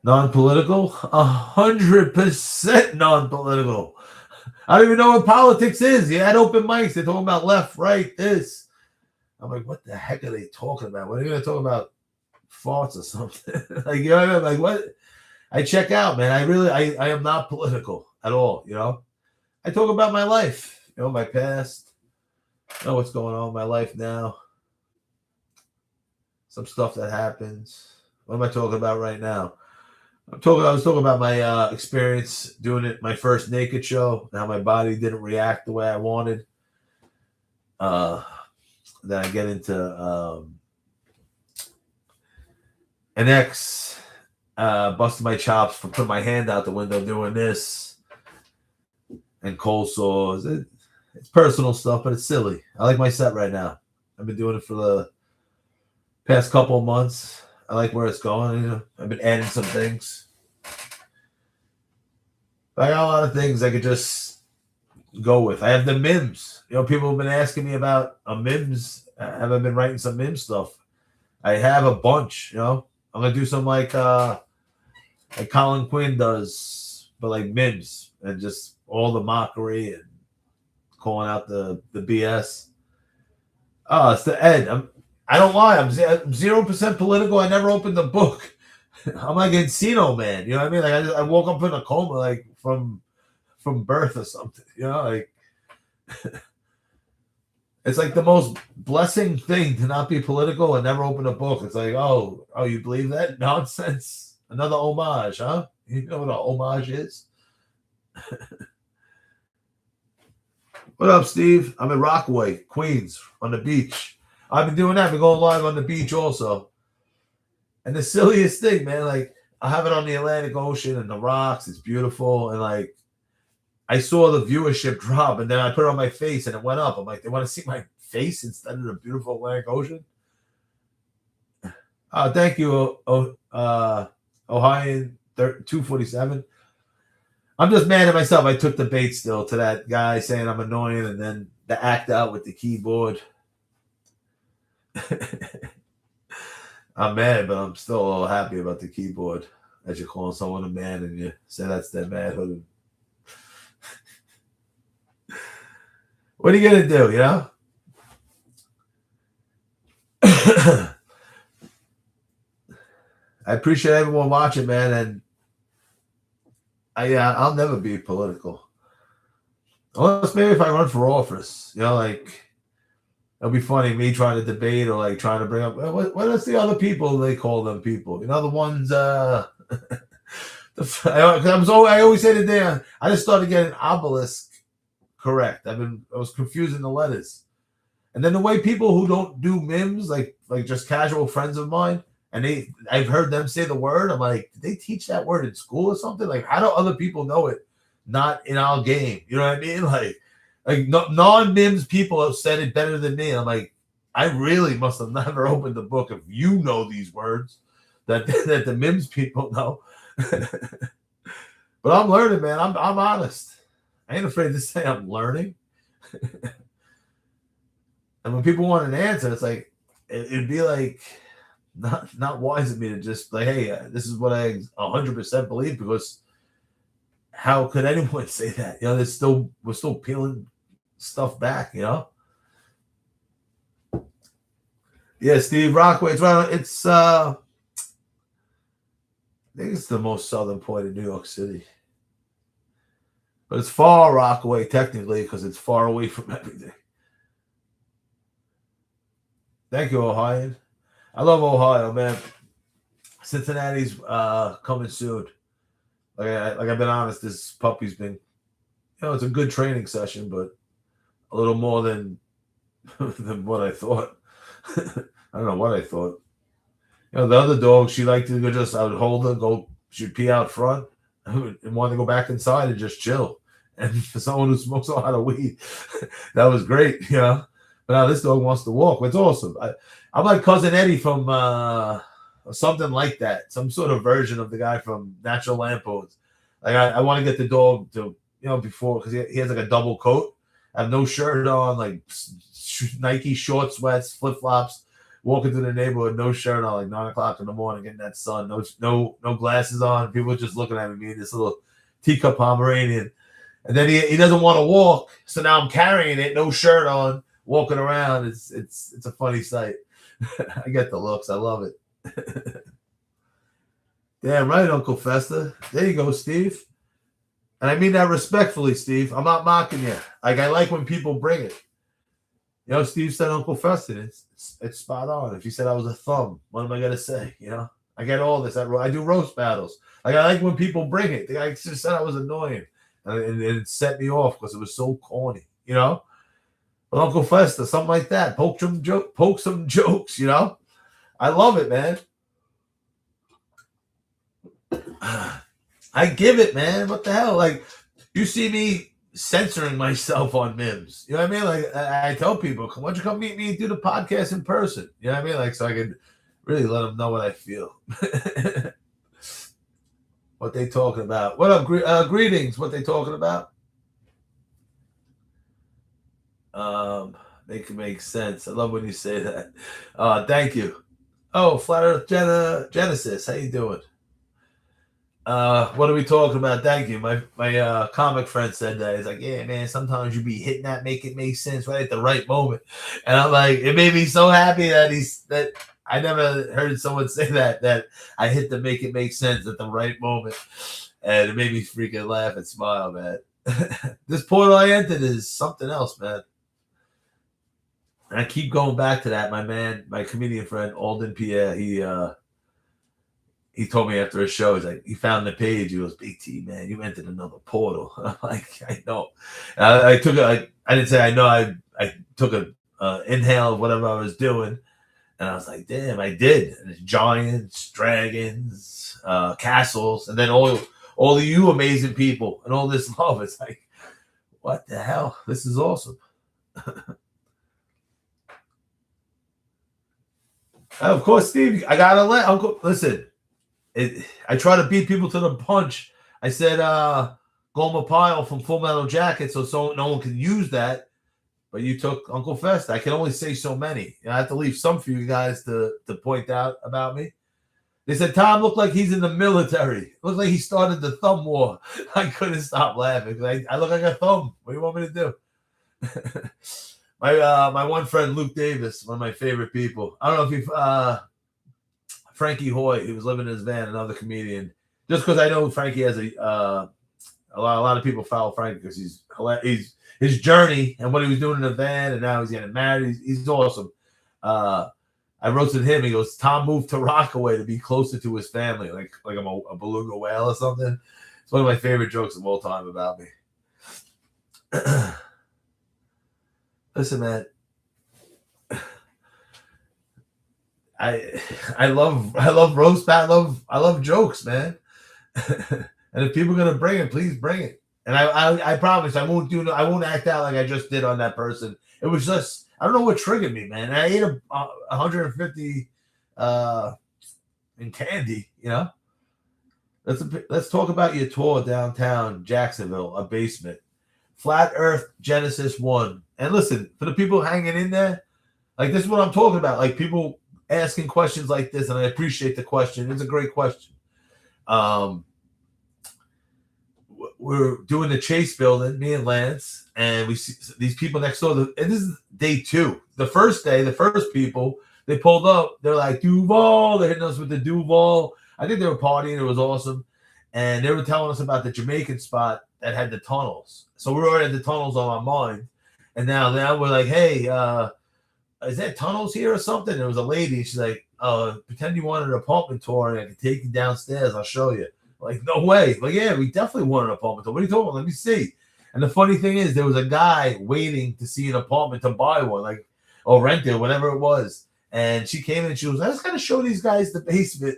[SPEAKER 1] non-political? 100% non-political. I don't even know what politics is. You had open mics. They're talking about left, right, this. I'm like, what the heck are they talking about? What are they going to talk about? Farts or something? Like, you know what I mean? Like, what? I check out, man. I am not political at all, I talk about my life, my past, what's going on in my life now. Some stuff that happens. What am I talking about right now? I was talking about my experience doing it, my first naked show, and how my body didn't react the way I wanted. Then I get into an ex busted my chops for putting my hand out the window doing this, and cold sores. It's personal stuff, but it's silly. I like my set right now. I've been doing it for the past couple of months. I like where it's going. You know, I've been adding some things. I got a lot of things I could just go with. I have the Mims. You know, people have been asking me about a Mims. Have I been writing some Mims stuff? I have a bunch. You know, I'm gonna do some like Colin Quinn does, but like Mims and just all the mockery and calling out the BS. Oh, it's the Ed. I don't lie. I'm 0% political. I never opened the book. I'm like Encino man. You know what I mean? Like I woke up in a coma, like from birth or something. You know, like it's like the most blessing thing to not be political and never open a book. It's like, oh, you believe that nonsense? Another homage, huh? You know what a homage is? What up, Steve? I'm in Rockaway, Queens, on the beach. I've been doing that. I've been going live on the beach also. And the silliest thing, man, like I have it on the Atlantic Ocean and the rocks. It's beautiful. And like I saw the viewership drop and then I put it on my face and it went up. I'm like, they want to see my face instead of the beautiful Atlantic Ocean? Thank you, Ohio 247. I'm just mad at myself. I took the bait still to that guy saying I'm annoying and then the act out with the keyboard. I'm mad, but I'm still a little happy about the keyboard. As you're calling someone a man and you say that's their manhood. What are you going to do, you know? I appreciate everyone watching, man, and I'll never be political. Unless maybe if I run for office, you know, like it'll be funny me trying to debate or like trying to bring up what are the other people they call them people, you know, the ones. I always say today I just started getting obelisk correct. I was confusing the letters, and then the way people who don't do Mims like just casual friends of mine. And I've heard them say the word. I'm like, did they teach that word in school or something? Like, how do other people know it? Not in our game. You know what I mean? Like non-Mims people have said it better than me. I'm like, I really must have never opened the book if you know these words that the Mims people know. But I'm learning, man. I'm honest. I ain't afraid to say I'm learning. And when people want an answer, it's like it'd be like. Not wise of me to just like, hey, this is what I 100% believe, because how could anyone say that? You know, we're still peeling stuff back, you know? Yeah, Steve Rockaway. I think it's the most southern point in New York City. But it's far Rockaway technically because it's far away from everything. Thank you, Ohio. I love Ohio, man. Cincinnati's coming soon. Like I've been honest, this puppy's been, you know, it's a good training session, but a little more than what I thought. I don't know what I thought. You know, the other dog, she liked to go I would hold her, she'd pee out front and want to go back inside and just chill. And for someone who smokes a lot of weed, that was great, you know. But now this dog wants to walk. It's awesome. I'm like Cousin Eddie from something like that. Some sort of version of the guy from Natural Lampoons. Like I want to get the dog to, you know, before, because he has like a double coat. I have no shirt on, like Nike short sweats, flip flops, walking through the neighborhood, no shirt on, like 9 o'clock in the morning, getting that sun, no glasses on. People just looking at me, this little teacup Pomeranian. And then he doesn't want to walk, so now I'm carrying it, no shirt on, walking around. It's a funny sight. I get the looks. I love it. Damn right, Uncle Festa. There you go, Steve. And I mean that respectfully, Steve. I'm not mocking you. Like, I like when people bring it. You know, Steve said Uncle Festa. It's spot on. If you said I was a thumb, what am I going to say? You know, I get all this. I do roast battles. Like, I like when people bring it. The guy just said I was annoying. And it set me off because it was so corny, you know? But Uncle Festa, something like that. Poke some jokes, you know? I love it, man. I give it, man. What the hell? Like, you see me censoring myself on Mims. You know what I mean? Like I tell people, why don't you come meet me and do the podcast in person? You know what I mean? Like so I could really let them know what I feel. What they talking about? What up? Greetings. What they talking about? They can make sense. I love when you say that. Thank you. Oh, Flat Earth Genesis. How you doing? What are we talking about? Thank you. My comic friend said that. He's like, yeah, man, sometimes you be hitting that, make it make sense right at the right moment. And I'm like, it made me so happy that I never heard someone say that I hit the make it make sense at the right moment. And it made me freaking laugh and smile, man. This portal I entered is something else, man. And I keep going back to that. My comedian friend, Alden Pierre, he told me after a show, he's like, he found the page. He goes, Big T, man, you entered another portal. I'm like, I know. I took it. I didn't say I know. I took a inhale of whatever I was doing, and I was like, damn, I did. And it's giants, dragons, castles, and then all of you amazing people and all this love. It's like, what the hell? This is awesome. Of course, Steve, I gotta let Uncle listen. I try to beat people to the punch. I said Goma Pile from Full Metal Jacket, so no one can use that. But you took Uncle Fest. I can only say so many. I have to leave some for you guys to point out about me. They said Tom looked like he's in the military. Looked like he started the thumb war. I couldn't stop laughing. I look like a thumb. What do you want me to do? My one friend Luke Davis, one of my favorite people. I don't know if you've Frankie Hoy, he was living in his van, another comedian. Just because I know Frankie has a lot of people follow Frankie because he's his journey and what he was doing in the van, and now he's getting married. He's awesome. I wrote to him. He goes, Tom moved to Rockaway to be closer to his family, like I'm a beluga whale or something. It's one of my favorite jokes of all time about me. Listen, man. I love roast battle. I love jokes, man. And if people are gonna bring it, please bring it. And I promise I won't act out like I just did on that person. It was just I don't know what triggered me, man. I ate 150 in candy, you know. Let's talk about your tour downtown Jacksonville, a basement, Flat Earth Genesis 1. And listen, for the people hanging in there, like this is what I'm talking about. Like people asking questions like this, and I appreciate the question. It's a great question. We're doing the Chase building, me and Lance, and we see these people next door. And this is day 2. The first day, the first people, they pulled up. They're like, Duval. They're hitting us with the Duval. I think they were partying. It was awesome. And they were telling us about the Jamaican spot that had the tunnels. So we already had the tunnels on our mind. And now we're like, hey, is there tunnels here or something? There was a lady. She's like, pretend you want an apartment tour and I can take you downstairs. I'll show you. Like, no way. Like, yeah, we definitely want an apartment tour. What are you talking about? Let me see. And the funny thing is, there was a guy waiting to see an apartment to buy one, like, or rent it, whatever it was. And she came in and she was, I just got to show these guys the basement.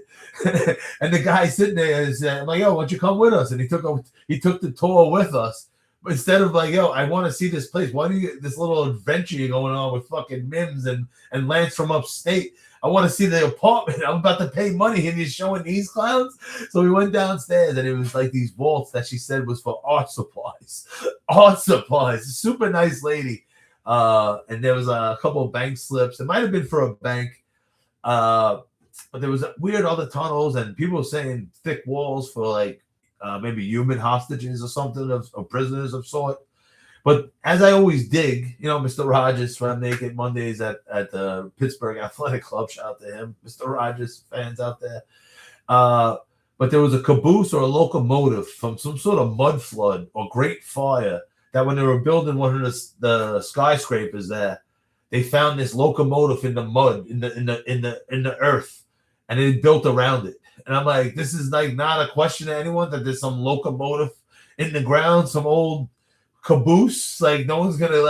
[SPEAKER 1] And the guy sitting there is, I'm like, yo, why don't you come with us? And he took the tour with us. But instead of like, yo, I want to see this place. Why do you this little adventure you're going on with fucking Mims and Lance from upstate? I want to see the apartment. I'm about to pay money and you're showing these clowns. So we went downstairs and it was like these vaults that she said was for art supplies. Art supplies. Super nice lady. And there was a couple of bank slips. It might have been for a bank. But there was weird other tunnels and people were saying thick walls for like maybe human hostages or something of prisoners of sort. But as I always dig, you know, Mr. Rogers from Naked Mondays at the Pittsburgh Athletic Club, shout out to him, Mr. Rogers fans out there. But there was a caboose or a locomotive from some sort of mud flood or great fire that when they were building one of the skyscrapers there, they found this locomotive in the mud, in the earth, and they built around it. And I'm like, this is like not a question to anyone that there's some locomotive in the ground, some old caboose. Like no one's gonna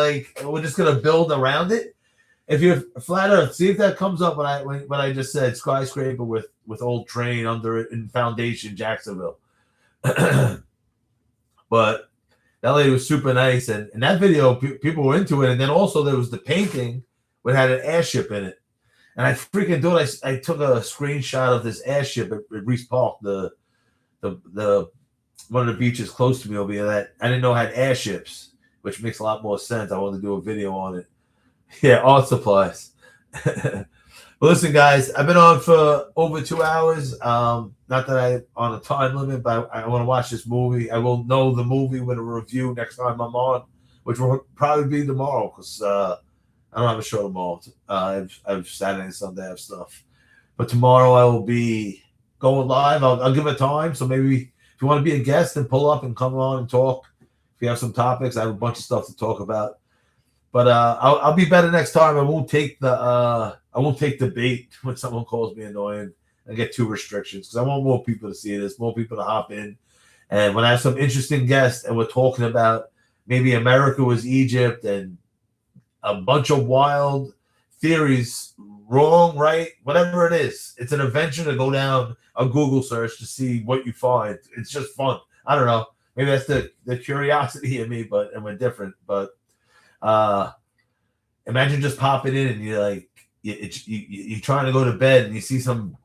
[SPEAKER 1] we're just gonna build around it. If you're flat Earth, see if that comes up when I just said skyscraper with old train under it in foundation Jacksonville. But That lady was super nice, and in that video, people were into it. And then also there was the painting which had an airship in it, and I freaking thought I took a screenshot of this airship at Reese Park, the one of the beaches close to me over here that I didn't know had airships, which makes a lot more sense. I wanted to do a video on it. Yeah, art supplies. Well, listen, guys, I've been on for over 2 hours. Not that I'm on a time limit, but I want to watch this movie. I will know the movie with a review next time I'm on, which will probably be tomorrow because I don't have a show tomorrow. I've Saturday and Sunday I have stuff. But tomorrow I will be going live. I'll give a time. So maybe if you want to be a guest and pull up and come on and talk, if you have some topics, I have a bunch of stuff to talk about. But I'll be better next time. I won't take the bait when someone calls me annoying and get too restrictions because I want more people to see this, more people to hop in. And when I have some interesting guests and we're talking about maybe America was Egypt and a bunch of wild theories, wrong, right, whatever it is, it's an adventure to go down a Google search to see what you find. It's just fun. I don't know. Maybe that's the curiosity in me, and we're different. But imagine just popping in and you're like, you're trying to go to bed and you see some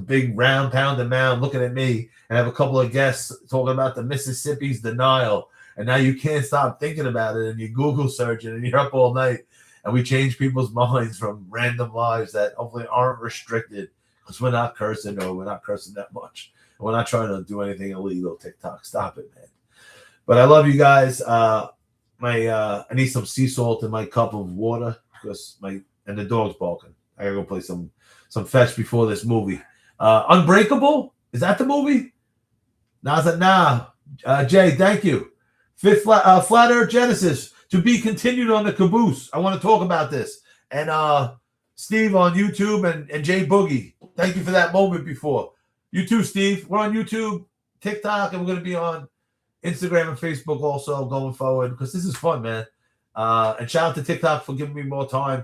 [SPEAKER 1] big round pounded mound looking at me and have a couple of guests talking about the Mississippi's the Nile, and now you can't stop thinking about it and you Google search it and you're up all night, and we change people's minds from random lives that hopefully aren't restricted because we're not cursing or we're not cursing that much. We're not trying to do anything illegal. TikTok, stop it, man. But I love you guys. I need some sea salt in my cup of water because and the dog's barking. I gotta go play some fetch before this movie. Unbreakable? Is that the movie? Nah. Jay, thank you. Fifth Flat Earth Genesis to be continued on the caboose. I want to talk about this. And Steve on YouTube and Jay Boogie. Thank you for that moment before. You too, Steve. We're on YouTube, TikTok, and we're going to be on Instagram and Facebook also going forward because this is fun, man. And shout out to TikTok for giving me more time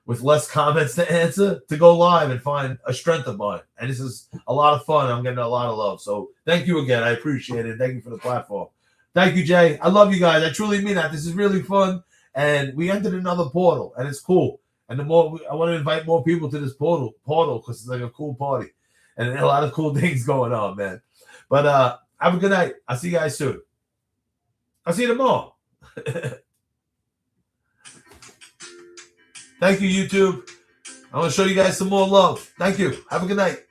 [SPEAKER 1] with less comments to answer, to go live and find a strength of mine. And this is a lot of fun. I'm getting a lot of love. So thank you again. I appreciate it. Thank you for the platform. Thank you, Jay. I love you guys. I truly mean that. This is really fun. And we entered another portal, and it's cool. And I want to invite more people to this portal because it's like a cool party. And a lot of cool things going on, man. But have a good night. I'll see you guys soon. I'll see you tomorrow. Thank you, YouTube. I want to show you guys some more love. Thank you. Have a good night.